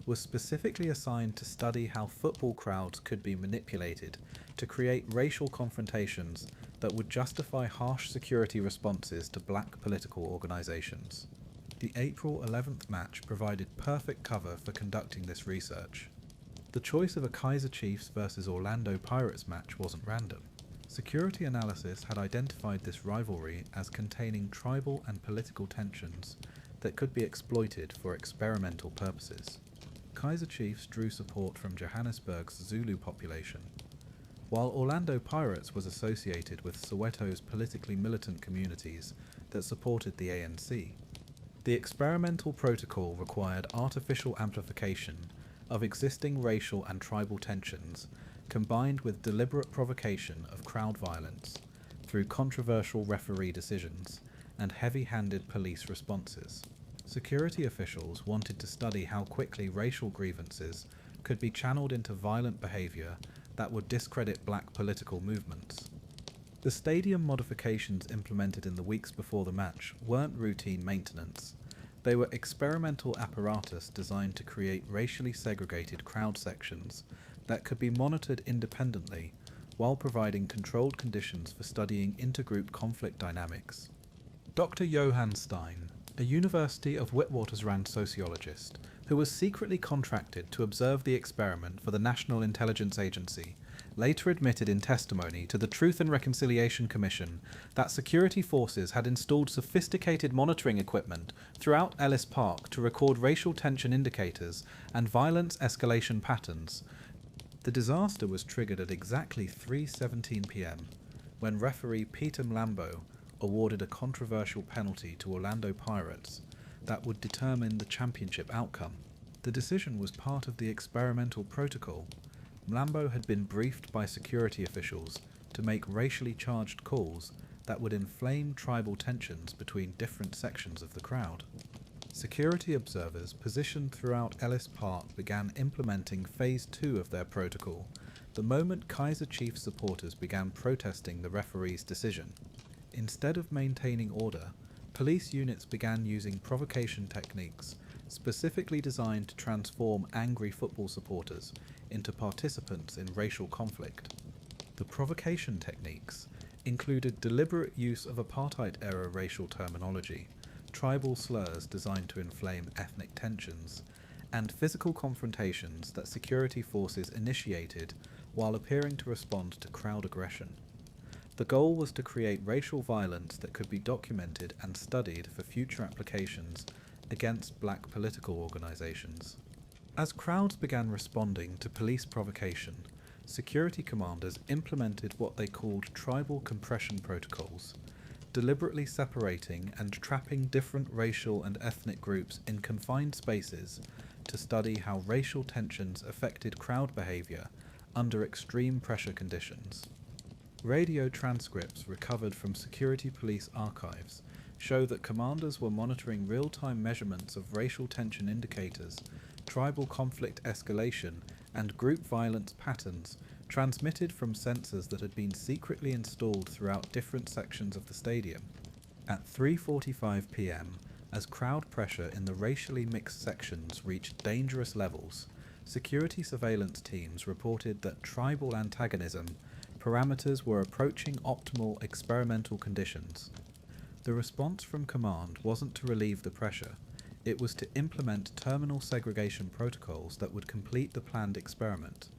was specifically assigned to study how football crowds could be manipulated to create racial confrontations that would justify harsh security responses to black political organizations. The April 11th match provided perfect cover for conducting this research. The choice of a Kaizer Chiefs versus Orlando Pirates match wasn't random. Security analysis had identified this rivalry as containing tribal and political tensions that could be exploited for experimental purposes. Kaizer Chiefs drew support from Johannesburg's Zulu population, while Orlando Pirates was associated with Soweto's politically militant communities that supported the ANC. The experimental protocol required artificial amplification of existing racial and tribal tensions, combined with deliberate provocation of crowd violence through controversial referee decisions and heavy-handed police responses. Security officials wanted to study how quickly racial grievances could be channeled into violent behavior that would discredit black political movements. The stadium modifications implemented in the weeks before the match weren't routine maintenance. They were experimental apparatus designed to create racially segregated crowd sections that could be monitored independently while providing controlled conditions for studying intergroup conflict dynamics. Dr. Johann Stein, a University of Witwatersrand sociologist who was secretly contracted to observe the experiment for the National Intelligence Agency, later admitted in testimony to the Truth and Reconciliation Commission that security forces had installed sophisticated monitoring equipment throughout Ellis Park to record racial tension indicators and violence escalation patterns. The disaster was triggered at exactly 3:17 p.m. when referee Peter Mlambo awarded a controversial penalty to Orlando Pirates that would determine the championship outcome. The decision was part of the experimental protocol. Mlambo had been briefed by security officials to make racially charged calls that would inflame tribal tensions between different sections of the crowd. Security observers positioned throughout Ellis Park began implementing Phase 2 of their protocol the moment Kaizer Chiefs supporters began protesting the referee's decision. Instead of maintaining order, police units began using provocation techniques specifically designed to transform angry football supporters into participants in racial conflict. The provocation techniques included deliberate use of apartheid-era racial terminology, tribal slurs designed to inflame ethnic tensions, and physical confrontations that security forces initiated while appearing to respond to crowd aggression. The goal was to create racial violence that could be documented and studied for future applications against black political organizations. As crowds began responding to police provocation, security commanders implemented what they called tribal compression protocols, deliberately separating and trapping different racial and ethnic groups in confined spaces to study how racial tensions affected crowd behavior under extreme pressure conditions. Radio transcripts recovered from security police archives show that commanders were monitoring real-time measurements of racial tension indicators, tribal conflict escalation, and group violence patterns transmitted from sensors that had been secretly installed throughout different sections of the stadium. At 3:45 p.m., as crowd pressure in the racially mixed sections reached dangerous levels, security surveillance teams reported that tribal antagonism parameters were approaching optimal experimental conditions. The response from command wasn't to relieve the pressure, it was to implement terminal segregation protocols that would complete the planned experiment.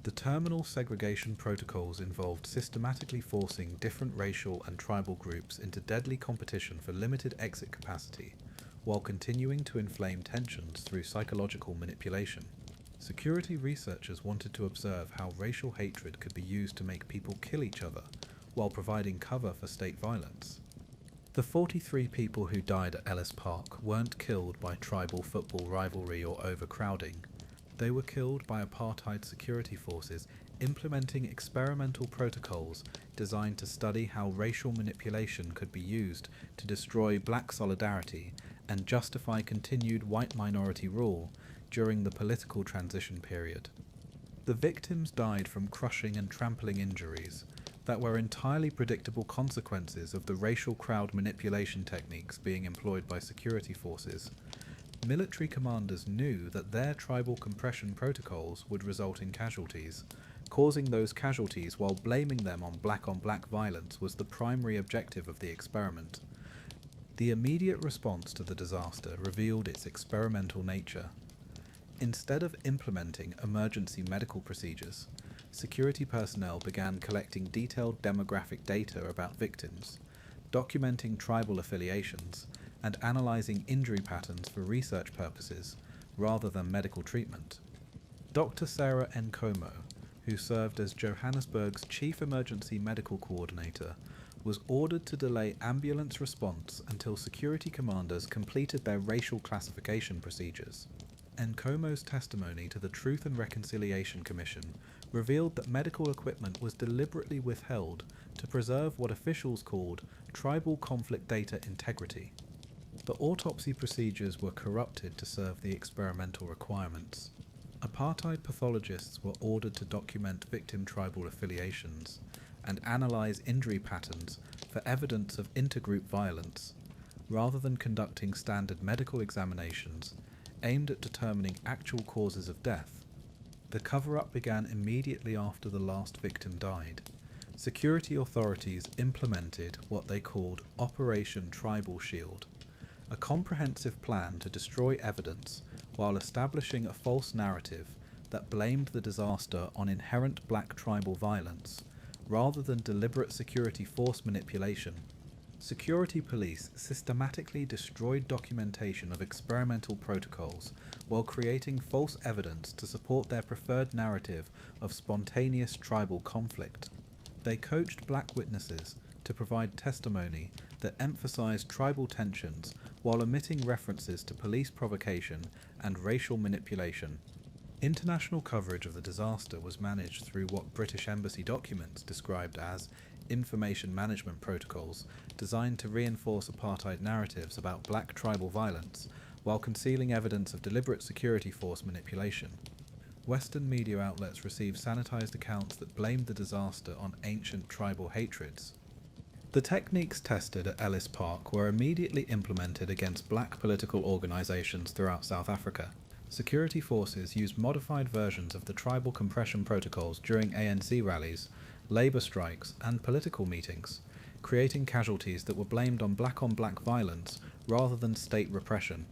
The terminal segregation protocols involved systematically forcing different racial and tribal groups into deadly competition for limited exit capacity, while continuing to inflame tensions through psychological manipulation. Security researchers wanted to observe how racial hatred could be used to make people kill each other, while providing cover for state violence. The 43 people who died at Ellis Park weren't killed by tribal football rivalry or overcrowding. They were killed by apartheid security forces implementing experimental protocols designed to study how racial manipulation could be used to destroy black solidarity and justify continued white minority rule during the political transition period. The victims died from crushing and trampling injuries that were entirely predictable consequences of the racial crowd manipulation techniques being employed by security forces. Military commanders knew that their tribal compression protocols would result in casualties. Causing those casualties while blaming them on black violence was the primary objective of the experiment. The immediate response to the disaster revealed its experimental nature. Instead of implementing emergency medical procedures, security personnel began collecting detailed demographic data about victims, documenting tribal affiliations, and analysing injury patterns for research purposes rather than medical treatment. Dr. Sarah Nkomo, who served as Johannesburg's Chief Emergency Medical Coordinator, was ordered to delay ambulance response until security commanders completed their racial classification procedures. Nkomo's testimony to the Truth and Reconciliation Commission revealed that medical equipment was deliberately withheld to preserve what officials called tribal conflict data integrity. The autopsy procedures were corrupted to serve the experimental requirements. Apartheid pathologists were ordered to document victim tribal affiliations and analyse injury patterns for evidence of intergroup violence, rather than conducting standard medical examinations aimed at determining actual causes of death. The cover-up began immediately after the last victim died. Security authorities implemented what they called Operation Tribal Shield, a comprehensive plan to destroy evidence while establishing a false narrative that blamed the disaster on inherent black tribal violence, rather than deliberate security force manipulation. Security police systematically destroyed documentation of experimental protocols while creating false evidence to support their preferred narrative of spontaneous tribal conflict. They coached black witnesses to provide testimony that emphasized tribal tensions while omitting references to police provocation and racial manipulation. International coverage of the disaster was managed through what British Embassy documents described as information management protocols designed to reinforce apartheid narratives about black tribal violence while concealing evidence of deliberate security force manipulation. Western media outlets received sanitized accounts that blamed the disaster on ancient tribal hatreds. The techniques tested at Ellis Park were immediately implemented against black political organizations throughout South Africa. Security forces used modified versions of the tribal compression protocols during ANC rallies, labour strikes, and political meetings, creating casualties that were blamed on black violence rather than state repression.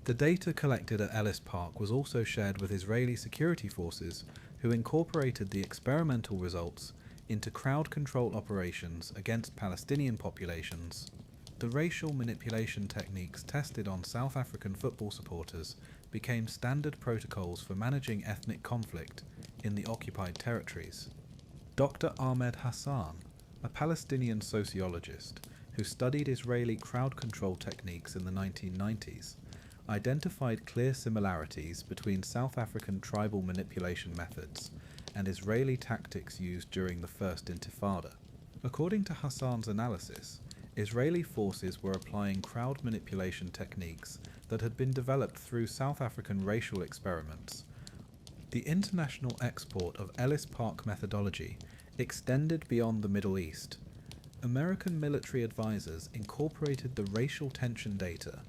The data collected at Ellis Park was also shared with Israeli security forces, who incorporated the experimental results into crowd control operations against Palestinian populations. The racial manipulation techniques tested on South African football supporters became standard protocols for managing ethnic conflict in the occupied territories. Dr. Ahmed Hassan, a Palestinian sociologist who studied Israeli crowd control techniques in the 1990s, identified clear similarities between South African tribal manipulation methods and Israeli tactics used during the First Intifada. According to Hassan's analysis, Israeli forces were applying crowd manipulation techniques that had been developed through South African racial experiments. The international export of Ellis Park methodology extended beyond the Middle East. American military advisors incorporated the racial tension data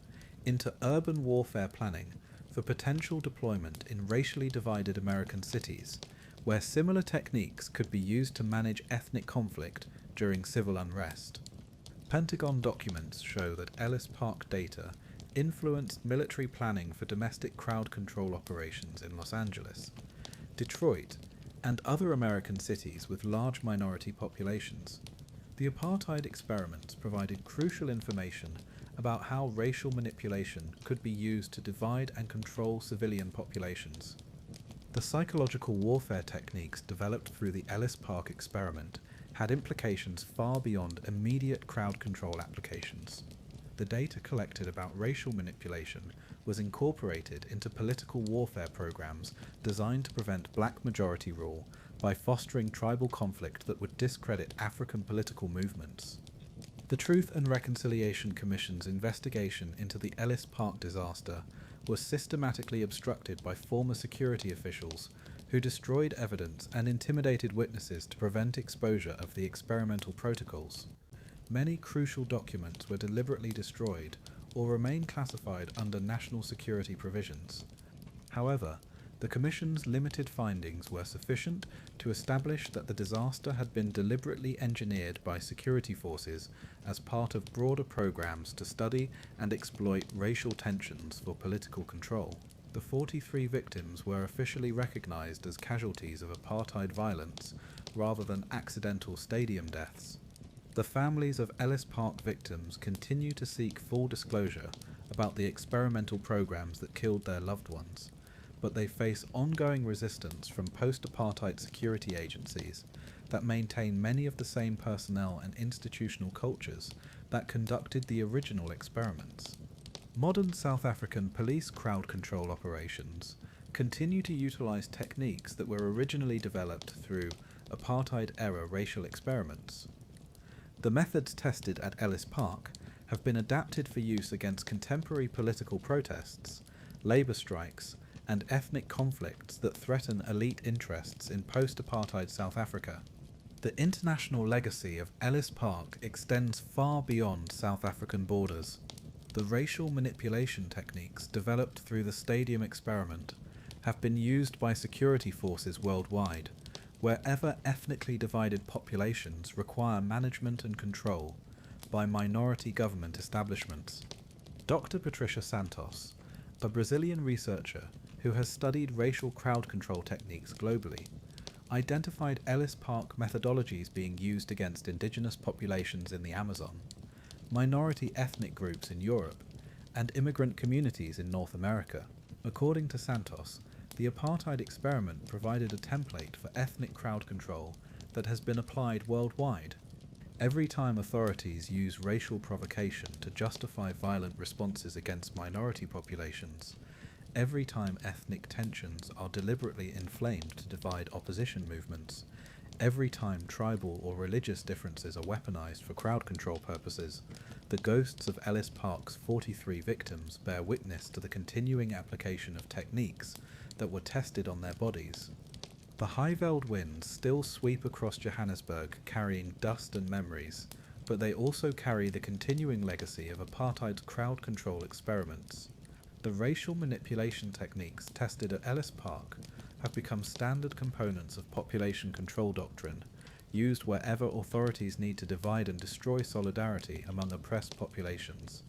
into urban warfare planning for potential deployment in racially divided American cities, where similar techniques could be used to manage ethnic conflict during civil unrest. Pentagon documents show that Ellis Park data influenced military planning for domestic crowd control operations in Los Angeles, Detroit, and other American cities with large minority populations. The apartheid experiments provided crucial information about how racial manipulation could be used to divide and control civilian populations. The psychological warfare techniques developed through the Ellis Park experiment had implications far beyond immediate crowd control applications. The data collected about racial manipulation was incorporated into political warfare programs designed to prevent black majority rule by fostering tribal conflict that would discredit African political movements. The Truth and Reconciliation Commission's investigation into the Ellis Park disaster was systematically obstructed by former security officials who destroyed evidence and intimidated witnesses to prevent exposure of the experimental protocols. Many crucial documents were deliberately destroyed or remain classified under national security provisions. However, the Commission's limited findings were sufficient to establish that the disaster had been deliberately engineered by security forces as part of broader programs to study and exploit racial tensions for political control. The 43 victims were officially recognized as casualties of apartheid violence rather than accidental stadium deaths. The families of Ellis Park victims continue to seek full disclosure about the experimental programs that killed their loved ones, but they face ongoing resistance from post-apartheid security agencies that maintain many of the same personnel and institutional cultures that conducted the original experiments. Modern South African police crowd control operations continue to utilize techniques that were originally developed through apartheid-era racial experiments. The methods tested at Ellis Park have been adapted for use against contemporary political protests, labour strikes, and ethnic conflicts that threaten elite interests in post-apartheid South Africa. The international legacy of Ellis Park extends far beyond South African borders. The racial manipulation techniques developed through the stadium experiment have been used by security forces worldwide, wherever ethnically divided populations require management and control by minority government establishments. Dr. Patricia Santos, a Brazilian researcher who has studied racial crowd control techniques globally, identified Ellis Park methodologies being used against indigenous populations in the Amazon, minority ethnic groups in Europe, and immigrant communities in North America. According to Santos, the apartheid experiment provided a template for ethnic crowd control that has been applied worldwide. Every time authorities use racial provocation to justify violent responses against minority populations, every time ethnic tensions are deliberately inflamed to divide opposition movements, every time tribal or religious differences are weaponized for crowd control purposes, the ghosts of Ellis Park's 43 victims bear witness to the continuing application of techniques that were tested on their bodies. The high-veld winds still sweep across Johannesburg carrying dust and memories, but they also carry the continuing legacy of apartheid's crowd control experiments. The racial manipulation techniques tested at Ellis Park have become standard components of population control doctrine, used wherever authorities need to divide and destroy solidarity among oppressed populations.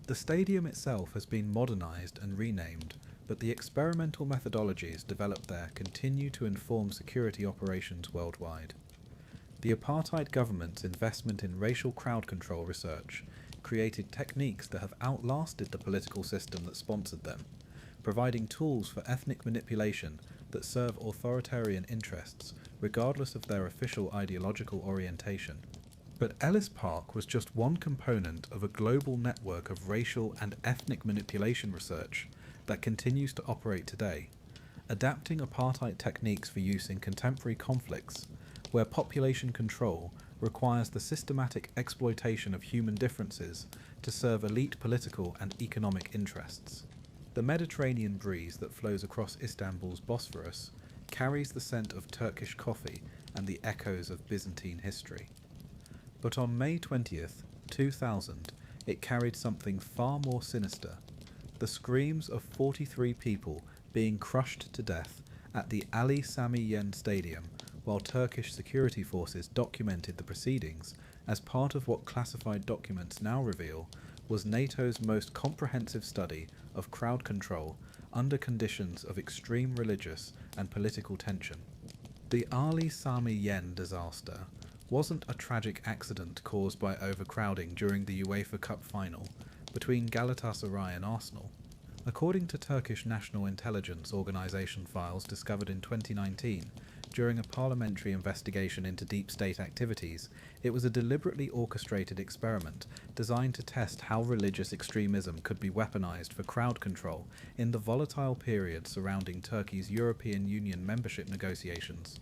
The stadium itself has been modernized and renamed, but the experimental methodologies developed there continue to inform security operations worldwide. The apartheid government's investment in racial crowd control research created techniques that have outlasted the political system that sponsored them, providing tools for ethnic manipulation that serve authoritarian interests regardless of their official ideological orientation. But Ellis Park was just one component of a global network of racial and ethnic manipulation research that continues to operate today, adapting apartheid techniques for use in contemporary conflicts where population control requires the systematic exploitation of human differences to serve elite political and economic interests. The Mediterranean breeze that flows across Istanbul's Bosphorus carries the scent of Turkish coffee and the echoes of Byzantine history. But on May 20th, 2000, it carried something far more sinister: the screams of 43 people being crushed to death at the Ali Sami Yen Stadium while Turkish security forces documented the proceedings as part of what classified documents now reveal was NATO's most comprehensive study of crowd control under conditions of extreme religious and political tension. The Ali Sami Yen disaster wasn't a tragic accident caused by overcrowding during the UEFA Cup final between Galatasaray and Arsenal. According to Turkish National Intelligence Organization files discovered in 2019 during a parliamentary investigation into deep state activities, it was a deliberately orchestrated experiment designed to test how religious extremism could be weaponized for crowd control in the volatile period surrounding Turkey's European Union membership negotiations.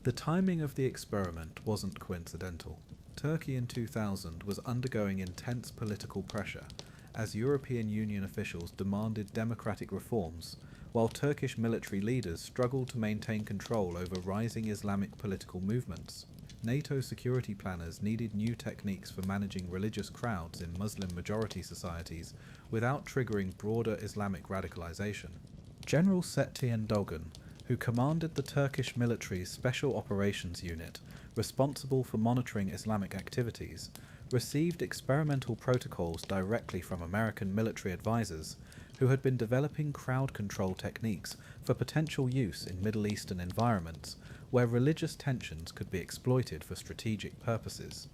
The timing of the experiment wasn't coincidental. Turkey in 2000 was undergoing intense political pressure as European Union officials demanded democratic reforms, while Turkish military leaders struggled to maintain control over rising Islamic political movements. NATO security planners needed new techniques for managing religious crowds in Muslim-majority societies without triggering broader Islamic radicalization. General Setien Dogan, who commanded the Turkish military's Special Operations Unit, responsible for monitoring Islamic activities, received experimental protocols directly from American military advisors who had been developing crowd control techniques for potential use in Middle Eastern environments where religious tensions could be exploited for strategic purposes.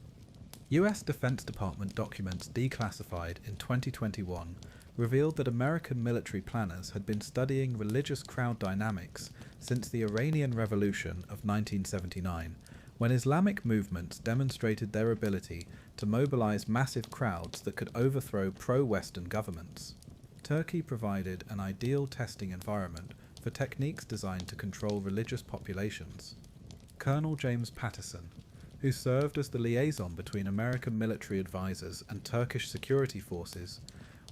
US Defense Department documents declassified in 2021 revealed that American military planners had been studying religious crowd dynamics since the Iranian Revolution of 1979, when Islamic movements demonstrated their ability to mobilize massive crowds that could overthrow pro-Western governments. Turkey provided an ideal testing environment for techniques designed to control religious populations. Colonel James Patterson, who served as the liaison between American military advisors and Turkish security forces,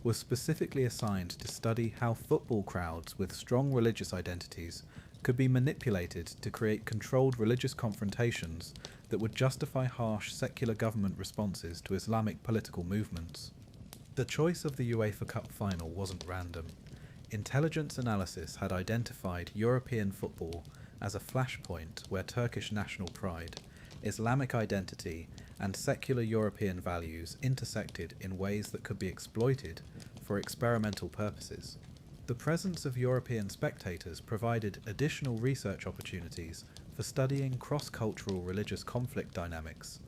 was specifically assigned to study how football crowds with strong religious identities could be manipulated to create controlled religious confrontations that would justify harsh secular government responses to Islamic political movements. The choice of the UEFA Cup final wasn't random. Intelligence analysis had identified European football as a flashpoint where Turkish national pride, Islamic identity, and secular European values intersected in ways that could be exploited for experimental purposes. The presence of European spectators provided additional research opportunities for studying cross-cultural religious conflict dynamics.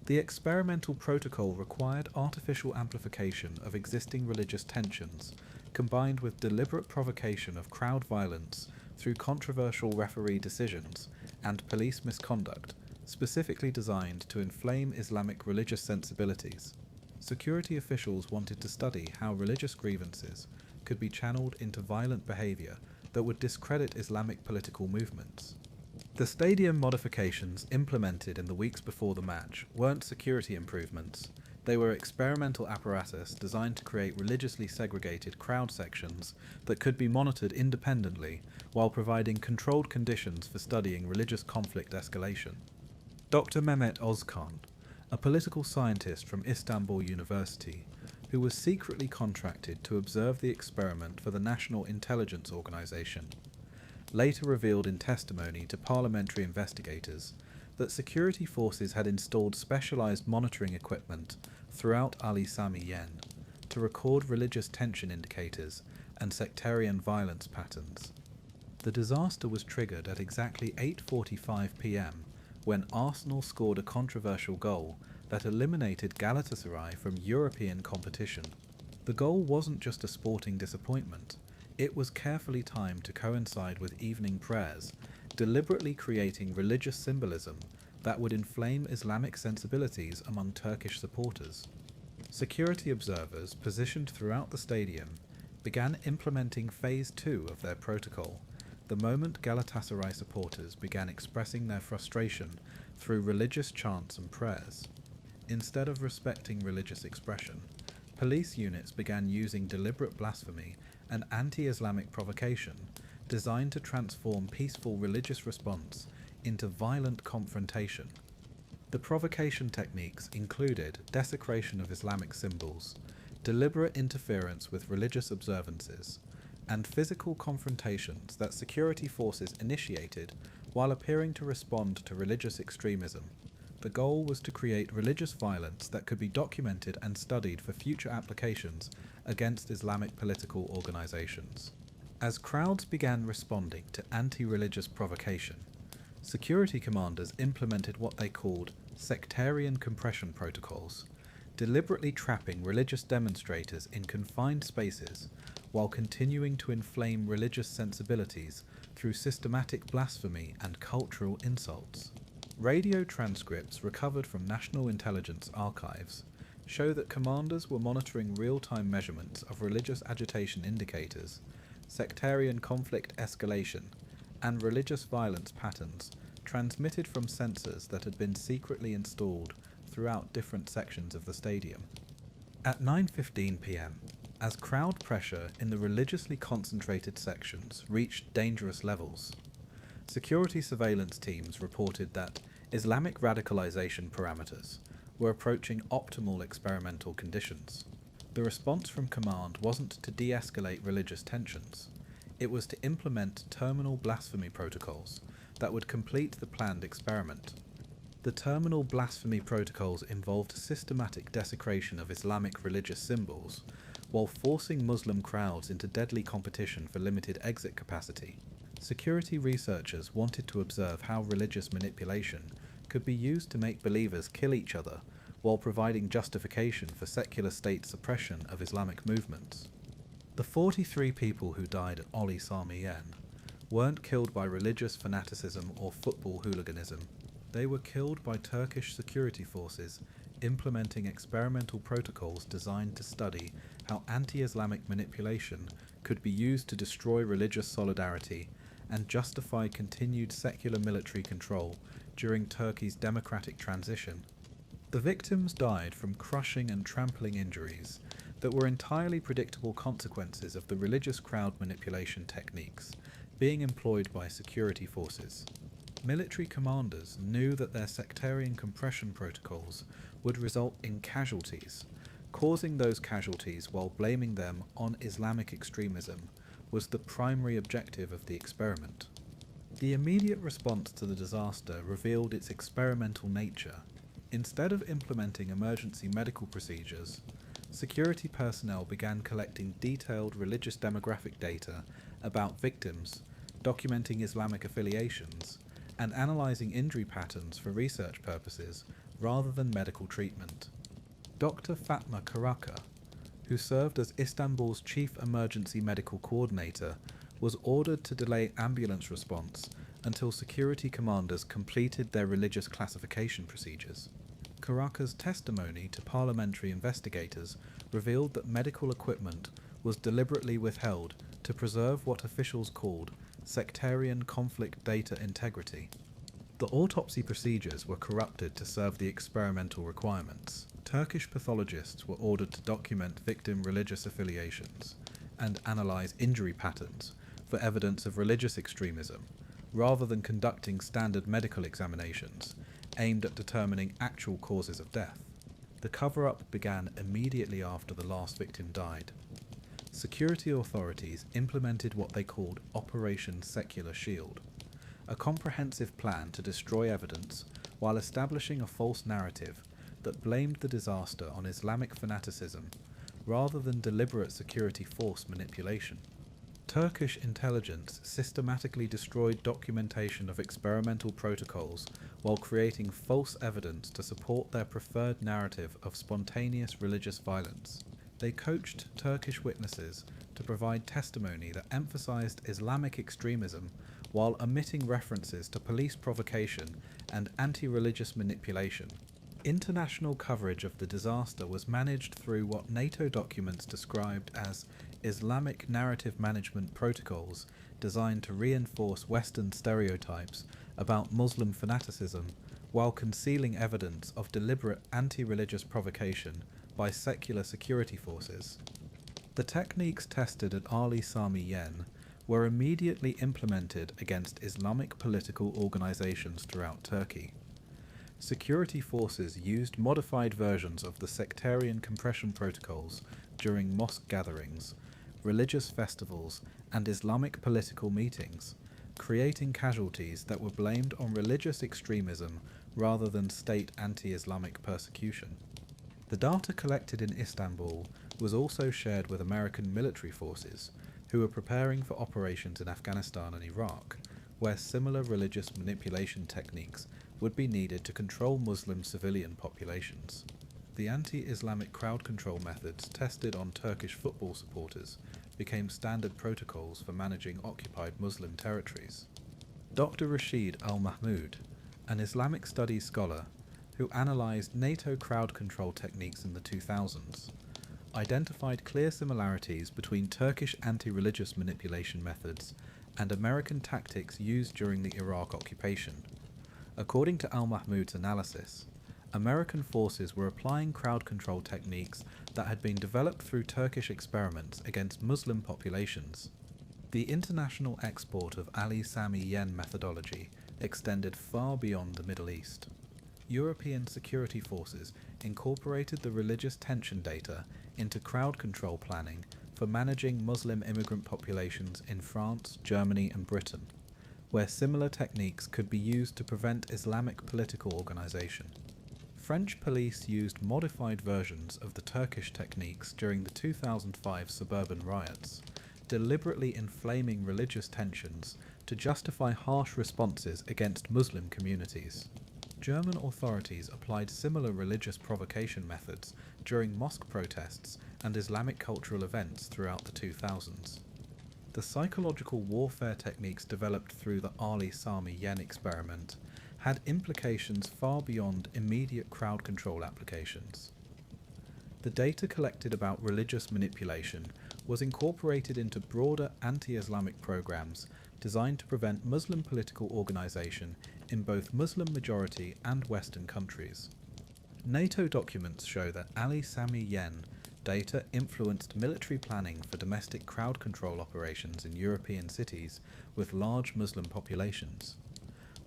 The experimental protocol required artificial amplification of existing religious tensions, combined with deliberate provocation of crowd violence through controversial referee decisions and police misconduct, specifically designed to inflame Islamic religious sensibilities. Security officials wanted to study how religious grievances could be channeled into violent behavior that would discredit Islamic political movements. The stadium modifications implemented in the weeks before the match weren't security improvements. They were experimental apparatus designed to create religiously segregated crowd sections that could be monitored independently while providing controlled conditions for studying religious conflict escalation. Dr. Mehmet Ozkan, a political scientist from Istanbul University, who was secretly contracted to observe the experiment for the National Intelligence Organization, later revealed in testimony to parliamentary investigators that security forces had installed specialized monitoring equipment throughout Ali Sami Yen to record religious tension indicators and sectarian violence patterns. The disaster was triggered at exactly 8:45 p.m. when Arsenal scored a controversial goal that eliminated Galatasaray from European competition. The goal wasn't just a sporting disappointment, it was carefully timed to coincide with evening prayers, deliberately creating religious symbolism that would inflame Islamic sensibilities among Turkish supporters. Security observers positioned throughout the stadium began implementing Phase 2 of their protocol the moment Galatasaray supporters began expressing their frustration through religious chants and prayers. Instead of respecting religious expression, police units began using deliberate blasphemy and anti-Islamic provocation designed to transform peaceful religious response into violent confrontation. The provocation techniques included desecration of Islamic symbols, deliberate interference with religious observances, and physical confrontations that security forces initiated while appearing to respond to religious extremism. The goal was to create religious violence that could be documented and studied for future applications against Islamic political organizations. As crowds began responding to anti-religious provocation, Security commanders implemented what they called sectarian compression protocols, deliberately trapping religious demonstrators in confined spaces while continuing to inflame religious sensibilities through systematic blasphemy and cultural insults. Radio transcripts recovered from National Intelligence archives show that commanders were monitoring real-time measurements of religious agitation indicators, sectarian conflict escalation, and religious violence patterns transmitted from sensors that had been secretly installed throughout different sections of the stadium. At 9:15 p.m, as crowd pressure in the religiously concentrated sections reached dangerous levels, security surveillance teams reported that Islamic radicalization parameters were approaching optimal experimental conditions. The response from command wasn't to de-escalate religious tensions. It was to implement terminal blasphemy protocols that would complete the planned experiment. The terminal blasphemy protocols involved systematic desecration of Islamic religious symbols, while forcing Muslim crowds into deadly competition for limited exit capacity. Security researchers wanted to observe how religious manipulation could be used to make believers kill each other while providing justification for secular state suppression of Islamic movements. The 43 people who died at Oli Sami Yen weren't killed by religious fanaticism or football hooliganism. They were killed by Turkish security forces implementing experimental protocols designed to study how anti-Islamic manipulation could be used to destroy religious solidarity and justify continued secular military control during Turkey's democratic transition. The victims died from crushing and trampling injuries that were entirely predictable consequences of the religious crowd manipulation techniques being employed by security forces. Military commanders knew that their sectarian compression protocols would result in casualties. Causing those casualties while blaming them on Islamic extremism was the primary objective of the experiment. The immediate response to the disaster revealed its experimental nature. Instead of implementing emergency medical procedures, security personnel began collecting detailed religious demographic data about victims, documenting Islamic affiliations, and analysing injury patterns for research purposes rather than medical treatment. Dr. Fatma Karaka, who served as Istanbul's chief emergency medical coordinator, was ordered to delay ambulance response until security commanders completed their religious classification procedures. Karaka's testimony to parliamentary investigators revealed that medical equipment was deliberately withheld to preserve what officials called sectarian conflict data integrity. The autopsy procedures were corrupted to serve the experimental requirements. Turkish pathologists were ordered to document victim religious affiliations and analyse injury patterns for evidence of religious extremism, rather than conducting standard medical examinations aimed at determining actual causes of death. The cover-up began immediately after the last victim died. Security authorities implemented what they called Operation Secular Shield, a comprehensive plan to destroy evidence while establishing a false narrative that blamed the disaster on Islamic fanaticism rather than deliberate security force manipulation. Turkish intelligence systematically destroyed documentation of experimental protocols while creating false evidence to support their preferred narrative of spontaneous religious violence. They coached Turkish witnesses to provide testimony that emphasized Islamic extremism while omitting references to police provocation and anti-religious manipulation. International coverage of the disaster was managed through what NATO documents described as Islamic narrative management protocols designed to reinforce Western stereotypes about Muslim fanaticism while concealing evidence of deliberate anti-religious provocation by secular security forces. The techniques tested at Ali Sami Yen were immediately implemented against Islamic political organizations throughout Turkey. Security forces used modified versions of the sectarian compression protocols during mosque gatherings, religious festivals, and Islamic political meetings, creating casualties that were blamed on religious extremism rather than state anti-Islamic persecution. The data collected in Istanbul was also shared with American military forces, who were preparing for operations in Afghanistan and Iraq, where similar religious manipulation techniques would be needed to control Muslim civilian populations. The anti-Islamic crowd control methods tested on Turkish football supporters became standard protocols for managing occupied Muslim territories. Dr. Rashid Al-Mahmoud, an Islamic studies scholar who analysed NATO crowd control techniques in the 2000s, identified clear similarities between Turkish anti-religious manipulation methods and American tactics used during the Iraq occupation. According to Al-Mahmoud's analysis, American forces were applying crowd control techniques that had been developed through Turkish experiments against Muslim populations. The international export of Ali Sami Yen methodology extended far beyond the Middle East. European security forces incorporated the religious tension data into crowd control planning for managing Muslim immigrant populations in France, Germany and Britain, where similar techniques could be used to prevent Islamic political organisation. French police used modified versions of the Turkish techniques during the 2005 suburban riots, deliberately inflaming religious tensions to justify harsh responses against Muslim communities. German authorities applied similar religious provocation methods during mosque protests and Islamic cultural events throughout the 2000s. The psychological warfare techniques developed through the Ali Sami Yen experiment had implications far beyond immediate crowd control applications. The data collected about religious manipulation was incorporated into broader anti-Islamic programs designed to prevent Muslim political organisation in both Muslim majority and Western countries. NATO documents show that Ali Sami Yen data influenced military planning for domestic crowd control operations in European cities with large Muslim populations.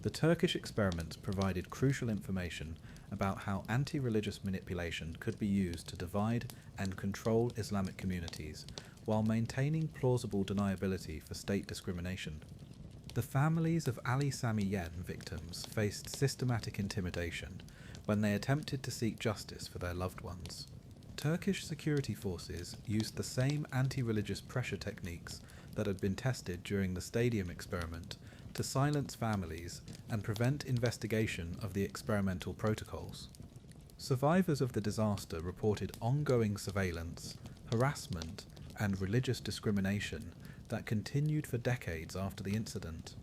The Turkish experiments provided crucial information about how anti-religious manipulation could be used to divide and control Islamic communities while maintaining plausible deniability for state discrimination. The families of Ali Sami Yen victims faced systematic intimidation when they attempted to seek justice for their loved ones. Turkish security forces used the same anti-religious pressure techniques that had been tested during the stadium experiment to silence families and prevent investigation of the experimental protocols. Survivors of the disaster reported ongoing surveillance, harassment, and religious discrimination that continued for decades after the incident.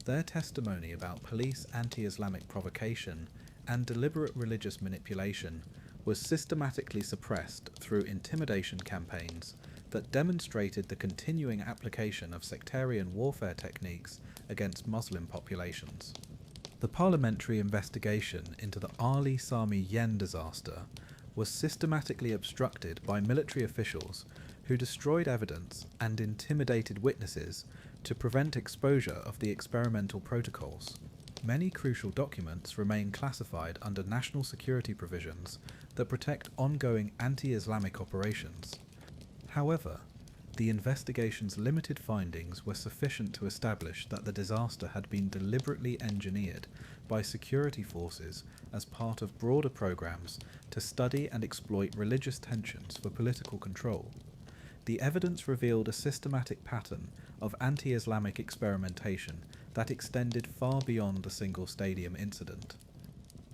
Their testimony about police anti-Islamic provocation and deliberate religious manipulation was systematically suppressed through intimidation campaigns that demonstrated the continuing application of sectarian warfare techniques against Muslim populations. The parliamentary investigation into the Ali Sami Yen disaster was systematically obstructed by military officials who destroyed evidence and intimidated witnesses to prevent exposure of the experimental protocols. Many crucial documents remain classified under national security provisions that protect ongoing anti-Islamic operations. However, the investigation's limited findings were sufficient to establish that the disaster had been deliberately engineered by security forces as part of broader programs to study and exploit religious tensions for political control. The evidence revealed a systematic pattern of anti-Islamic experimentation that extended far beyond a single stadium incident.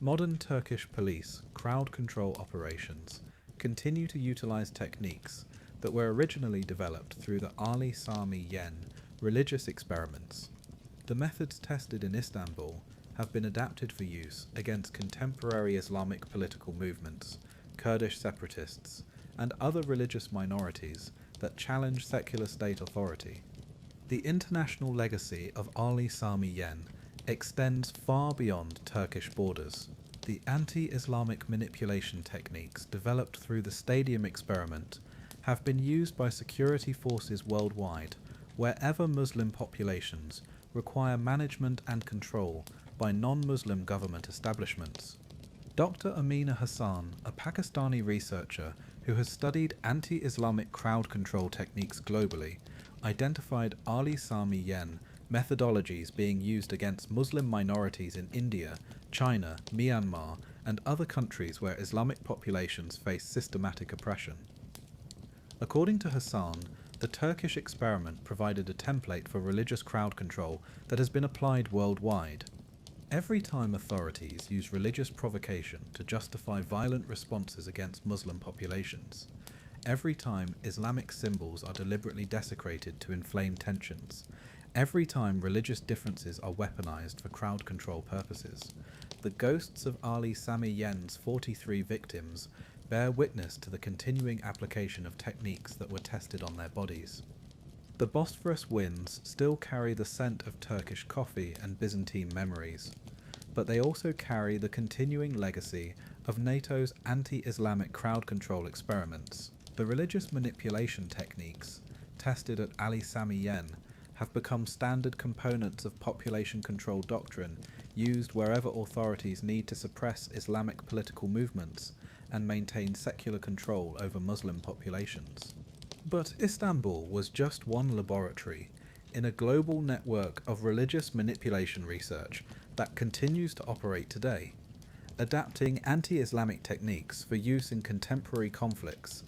Modern Turkish police crowd control operations continue to utilize techniques that were originally developed through the Ali Sami Yen religious experiments. The methods tested in Istanbul have been adapted for use against contemporary Islamic political movements, Kurdish separatists, and other religious minorities that challenge secular state authority. The international legacy of Ali Sami Yen extends far beyond Turkish borders. The anti-Islamic manipulation techniques developed through the stadium experiment have been used by security forces worldwide wherever Muslim populations require management and control by non-Muslim government establishments. Dr. Amina Hassan, a Pakistani researcher who has studied anti-Islamic crowd control techniques globally, identified Ali Sami Yen methodologies being used against Muslim minorities in India, China, Myanmar, and other countries where Islamic populations face systematic oppression. According to Hassan, The Turkish experiment provided a template for religious crowd control that has been applied worldwide. Every time authorities use religious provocation to justify violent responses against Muslim populations, every time Islamic symbols are deliberately desecrated to inflame tensions, every time religious differences are weaponized for crowd control purposes, the ghosts of Ali Sami Yen's 43 victims bear witness to the continuing application of techniques that were tested on their bodies. The Bosphorus winds still carry the scent of Turkish coffee and Byzantine memories, but they also carry the continuing legacy of NATO's anti-Islamic crowd control experiments. The religious manipulation techniques tested at Ali Sami Yen have become standard components of population control doctrine used wherever authorities need to suppress Islamic political movements and maintain secular control over Muslim populations. But Istanbul was just one laboratory in a global network of religious manipulation research that continues to operate today, adapting anti-Islamic techniques for use in contemporary conflicts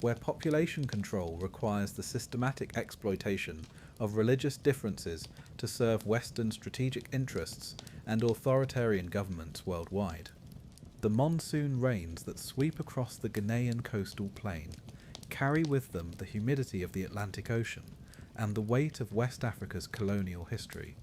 where population control requires the systematic exploitation of religious differences to serve Western strategic interests and authoritarian governments worldwide. The monsoon rains that sweep across the Ghanaian coastal plain carry with them the humidity of the Atlantic Ocean and the weight of West Africa's colonial history.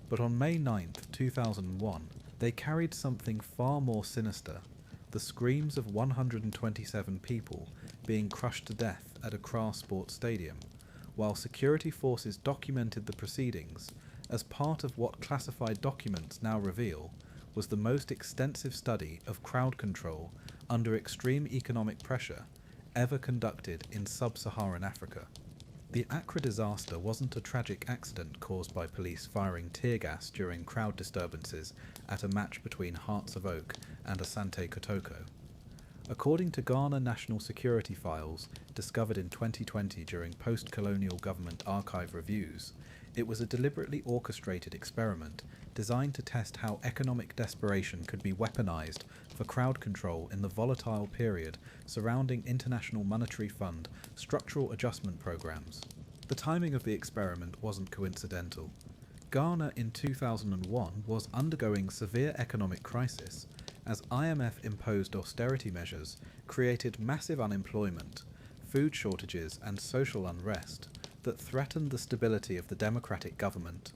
But on May 9, 2001, they carried something far more sinister: the screams of 127 people being crushed to death at Accra Sports Stadium, while security forces documented the proceedings as part of what classified documents now reveal was the most extensive study of crowd control under extreme economic pressure ever conducted in sub-Saharan Africa. The Accra disaster wasn't a tragic accident caused by police firing tear gas during crowd disturbances at a match between Hearts of Oak and Asante Kotoko. According to Ghana national security files discovered in 2020 during post-colonial government archive reviews, it was a deliberately orchestrated experiment designed to test how economic desperation could be weaponized for crowd control in the volatile period surrounding International Monetary Fund structural adjustment programs. The timing of the experiment wasn't coincidental. Ghana in 2001 was undergoing severe economic crisis as IMF-imposed austerity measures created massive unemployment, food shortages and social unrest that threatened the stability of the democratic government.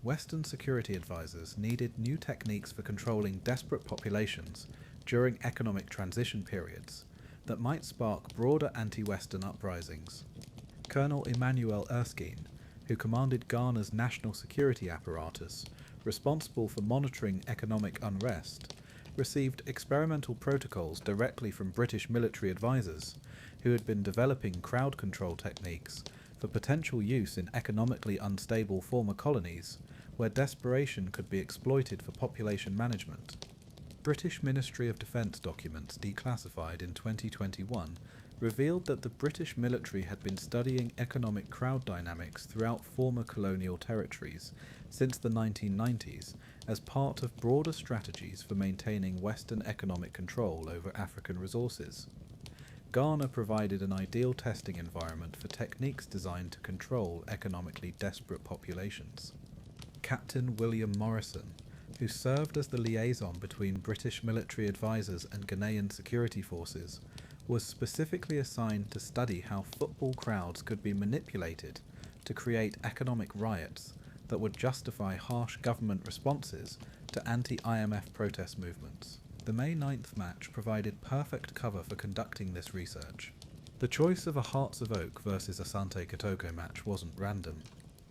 Western security advisors needed new techniques for controlling desperate populations during economic transition periods that might spark broader anti-Western uprisings. Colonel Emmanuel Erskine, who commanded Ghana's national security apparatus, responsible for monitoring economic unrest, received experimental protocols directly from British military advisors who had been developing crowd control techniques for potential use in economically unstable former colonies where desperation could be exploited for population management. British Ministry of Defence documents declassified in 2021 revealed that the British military had been studying economic crowd dynamics throughout former colonial territories since the 1990s as part of broader strategies for maintaining Western economic control over African resources. Ghana provided an ideal testing environment for techniques designed to control economically desperate populations. Captain William Morrison, who served as the liaison between British military advisors and Ghanaian security forces, was specifically assigned to study how football crowds could be manipulated to create economic riots that would justify harsh government responses to anti-IMF protest movements. The May 9th match provided perfect cover for conducting this research. The choice of a Hearts of Oak versus Asante Kotoko match wasn't random.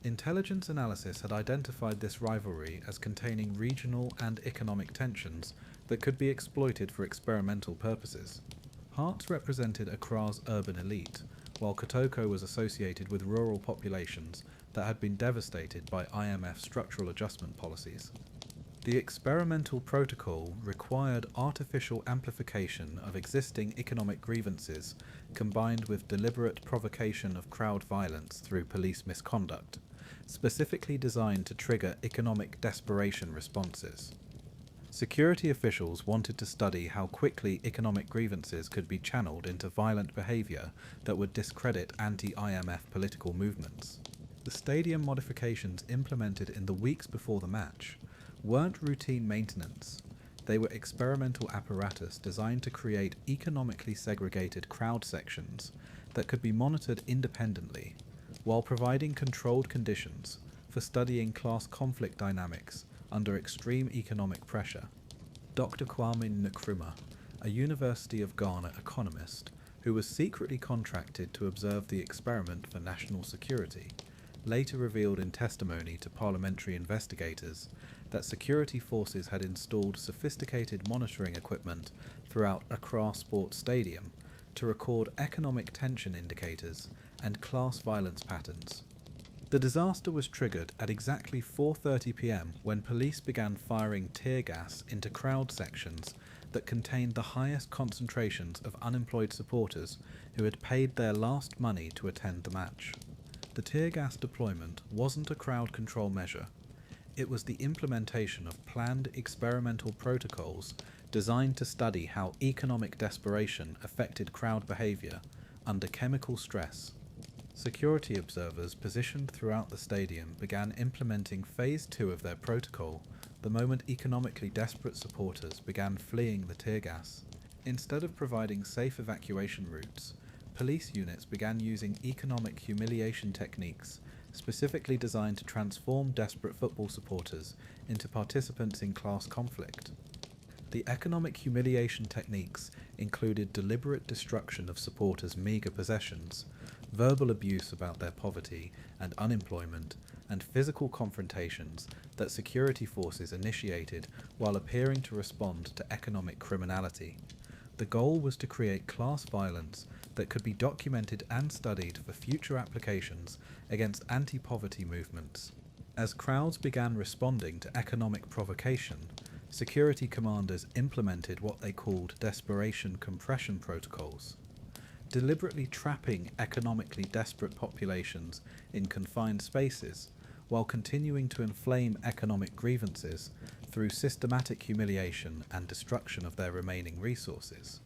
Intelligence analysis had identified this rivalry as containing regional and economic tensions that could be exploited for experimental purposes. Hearts represented Accra's urban elite, while Kotoko was associated with rural populations that had been devastated by IMF structural adjustment policies. The experimental protocol required artificial amplification of existing economic grievances combined with deliberate provocation of crowd violence through police misconduct, specifically designed to trigger economic desperation responses. Security officials wanted to study how quickly economic grievances could be channeled into violent behaviour that would discredit anti-IMF political movements. The stadium modifications implemented in the weeks before the match weren't routine maintenance. They were experimental apparatus designed to create economically segregated crowd sections that could be monitored independently, while providing controlled conditions for studying class conflict dynamics under extreme economic pressure. Dr. Kwame Nkrumah, a University of Ghana economist who was secretly contracted to observe the experiment for national security, later revealed in testimony to parliamentary investigators that security forces had installed sophisticated monitoring equipment throughout Accra Sports Stadium to record economic tension indicators and class violence patterns. The disaster was triggered at exactly 4:30 p.m. when police began firing tear gas into crowd sections that contained the highest concentrations of unemployed supporters who had paid their last money to attend the match. The tear gas deployment wasn't a crowd control measure. It was the implementation of planned experimental protocols designed to study how economic desperation affected crowd behaviour under chemical stress. Security observers positioned throughout the stadium began implementing Phase 2 of their protocol the moment economically desperate supporters began fleeing the tear gas. Instead of providing safe evacuation routes, police units began using economic humiliation techniques specifically designed to transform desperate football supporters into participants in class conflict. The economic humiliation techniques included deliberate destruction of supporters' meagre possessions, verbal abuse about their poverty and unemployment, and physical confrontations that security forces initiated while appearing to respond to economic criminality. The goal was to create class violence that could be documented and studied for future applications against anti-poverty movements. As crowds began responding to economic provocation, security commanders implemented what they called desperation compression protocols. Deliberately trapping economically desperate populations in confined spaces while continuing to inflame economic grievances through systematic humiliation and destruction of their remaining resources.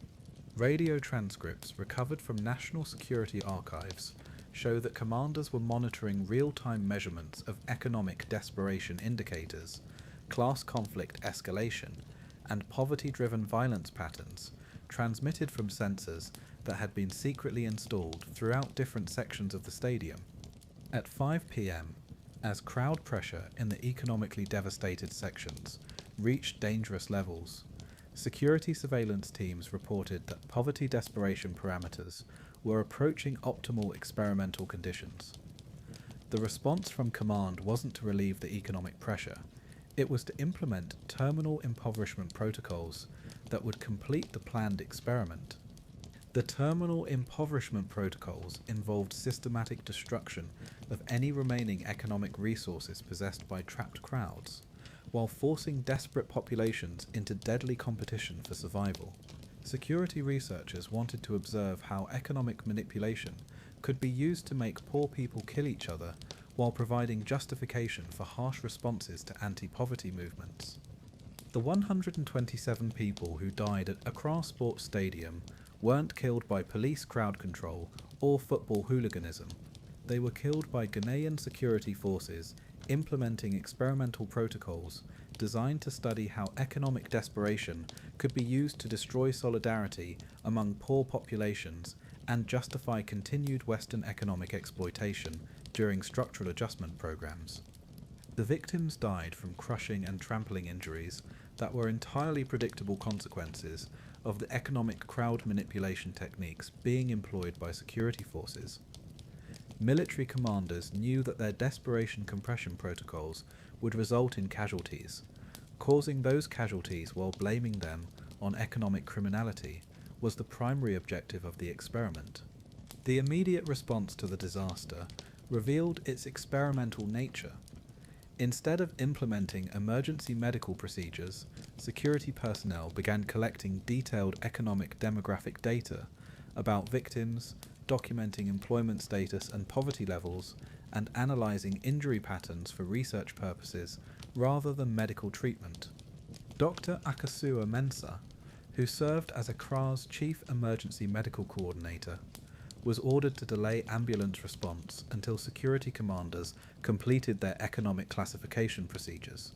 Radio transcripts recovered from national security archives show that commanders were monitoring real-time measurements of economic desperation indicators, class conflict escalation, and poverty-driven violence patterns transmitted from sensors that had been secretly installed throughout different sections of the stadium. At 5 p.m, as crowd pressure in the economically devastated sections reached dangerous levels, security surveillance teams reported that poverty desperation parameters were approaching optimal experimental conditions. The response from command wasn't to relieve the economic pressure, it was to implement terminal impoverishment protocols that would complete the planned experiment. The terminal impoverishment protocols involved systematic destruction of any remaining economic resources possessed by trapped crowds, while forcing desperate populations into deadly competition for survival. Security researchers wanted to observe how economic manipulation could be used to make poor people kill each other while providing justification for harsh responses to anti-poverty movements. The 127 people who died at Accra Sports Stadium weren't killed by police crowd control or football hooliganism. They were killed by Ghanaian security forces implementing experimental protocols designed to study how economic desperation could be used to destroy solidarity among poor populations and justify continued Western economic exploitation during structural adjustment programs. The victims died from crushing and trampling injuries that were entirely predictable consequences of the economic crowd manipulation techniques being employed by security forces. Military commanders knew that their desperation compression protocols would result in casualties. Causing those casualties while blaming them on economic criminality was the primary objective of the experiment. The immediate response to the disaster revealed its experimental nature. Instead of implementing emergency medical procedures, security personnel began collecting detailed economic demographic data about victims, documenting employment status and poverty levels, and analysing injury patterns for research purposes rather than medical treatment. Dr. Akasua Mensah, who served as Accra's Chief Emergency Medical Coordinator, was ordered to delay ambulance response until security commanders completed their economic classification procedures.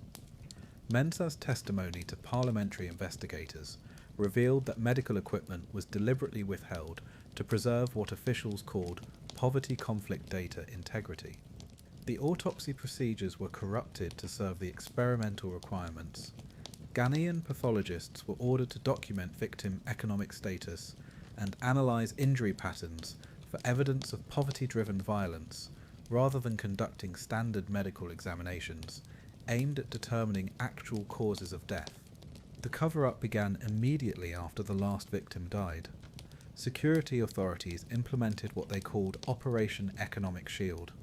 Mensah's testimony to parliamentary investigators revealed that medical equipment was deliberately withheld to preserve what officials called poverty conflict data integrity. The autopsy procedures were corrupted to serve the experimental requirements. Ghanaian pathologists were ordered to document victim economic status and analyse injury patterns for evidence of poverty-driven violence, rather than conducting standard medical examinations aimed at determining actual causes of death. The cover-up began immediately after the last victim died. Security authorities implemented what they called Operation Economic Shield,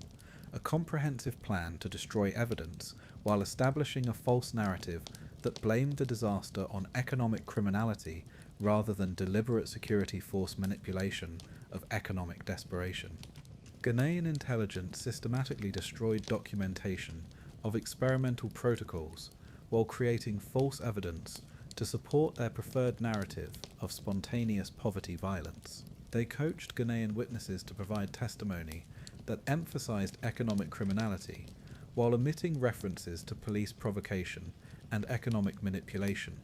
a comprehensive plan to destroy evidence while establishing a false narrative that blamed the disaster on economic criminality rather than deliberate security force manipulation of economic desperation. Ghanaian intelligence systematically destroyed documentation of experimental protocols while creating false evidence to support their preferred narrative of spontaneous poverty violence. They coached Ghanaian witnesses to provide testimony that emphasized economic criminality while omitting references to police provocation and economic manipulation.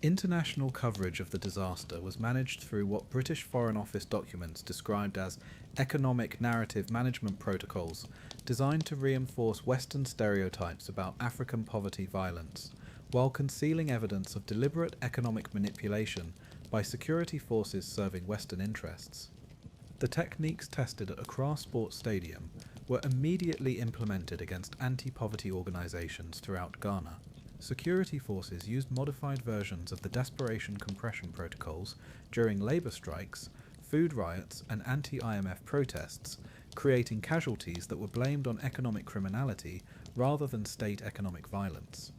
International coverage of the disaster was managed through what British Foreign Office documents described as economic narrative management protocols designed to reinforce Western stereotypes about African poverty violence, while concealing evidence of deliberate economic manipulation by security forces serving Western interests. The techniques tested at Accra Sports Stadium were immediately implemented against anti-poverty organisations throughout Ghana. Security forces used modified versions of the desperation compression protocols during labour strikes, food riots and anti-IMF protests, creating casualties that were blamed on economic criminality rather than state economic violence.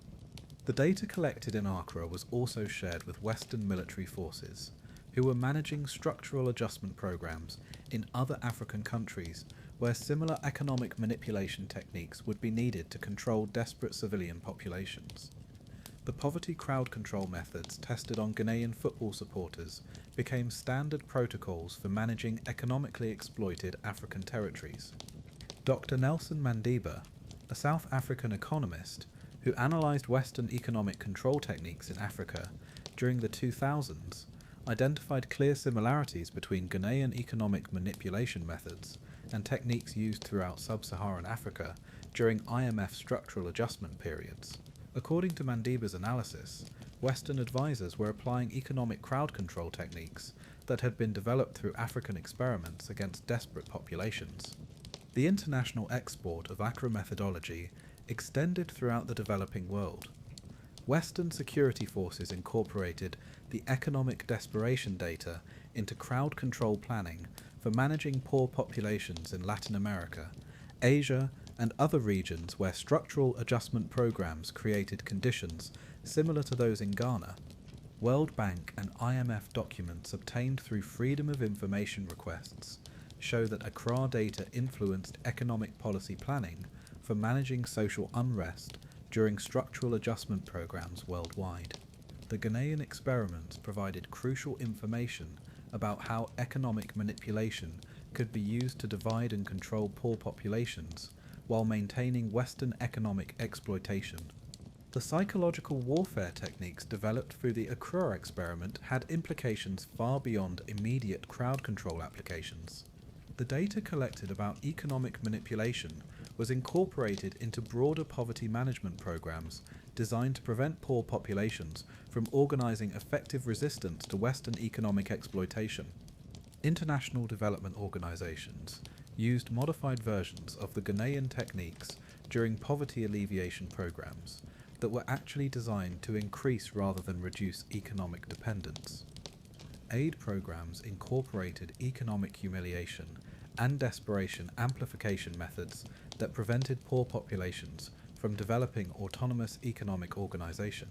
The data collected in Accra was also shared with Western military forces, who were managing structural adjustment programs in other African countries where similar economic manipulation techniques would be needed to control desperate civilian populations. The poverty crowd control methods tested on Ghanaian football supporters became standard protocols for managing economically exploited African territories. Dr. Nelson Mandela, a South African economist who analysed Western economic control techniques in Africa during the 2000s, identified clear similarities between Ghanaian economic manipulation methods and techniques used throughout sub-Saharan Africa during IMF structural adjustment periods. According to Mandela's analysis, Western advisors were applying economic crowd control techniques that had been developed through African experiments against desperate populations. The international export of Accra methodology extended throughout the developing world. Western security forces incorporated the economic desperation data into crowd control planning for managing poor populations in Latin America, Asia, and other regions where structural adjustment programs created conditions similar to those in Ghana. World Bank and IMF documents obtained through Freedom of Information requests show that Accra data influenced economic policy planning for managing social unrest during structural adjustment programs worldwide. The Ghanaian experiments provided crucial information about how economic manipulation could be used to divide and control poor populations while maintaining Western economic exploitation. The psychological warfare techniques developed through the Accra experiment had implications far beyond immediate crowd control applications. The data collected about economic manipulation was incorporated into broader poverty management programs designed to prevent poor populations from organizing effective resistance to Western economic exploitation. International development organizations used modified versions of the Ghanaian techniques during poverty alleviation programs that were actually designed to increase rather than reduce economic dependence. Aid programs incorporated economic humiliation and desperation amplification methods that prevented poor populations from developing autonomous economic organization.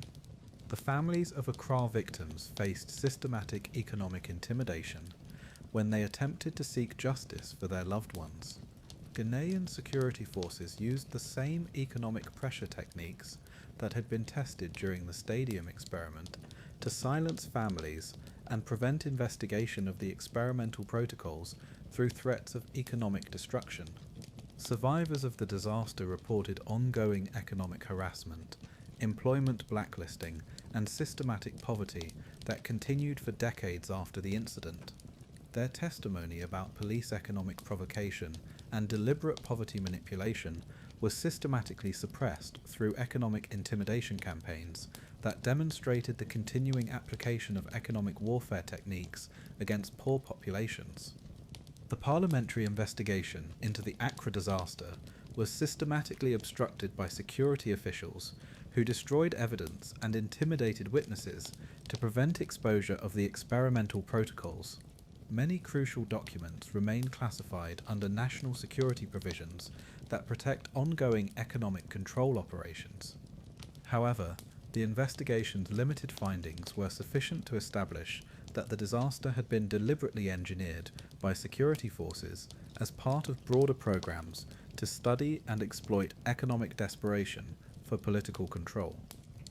The families of Accra victims faced systematic economic intimidation when they attempted to seek justice for their loved ones. Ghanaian security forces used the same economic pressure techniques that had been tested during the stadium experiment to silence families and prevent investigation of the experimental protocols through threats of economic destruction. Survivors of the disaster reported ongoing economic harassment, employment blacklisting, and systematic poverty that continued for decades after the incident. Their testimony about police economic provocation and deliberate poverty manipulation was systematically suppressed through economic intimidation campaigns that demonstrated the continuing application of economic warfare techniques against poor populations. The parliamentary investigation into the Accra disaster was systematically obstructed by security officials who destroyed evidence and intimidated witnesses to prevent exposure of the experimental protocols. Many crucial documents remain classified under national security provisions that protect ongoing economic control operations. However, the investigation's limited findings were sufficient to establish that the disaster had been deliberately engineered by security forces as part of broader programs to study and exploit economic desperation for political control.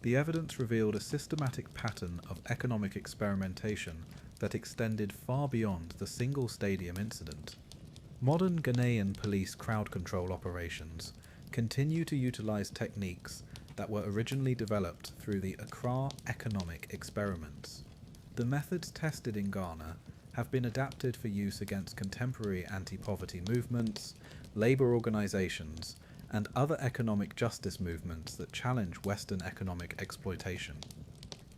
The evidence revealed a systematic pattern of economic experimentation that extended far beyond the single stadium incident. Modern Ghanaian police crowd control operations continue to utilize techniques that were originally developed through the Accra economic experiments. The methods tested in Ghana have been adapted for use against contemporary anti-poverty movements, labour organisations, and other economic justice movements that challenge Western economic exploitation.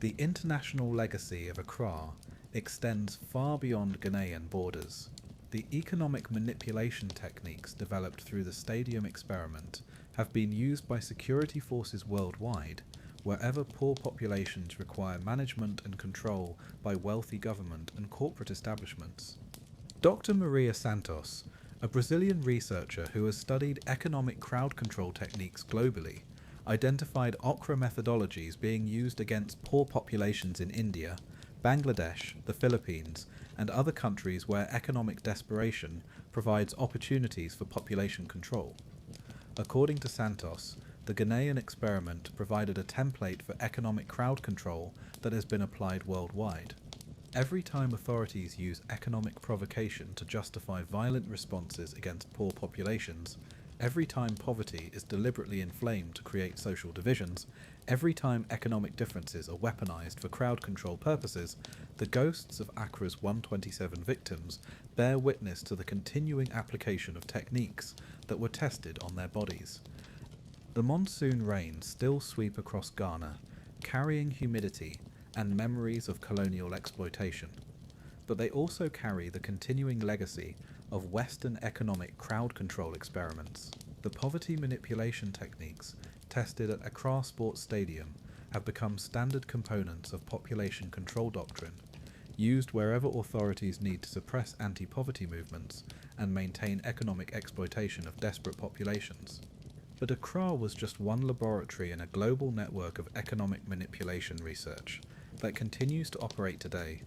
The international legacy of Accra extends far beyond Ghanaian borders. The economic manipulation techniques developed through the stadium experiment have been used by security forces worldwide wherever poor populations require management and control by wealthy government and corporate establishments. Dr. Maria Santos, a Brazilian researcher who has studied economic crowd control techniques globally, identified Accra methodologies being used against poor populations in India, Bangladesh, the Philippines, and other countries where economic desperation provides opportunities for population control. According to Santos, the Ghanaian experiment provided a template for economic crowd control that has been applied worldwide. Every time authorities use economic provocation to justify violent responses against poor populations, every time poverty is deliberately inflamed to create social divisions, every time economic differences are weaponized for crowd control purposes, the ghosts of Accra's 127 victims bear witness to the continuing application of techniques that were tested on their bodies. The monsoon rains still sweep across Ghana, carrying humidity and memories of colonial exploitation, but they also carry the continuing legacy of Western economic crowd control experiments. The poverty manipulation techniques tested at Accra Sports Stadium have become standard components of population control doctrine, used wherever authorities need to suppress anti-poverty movements and maintain economic exploitation of desperate populations. But Accra was just one laboratory in a global network of economic manipulation research that continues to operate today,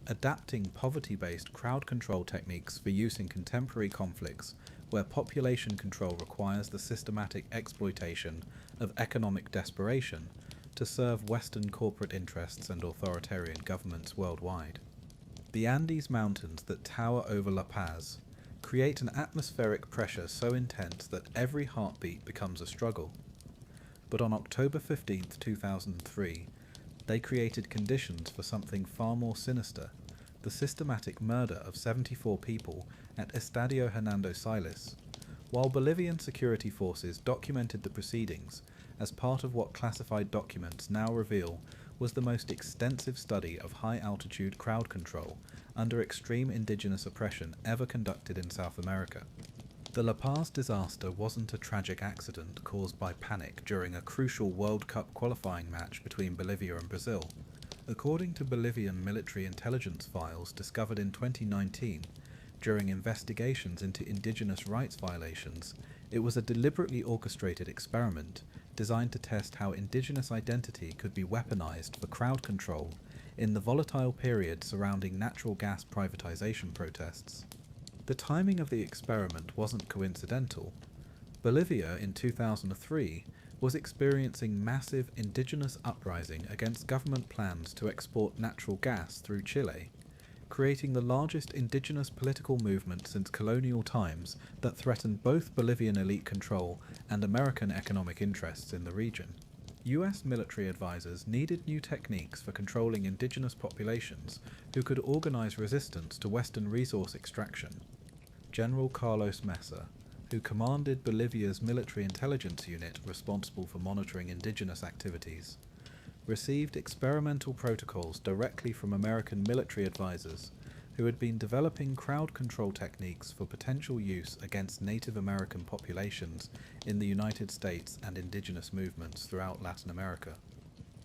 adapting poverty-based crowd control techniques for use in contemporary conflicts where population control requires the systematic exploitation of economic desperation to serve Western corporate interests and authoritarian governments worldwide. The Andes Mountains that tower over La Paz create an atmospheric pressure so intense that every heartbeat becomes a struggle. But on October 15, 2003, they created conditions for something far more sinister, the systematic murder of 74 people at Estadio Hernando Siles. While Bolivian security forces documented the proceedings as part of what classified documents now reveal was the most extensive study of high-altitude crowd control under extreme indigenous oppression ever conducted in South America. The La Paz disaster wasn't a tragic accident caused by panic during a crucial World Cup qualifying match between Bolivia and Brazil. According to Bolivian military intelligence files discovered in 2019, during investigations into indigenous rights violations, it was a deliberately orchestrated experiment designed to test how indigenous identity could be weaponized for crowd control in the volatile period surrounding natural gas privatization protests. The timing of the experiment wasn't coincidental. Bolivia in 2003 was experiencing massive indigenous uprising against government plans to export natural gas through Chile, creating the largest indigenous political movement since colonial times that threatened both Bolivian elite control and American economic interests in the region. US military advisors needed new techniques for controlling indigenous populations who could organize resistance to Western resource extraction. General Carlos Mesa, who commanded Bolivia's military intelligence unit responsible for monitoring indigenous activities, received experimental protocols directly from American military advisors who had been developing crowd control techniques for potential use against Native American populations in the United States and indigenous movements throughout Latin America.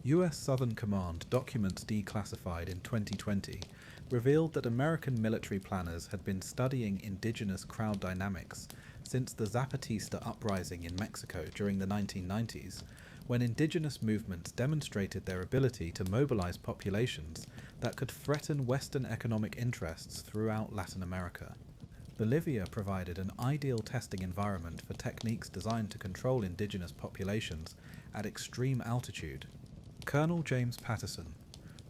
US Southern Command documents declassified in 2020 revealed that American military planners had been studying indigenous crowd dynamics since the Zapatista uprising in Mexico during the 1990s, when indigenous movements demonstrated their ability to mobilize populations that could threaten Western economic interests throughout Latin America. Bolivia provided an ideal testing environment for techniques designed to control indigenous populations at extreme altitude. Colonel James Patterson,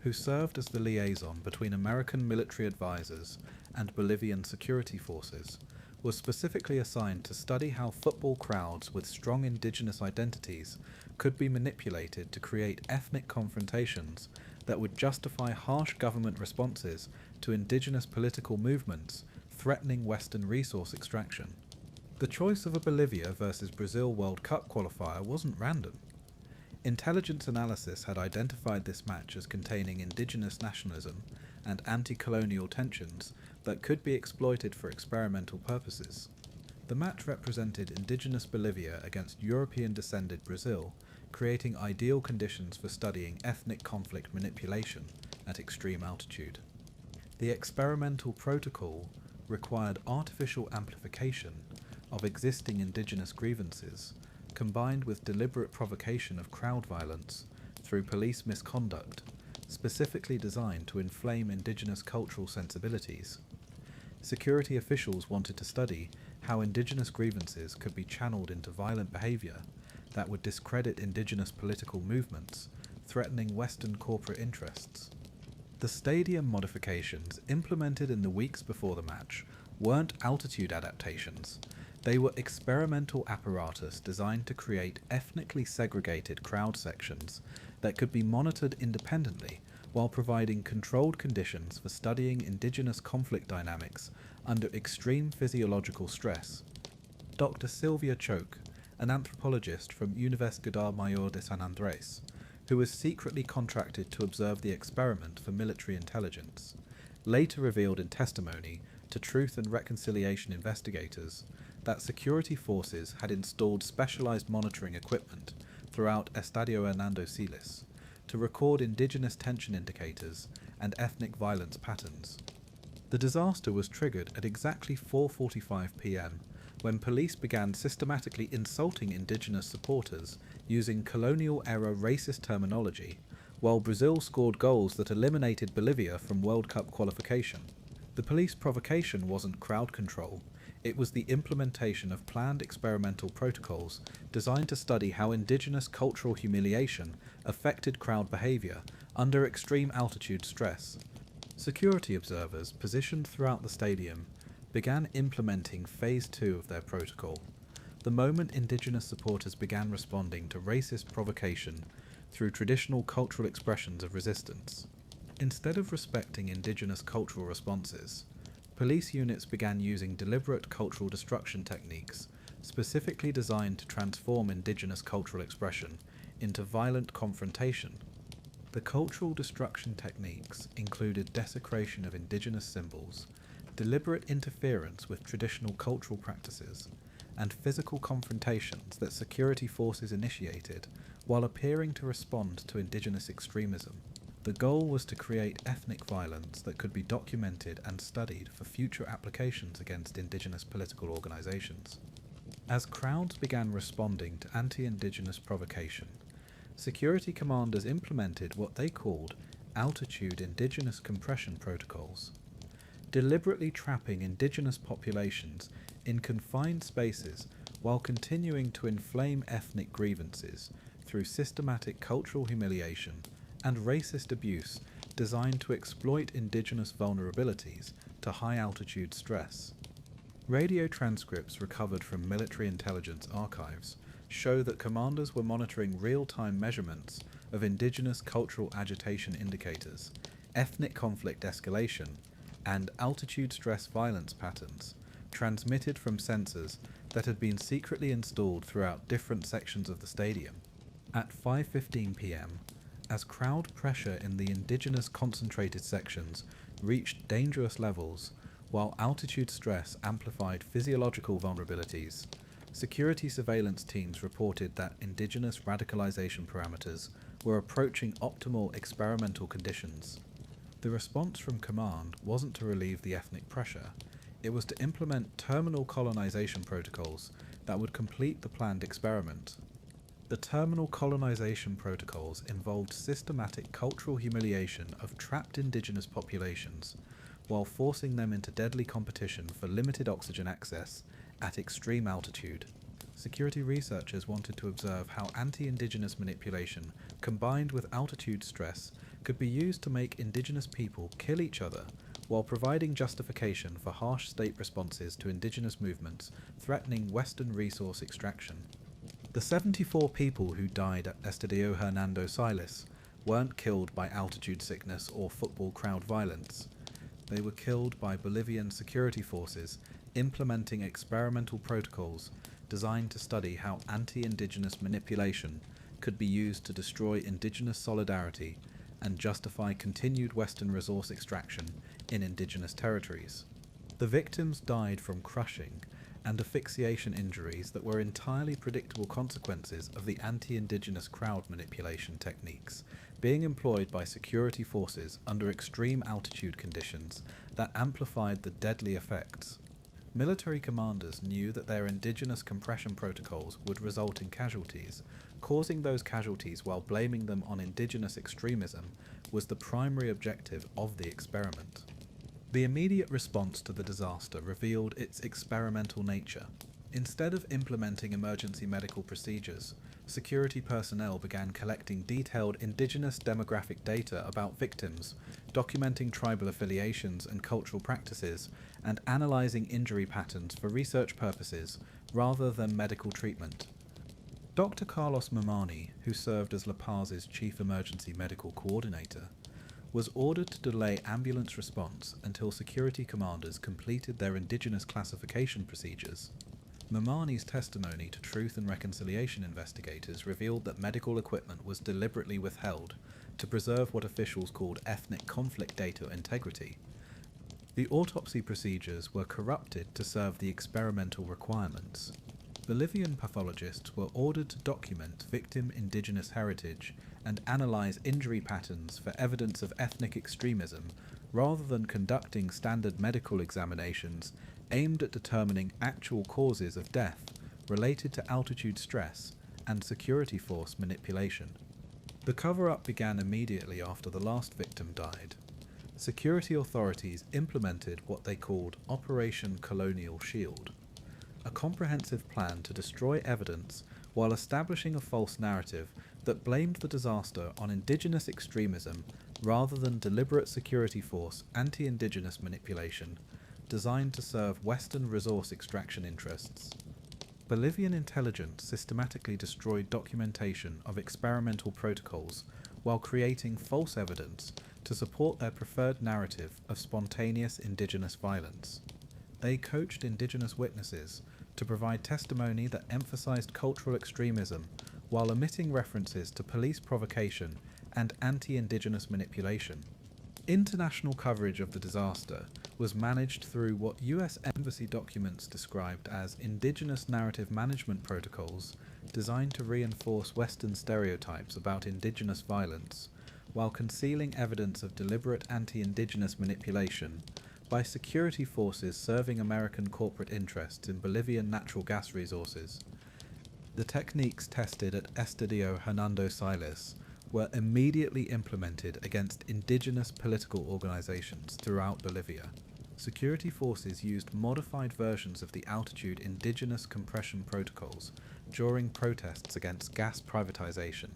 who served as the liaison between American military advisors and Bolivian security forces, was specifically assigned to study how football crowds with strong indigenous identities could be manipulated to create ethnic confrontations that would justify harsh government responses to indigenous political movements threatening Western resource extraction. The choice of a Bolivia versus Brazil World Cup qualifier wasn't random. Intelligence analysis had identified this match as containing indigenous nationalism and anti-colonial tensions that could be exploited for experimental purposes. The match represented indigenous Bolivia against European-descended Brazil, creating ideal conditions for studying ethnic conflict manipulation at extreme altitude. The experimental protocol required artificial amplification of existing indigenous grievances, combined with deliberate provocation of crowd violence through police misconduct, specifically designed to inflame indigenous cultural sensibilities. Security officials wanted to study how indigenous grievances could be channeled into violent behavior that would discredit indigenous political movements, threatening Western corporate interests. The stadium modifications implemented in the weeks before the match weren't altitude adaptations. They were experimental apparatus designed to create ethnically segregated crowd sections that could be monitored independently while providing controlled conditions for studying indigenous conflict dynamics under extreme physiological stress. Dr. Silvia Choke, an anthropologist from Universidad Mayor de San Andrés, who was secretly contracted to observe the experiment for military intelligence, later revealed in testimony to Truth and Reconciliation investigators that security forces had installed specialized monitoring equipment throughout Estadio Hernando Siles to record indigenous tension indicators and ethnic violence patterns. The disaster was triggered at exactly 4:45 p.m. when police began systematically insulting indigenous supporters using colonial-era racist terminology, while Brazil scored goals that eliminated Bolivia from World Cup qualification. The police provocation wasn't crowd control, it was the implementation of planned experimental protocols designed to study how indigenous cultural humiliation affected crowd behavior under extreme altitude stress. Security observers positioned throughout the stadium began implementing Phase 2 of their protocol, the moment indigenous supporters began responding to racist provocation through traditional cultural expressions of resistance. Instead of respecting indigenous cultural responses, police units began using deliberate cultural destruction techniques specifically designed to transform indigenous cultural expression into violent confrontation. The cultural destruction techniques included desecration of indigenous symbols, deliberate interference with traditional cultural practices, and physical confrontations that security forces initiated while appearing to respond to indigenous extremism. The goal was to create ethnic violence that could be documented and studied for future applications against indigenous political organizations. As crowds began responding to anti-indigenous provocation, security commanders implemented what they called altitude indigenous compression protocols. deliberately trapping indigenous populations in confined spaces while continuing to inflame ethnic grievances through systematic cultural humiliation and racist abuse designed to exploit indigenous vulnerabilities to high-altitude stress. Radio transcripts recovered from military intelligence archives show that commanders were monitoring real-time measurements of indigenous cultural agitation indicators, ethnic conflict escalation, and altitude stress violence patterns transmitted from sensors that had been secretly installed throughout different sections of the stadium. At 5:15 p.m, as crowd pressure in the indigenous concentrated sections reached dangerous levels, while altitude stress amplified physiological vulnerabilities, security surveillance teams reported that indigenous radicalization parameters were approaching optimal experimental conditions. The response from command wasn't to relieve the ethnic pressure, it was to implement terminal colonization protocols that would complete the planned experiment. The terminal colonization protocols involved systematic cultural humiliation of trapped indigenous populations, while forcing them into deadly competition for limited oxygen access at extreme altitude. Security researchers wanted to observe how anti-indigenous manipulation combined with altitude stress could be used to make indigenous people kill each other while providing justification for harsh state responses to indigenous movements threatening Western resource extraction. The 74 people who died at Estadio Hernando Siles weren't killed by altitude sickness or football crowd violence. They were killed by Bolivian security forces implementing experimental protocols designed to study how anti-indigenous manipulation could be used to destroy indigenous solidarity and justify continued Western resource extraction in indigenous territories. The victims died from crushing and asphyxiation injuries that were entirely predictable consequences of the anti-indigenous crowd manipulation techniques being employed by security forces under extreme altitude conditions that amplified the deadly effects. Military commanders knew that their indigenous compression protocols would result in casualties. Causing those casualties while blaming them on indigenous extremism was the primary objective of the experiment. The immediate response to the disaster revealed its experimental nature. Instead of implementing emergency medical procedures, security personnel began collecting detailed indigenous demographic data about victims, documenting tribal affiliations and cultural practices, and analyzing injury patterns for research purposes rather than medical treatment. Dr. Carlos Mamani, who served as La Paz's chief emergency medical coordinator, was ordered to delay ambulance response until security commanders completed their indigenous classification procedures. Mamani's testimony to Truth and Reconciliation investigators revealed that medical equipment was deliberately withheld to preserve what officials called ethnic conflict data integrity. The autopsy procedures were corrupted to serve the experimental requirements. Bolivian pathologists were ordered to document victim indigenous heritage and analyze injury patterns for evidence of ethnic extremism rather than conducting standard medical examinations aimed at determining actual causes of death related to altitude stress and security force manipulation. The cover-up began immediately after the last victim died. Security authorities implemented what they called Operation Colonial Shield, a comprehensive plan to destroy evidence while establishing a false narrative that blamed the disaster on indigenous extremism rather than deliberate security force anti-indigenous manipulation designed to serve Western resource extraction interests. Bolivian intelligence systematically destroyed documentation of experimental protocols while creating false evidence to support their preferred narrative of spontaneous indigenous violence. They coached indigenous witnesses to provide testimony that emphasized cultural extremism while omitting references to police provocation and anti-indigenous manipulation. International coverage of the disaster was managed through what US Embassy documents described as indigenous narrative management protocols designed to reinforce Western stereotypes about indigenous violence, while concealing evidence of deliberate anti-indigenous manipulation by security forces serving American corporate interests in Bolivian natural gas resources. The techniques tested at Estadio Hernando Siles were immediately implemented against indigenous political organizations throughout Bolivia. security forces used modified versions of the altitude indigenous compression protocols during protests against gas privatization,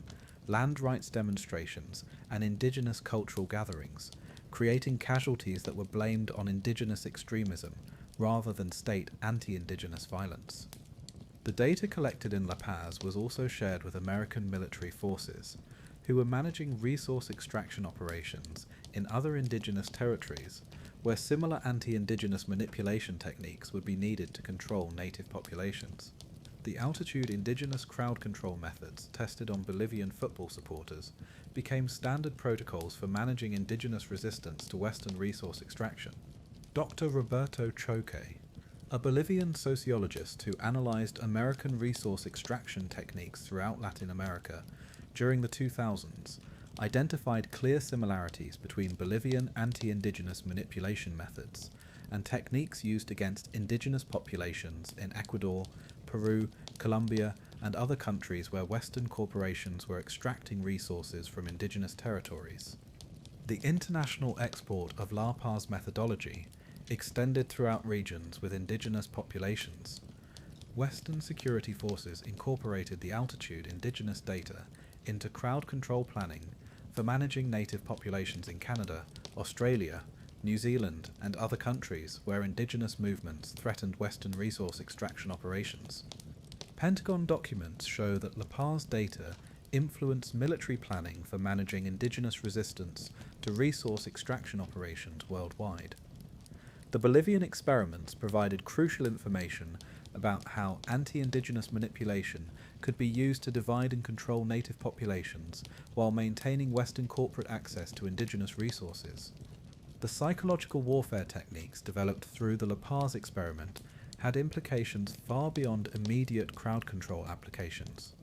land rights demonstrations, and indigenous cultural gatherings, creating casualties that were blamed on indigenous extremism rather than state anti-indigenous violence. The data collected in La Paz was also shared with American military forces, who were managing resource extraction operations in other indigenous territories where similar anti-indigenous manipulation techniques would be needed to control native populations. The altitude indigenous crowd control methods tested on Bolivian football supporters became standard protocols for managing indigenous resistance to Western resource extraction. Dr. Roberto Choque, a Bolivian sociologist who analyzed American resource extraction techniques throughout Latin America during the 2000s, identified clear similarities between Bolivian anti-indigenous manipulation methods and techniques used against indigenous populations in Ecuador, Peru, Colombia, and other countries where Western corporations were extracting resources from indigenous territories. The international export of La Paz methodology extended throughout regions with indigenous populations. Western security forces incorporated the altitude indigenous data into crowd control planning for managing native populations in Canada, Australia, New Zealand, and other countries where indigenous movements threatened Western resource extraction operations. Pentagon documents show that La Paz data influenced military planning for managing indigenous resistance to resource extraction operations worldwide. The Bolivian experiments provided crucial information about how anti-indigenous manipulation could be used to divide and control native populations while maintaining Western corporate access to indigenous resources. The psychological warfare techniques developed through the La Paz experiment had implications far beyond immediate crowd control applications.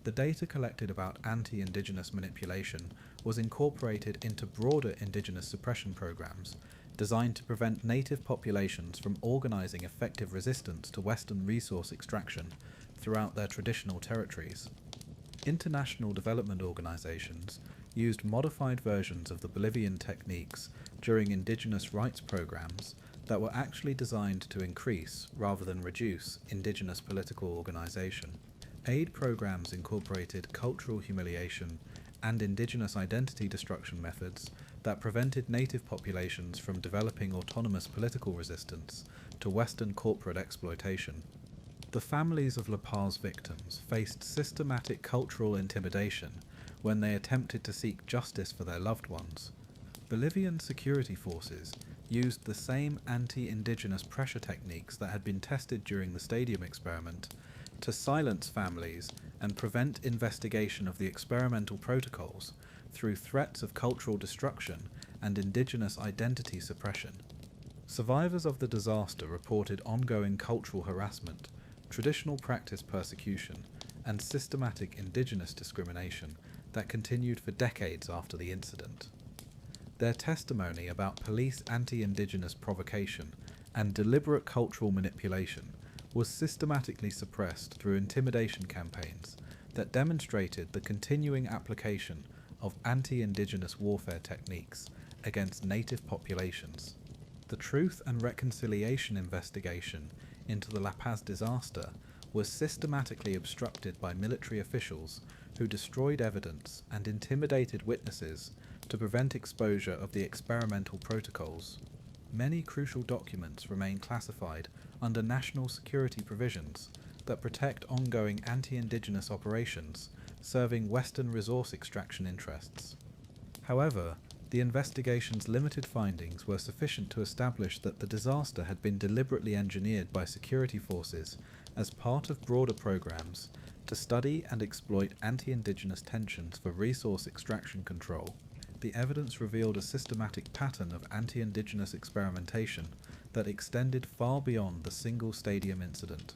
The data collected about anti-indigenous manipulation was incorporated into broader indigenous suppression programs designed to prevent native populations from organizing effective resistance to Western resource extraction throughout their traditional territories. International development organizations used modified versions of the Bolivian techniques during indigenous rights programs that were actually designed to increase, rather than reduce, indigenous political organization. Aid programs incorporated cultural humiliation and indigenous identity destruction methods that prevented native populations from developing autonomous political resistance to Western corporate exploitation. The families of La Paz victims faced systematic cultural intimidation when they attempted to seek justice for their loved ones. Bolivian security forces used the same anti-indigenous pressure techniques that had been tested during the stadium experiment to silence families and prevent investigation of the experimental protocols through threats of cultural destruction and indigenous identity suppression. Survivors of the disaster reported ongoing cultural harassment, traditional practice persecution, and systematic indigenous discrimination that continued for decades after the incident. Their testimony about police anti-indigenous provocation and deliberate cultural manipulation was systematically suppressed through intimidation campaigns that demonstrated the continuing application of anti-indigenous warfare techniques against native populations. The Truth and Reconciliation investigation into the La Paz disaster was systematically obstructed by military officials who destroyed evidence and intimidated witnesses to prevent exposure of the experimental protocols. Many crucial documents remain classified under national security provisions that protect ongoing anti-indigenous operations serving Western resource extraction interests. However, the investigation's limited findings were sufficient to establish that the disaster had been deliberately engineered by security forces as part of broader programs to study and exploit anti-indigenous tensions for resource extraction control. The evidence revealed a systematic pattern of anti-indigenous experimentation that extended far beyond the single stadium incident.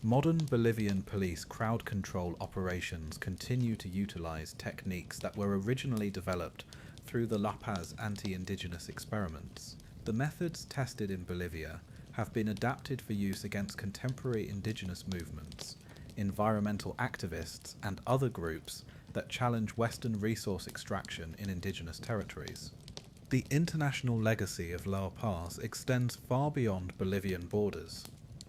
Modern Bolivian police crowd control operations continue to utilize techniques that were originally developed through the La Paz anti-indigenous experiments. The methods tested in Bolivia have been adapted for use against contemporary indigenous movements, environmental activists, and other groups that challenge Western resource extraction in indigenous territories. The international legacy of La Paz extends far beyond Bolivian borders.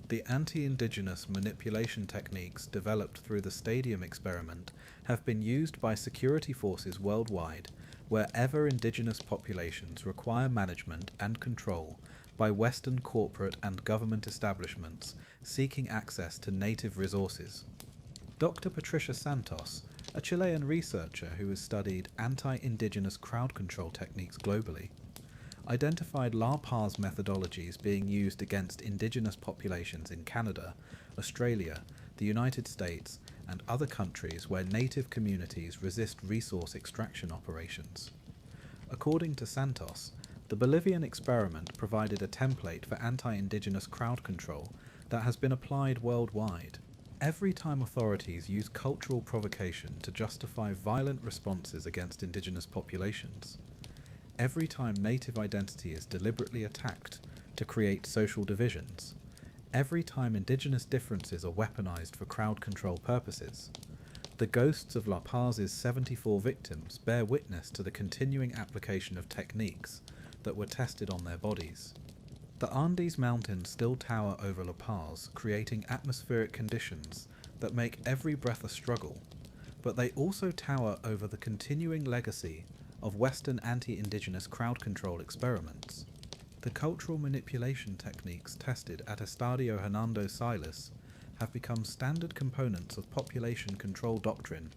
The anti-indigenous manipulation techniques developed through the stadium experiment have been used by security forces worldwide wherever indigenous populations require management and control by Western corporate and government establishments seeking access to native resources. Dr. Patricia Santos, a Chilean researcher who has studied anti-indigenous crowd control techniques globally, identified La Paz methodologies being used against indigenous populations in Canada, Australia, the United States, and other countries where native communities resist resource extraction operations. According to Santos, the Bolivian experiment provided a template for anti-indigenous crowd control that has been applied worldwide. Every time authorities use cultural provocation to justify violent responses against indigenous populations, every time native identity is deliberately attacked to create social divisions, every time indigenous differences are weaponized for crowd control purposes, the ghosts of La Paz's 74 victims bear witness to the continuing application of techniques that were tested on their bodies. The Andes Mountains still tower over La Paz, creating atmospheric conditions that make every breath a struggle, but they also tower over the continuing legacy of Western anti-indigenous crowd control experiments. The cultural manipulation techniques tested at Estadio Hernando Silas have become standard components of population control doctrine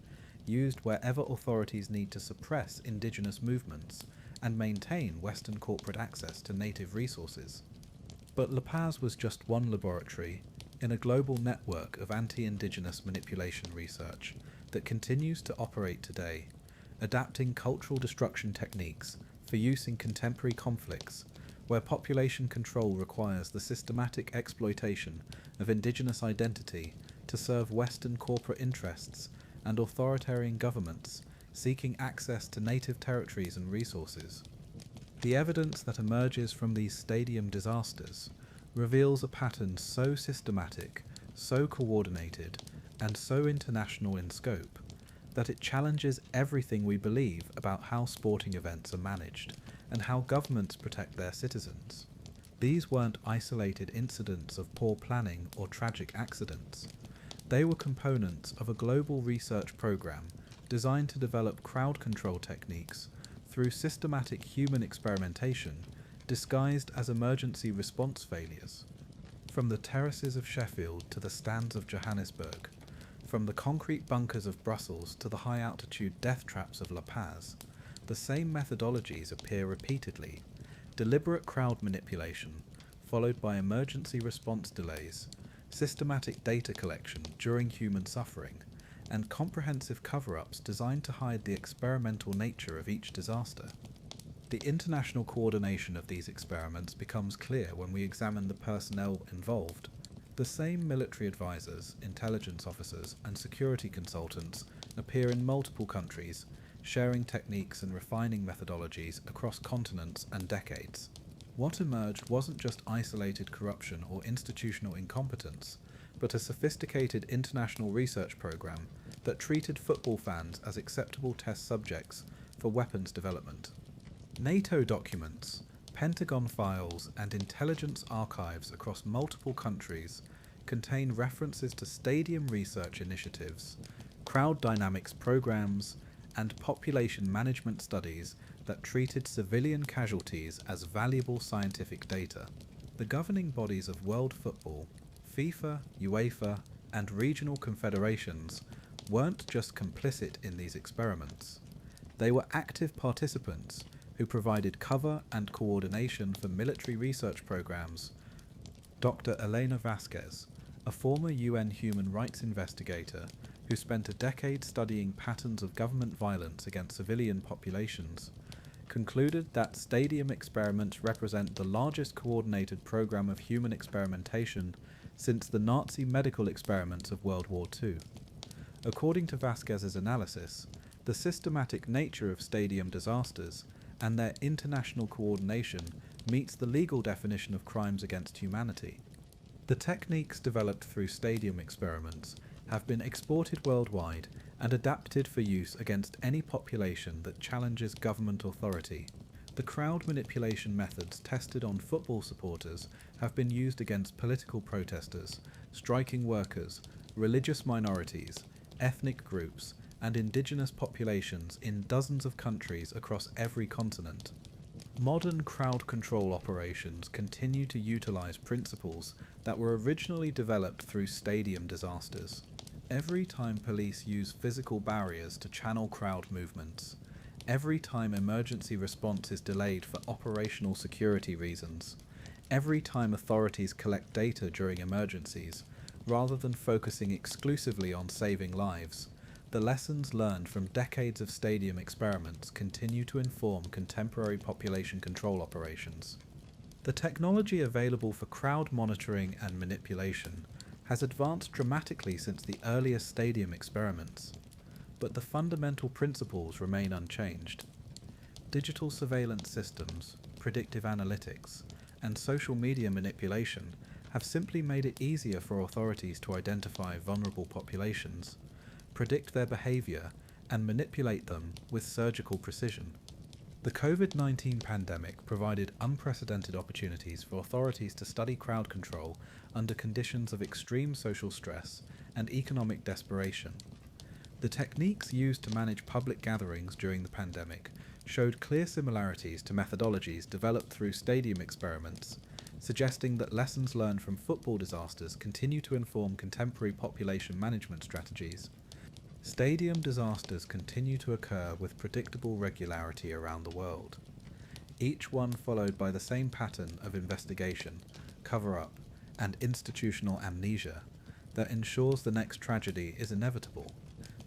used wherever authorities need to suppress indigenous movements and maintain Western corporate access to native resources. But La Paz was just one laboratory in a global network of anti-indigenous manipulation research that continues to operate today, adapting cultural destruction techniques for use in contemporary conflicts where population control requires the systematic exploitation of indigenous identity to serve Western corporate interests and authoritarian governments seeking access to native territories and resources. The evidence that emerges from these stadium disasters reveals a pattern so systematic, so coordinated, and so international in scope that it challenges everything we believe about how sporting events are managed and how governments protect their citizens. These weren't isolated incidents of poor planning or tragic accidents. They were components of a global research program designed to develop crowd control techniques through systematic human experimentation disguised as emergency response failures. From the terraces of Sheffield to the stands of Johannesburg, from the concrete bunkers of Brussels to the high-altitude death traps of La Paz, the same methodologies appear repeatedly: deliberate crowd manipulation, followed by emergency response delays, systematic data collection during human suffering, and comprehensive cover-ups designed to hide the experimental nature of each disaster. The international coordination of these experiments becomes clear when we examine the personnel involved. The same military advisors, intelligence officers, and security consultants appear in multiple countries, sharing techniques and refining methodologies across continents and decades. What emerged wasn't just isolated corruption or institutional incompetence, but a sophisticated international research program that treated football fans as acceptable test subjects for weapons development. NATO documents, Pentagon files, and intelligence archives across multiple countries contain references to stadium research initiatives, crowd dynamics programs, and population management studies that treated civilian casualties as valuable scientific data. The governing bodies of world football, FIFA, UEFA, and regional confederations weren't just complicit in these experiments. They were active participants who provided cover and coordination for military research programs. Dr. Elena Vasquez, a former UN human rights investigator who spent a decade studying patterns of government violence against civilian populations, concluded that stadium experiments represent the largest coordinated program of human experimentation since the Nazi medical experiments of World War II. According to Vasquez's analysis, the systematic nature of stadium disasters and their international coordination meets the legal definition of crimes against humanity. The techniques developed through stadium experiments have been exported worldwide and adapted for use against any population that challenges government authority. The crowd manipulation methods tested on football supporters have been used against political protesters, striking workers, religious minorities, ethnic groups, and indigenous populations in dozens of countries across every continent. Modern crowd control operations continue to utilize principles that were originally developed through stadium disasters. Every time police use physical barriers to channel crowd movements, every time emergency response is delayed for operational security reasons, every time authorities collect data during emergencies, rather than focusing exclusively on saving lives, the lessons learned from decades of stadium experiments continue to inform contemporary population control operations. The technology available for crowd monitoring and manipulation has advanced dramatically since the earliest stadium experiments, but the fundamental principles remain unchanged. Digital surveillance systems, predictive analytics, and social media manipulation have simply made it easier for authorities to identify vulnerable populations, predict their behavior, and manipulate them with surgical precision. The COVID-19 pandemic provided unprecedented opportunities for authorities to study crowd control under conditions of extreme social stress and economic desperation. The techniques used to manage public gatherings during the pandemic showed clear similarities to methodologies developed through stadium experiments, suggesting that lessons learned from football disasters continue to inform contemporary population management strategies. Stadium disasters continue to occur with predictable regularity around the world, each one followed by the same pattern of investigation, cover-up, and institutional amnesia that ensures the next tragedy is inevitable.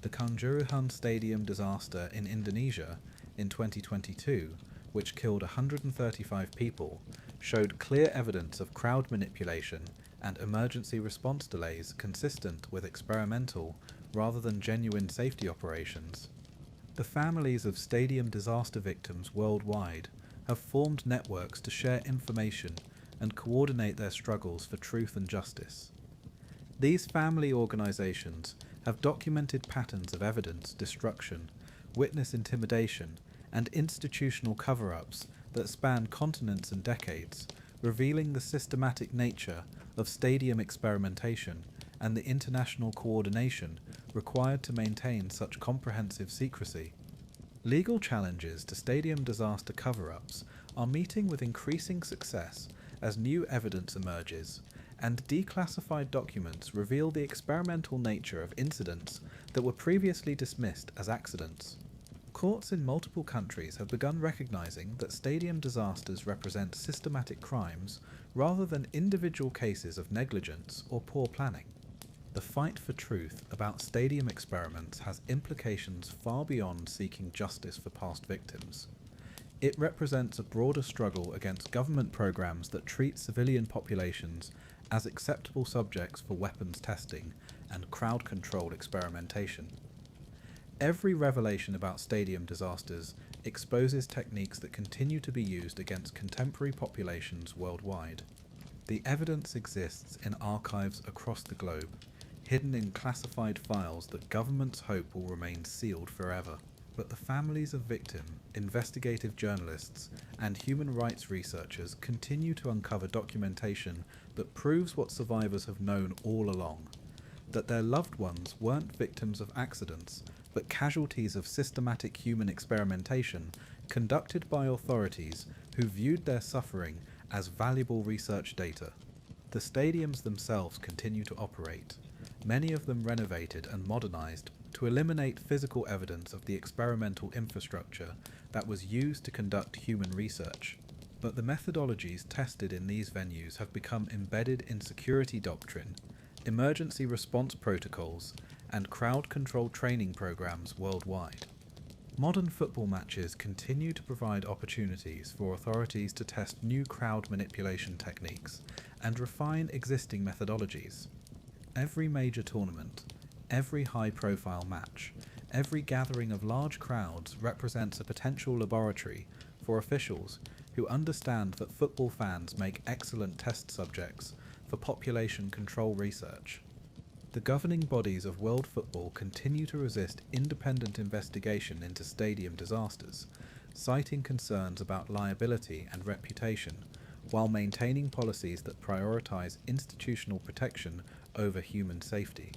The Kanjuruhan Stadium disaster in Indonesia in 2022, which killed 135 people, showed clear evidence of crowd manipulation and emergency response delays consistent with experimental rather than genuine safety operations. The families of stadium disaster victims worldwide have formed networks to share information and coordinate their struggles for truth and justice. These family organizations have documented patterns of evidence destruction, witness intimidation, and institutional cover-ups that span continents and decades, revealing the systematic nature of stadium experimentation and the international coordination required to maintain such comprehensive secrecy. Legal challenges to stadium disaster cover-ups are meeting with increasing success as new evidence emerges, and declassified documents reveal the experimental nature of incidents that were previously dismissed as accidents. Courts in multiple countries have begun recognizing that stadium disasters represent systematic crimes rather than individual cases of negligence or poor planning. The fight for truth about stadium experiments has implications far beyond seeking justice for past victims. It represents a broader struggle against government programs that treat civilian populations as acceptable subjects for weapons testing and crowd-controlled experimentation. Every revelation about stadium disasters exposes techniques that continue to be used against contemporary populations worldwide. The evidence exists in archives across the globe, hidden in classified files that governments hope will remain sealed forever. But the families of victims, investigative journalists, and human rights researchers continue to uncover documentation that proves what survivors have known all along, that their loved ones weren't victims of accidents, but casualties of systematic human experimentation conducted by authorities who viewed their suffering as valuable research data. The stadiums themselves continue to operate, many of them renovated and modernized to eliminate physical evidence of the experimental infrastructure that was used to conduct human research. But the methodologies tested in these venues have become embedded in security doctrine, emergency response protocols, and crowd control training programs worldwide. Modern football matches continue to provide opportunities for authorities to test new crowd manipulation techniques and refine existing methodologies. Every major tournament, every high-profile match, every gathering of large crowds represents a potential laboratory for officials who understand that football fans make excellent test subjects for population control research. The governing bodies of world football continue to resist independent investigation into stadium disasters, citing concerns about liability and reputation, while maintaining policies that prioritize institutional protection over human safety.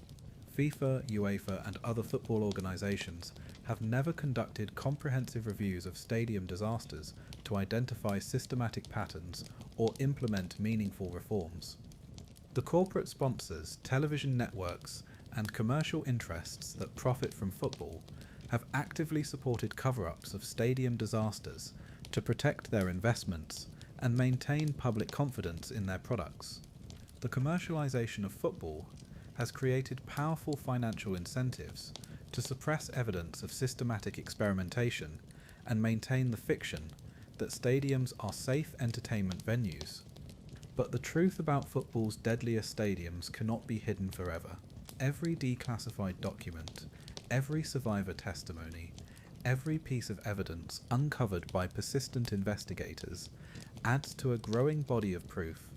FIFA, UEFA, and other football organizations have never conducted comprehensive reviews of stadium disasters to identify systematic patterns or implement meaningful reforms. The corporate sponsors, television networks, and commercial interests that profit from football have actively supported cover-ups of stadium disasters to protect their investments and maintain public confidence in their products. The commercialization of football has created powerful financial incentives to suppress evidence of systematic experimentation and maintain the fiction that stadiums are safe entertainment venues. But the truth about football's deadliest stadiums cannot be hidden forever. Every declassified document, every survivor testimony, every piece of evidence uncovered by persistent investigators adds to a growing body of proof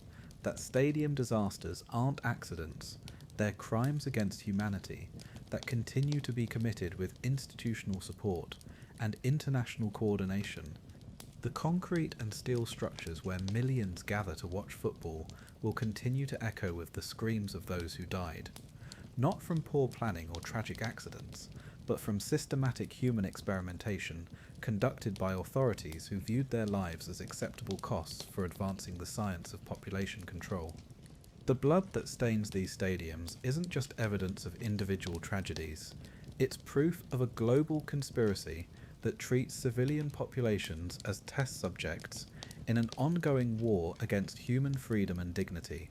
that stadium disasters aren't accidents, they're crimes against humanity that continue to be committed with institutional support and international coordination. The concrete and steel structures where millions gather to watch football will continue to echo with the screams of those who died, not from poor planning or tragic accidents, but from systematic human experimentation conducted by authorities who viewed their lives as acceptable costs for advancing the science of population control. The blood that stains these stadiums isn't just evidence of individual tragedies, it's proof of a global conspiracy that treats civilian populations as test subjects in an ongoing war against human freedom and dignity.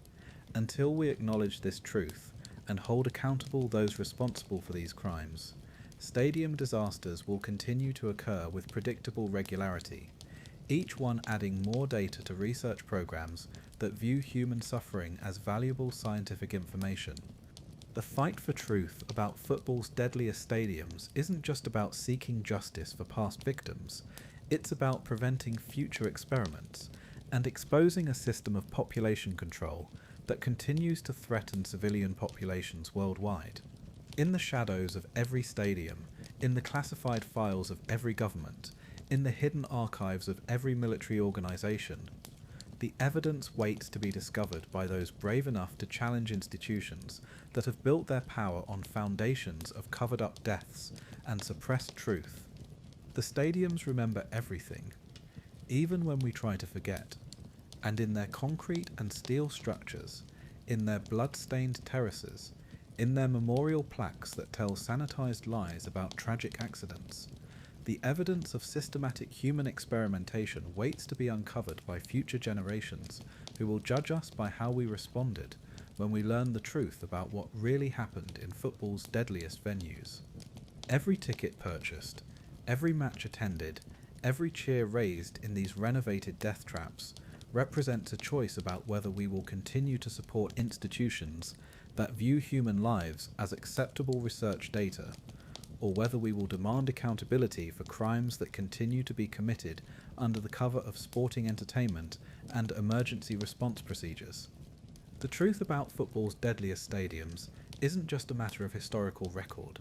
Until we acknowledge this truth and hold accountable those responsible for these crimes, stadium disasters will continue to occur with predictable regularity, each one adding more data to research programs that view human suffering as valuable scientific information. The fight for truth about football's deadliest stadiums isn't just about seeking justice for past victims, it's about preventing future experiments and exposing a system of population control that continues to threaten civilian populations worldwide. In the shadows of every stadium, in the classified files of every government, in the hidden archives of every military organization, the evidence waits to be discovered by those brave enough to challenge institutions that have built their power on foundations of covered-up deaths and suppressed truth. The stadiums remember everything, even when we try to forget, and in their concrete and steel structures, in their blood-stained terraces, in their memorial plaques that tell sanitized lies about tragic accidents, the evidence of systematic human experimentation waits to be uncovered by future generations who will judge us by how we responded when we learn the truth about what really happened in football's deadliest venues. Every ticket purchased, every match attended, every cheer raised in these renovated death traps represents a choice about whether we will continue to support institutions that view human lives as acceptable research data, or whether we will demand accountability for crimes that continue to be committed under the cover of sporting entertainment and emergency response procedures. The truth about football's deadliest stadiums isn't just a matter of historical record,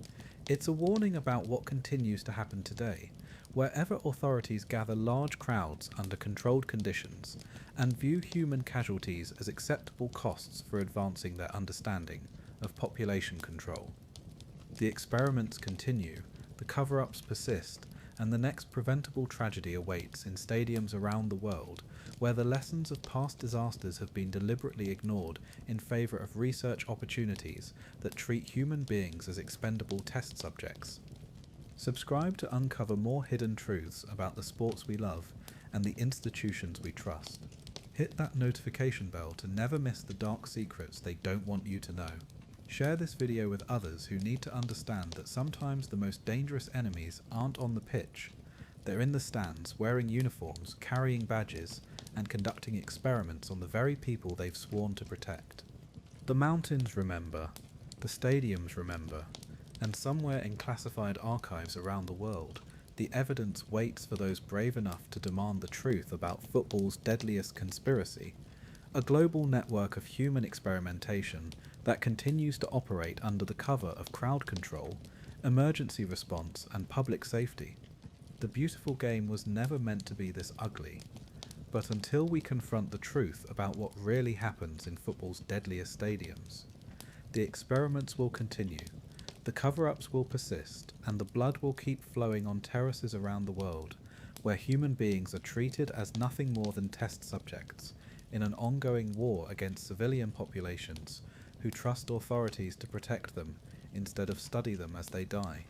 it's a warning about what continues to happen today, wherever authorities gather large crowds under controlled conditions and view human casualties as acceptable costs for advancing their understanding of population control. The experiments continue, the cover-ups persist, and the next preventable tragedy awaits in stadiums around the world where the lessons of past disasters have been deliberately ignored in favour of research opportunities that treat human beings as expendable test subjects. Subscribe to uncover more hidden truths about the sports we love and the institutions we trust. Hit that notification bell to never miss the dark secrets they don't want you to know. Share this video with others who need to understand that sometimes the most dangerous enemies aren't on the pitch. They're in the stands, wearing uniforms, carrying badges, and conducting experiments on the very people they've sworn to protect. The mountains remember, the stadiums remember, and somewhere in classified archives around the world, the evidence waits for those brave enough to demand the truth about football's deadliest conspiracy, a global network of human experimentation that continues to operate under the cover of crowd control, emergency response, and public safety. The beautiful game was never meant to be this ugly. But until we confront the truth about what really happens in football's deadliest stadiums, the experiments will continue, the cover-ups will persist, and the blood will keep flowing on terraces around the world, where human beings are treated as nothing more than test subjects in an ongoing war against civilian populations who trust authorities to protect them instead of study them as they die.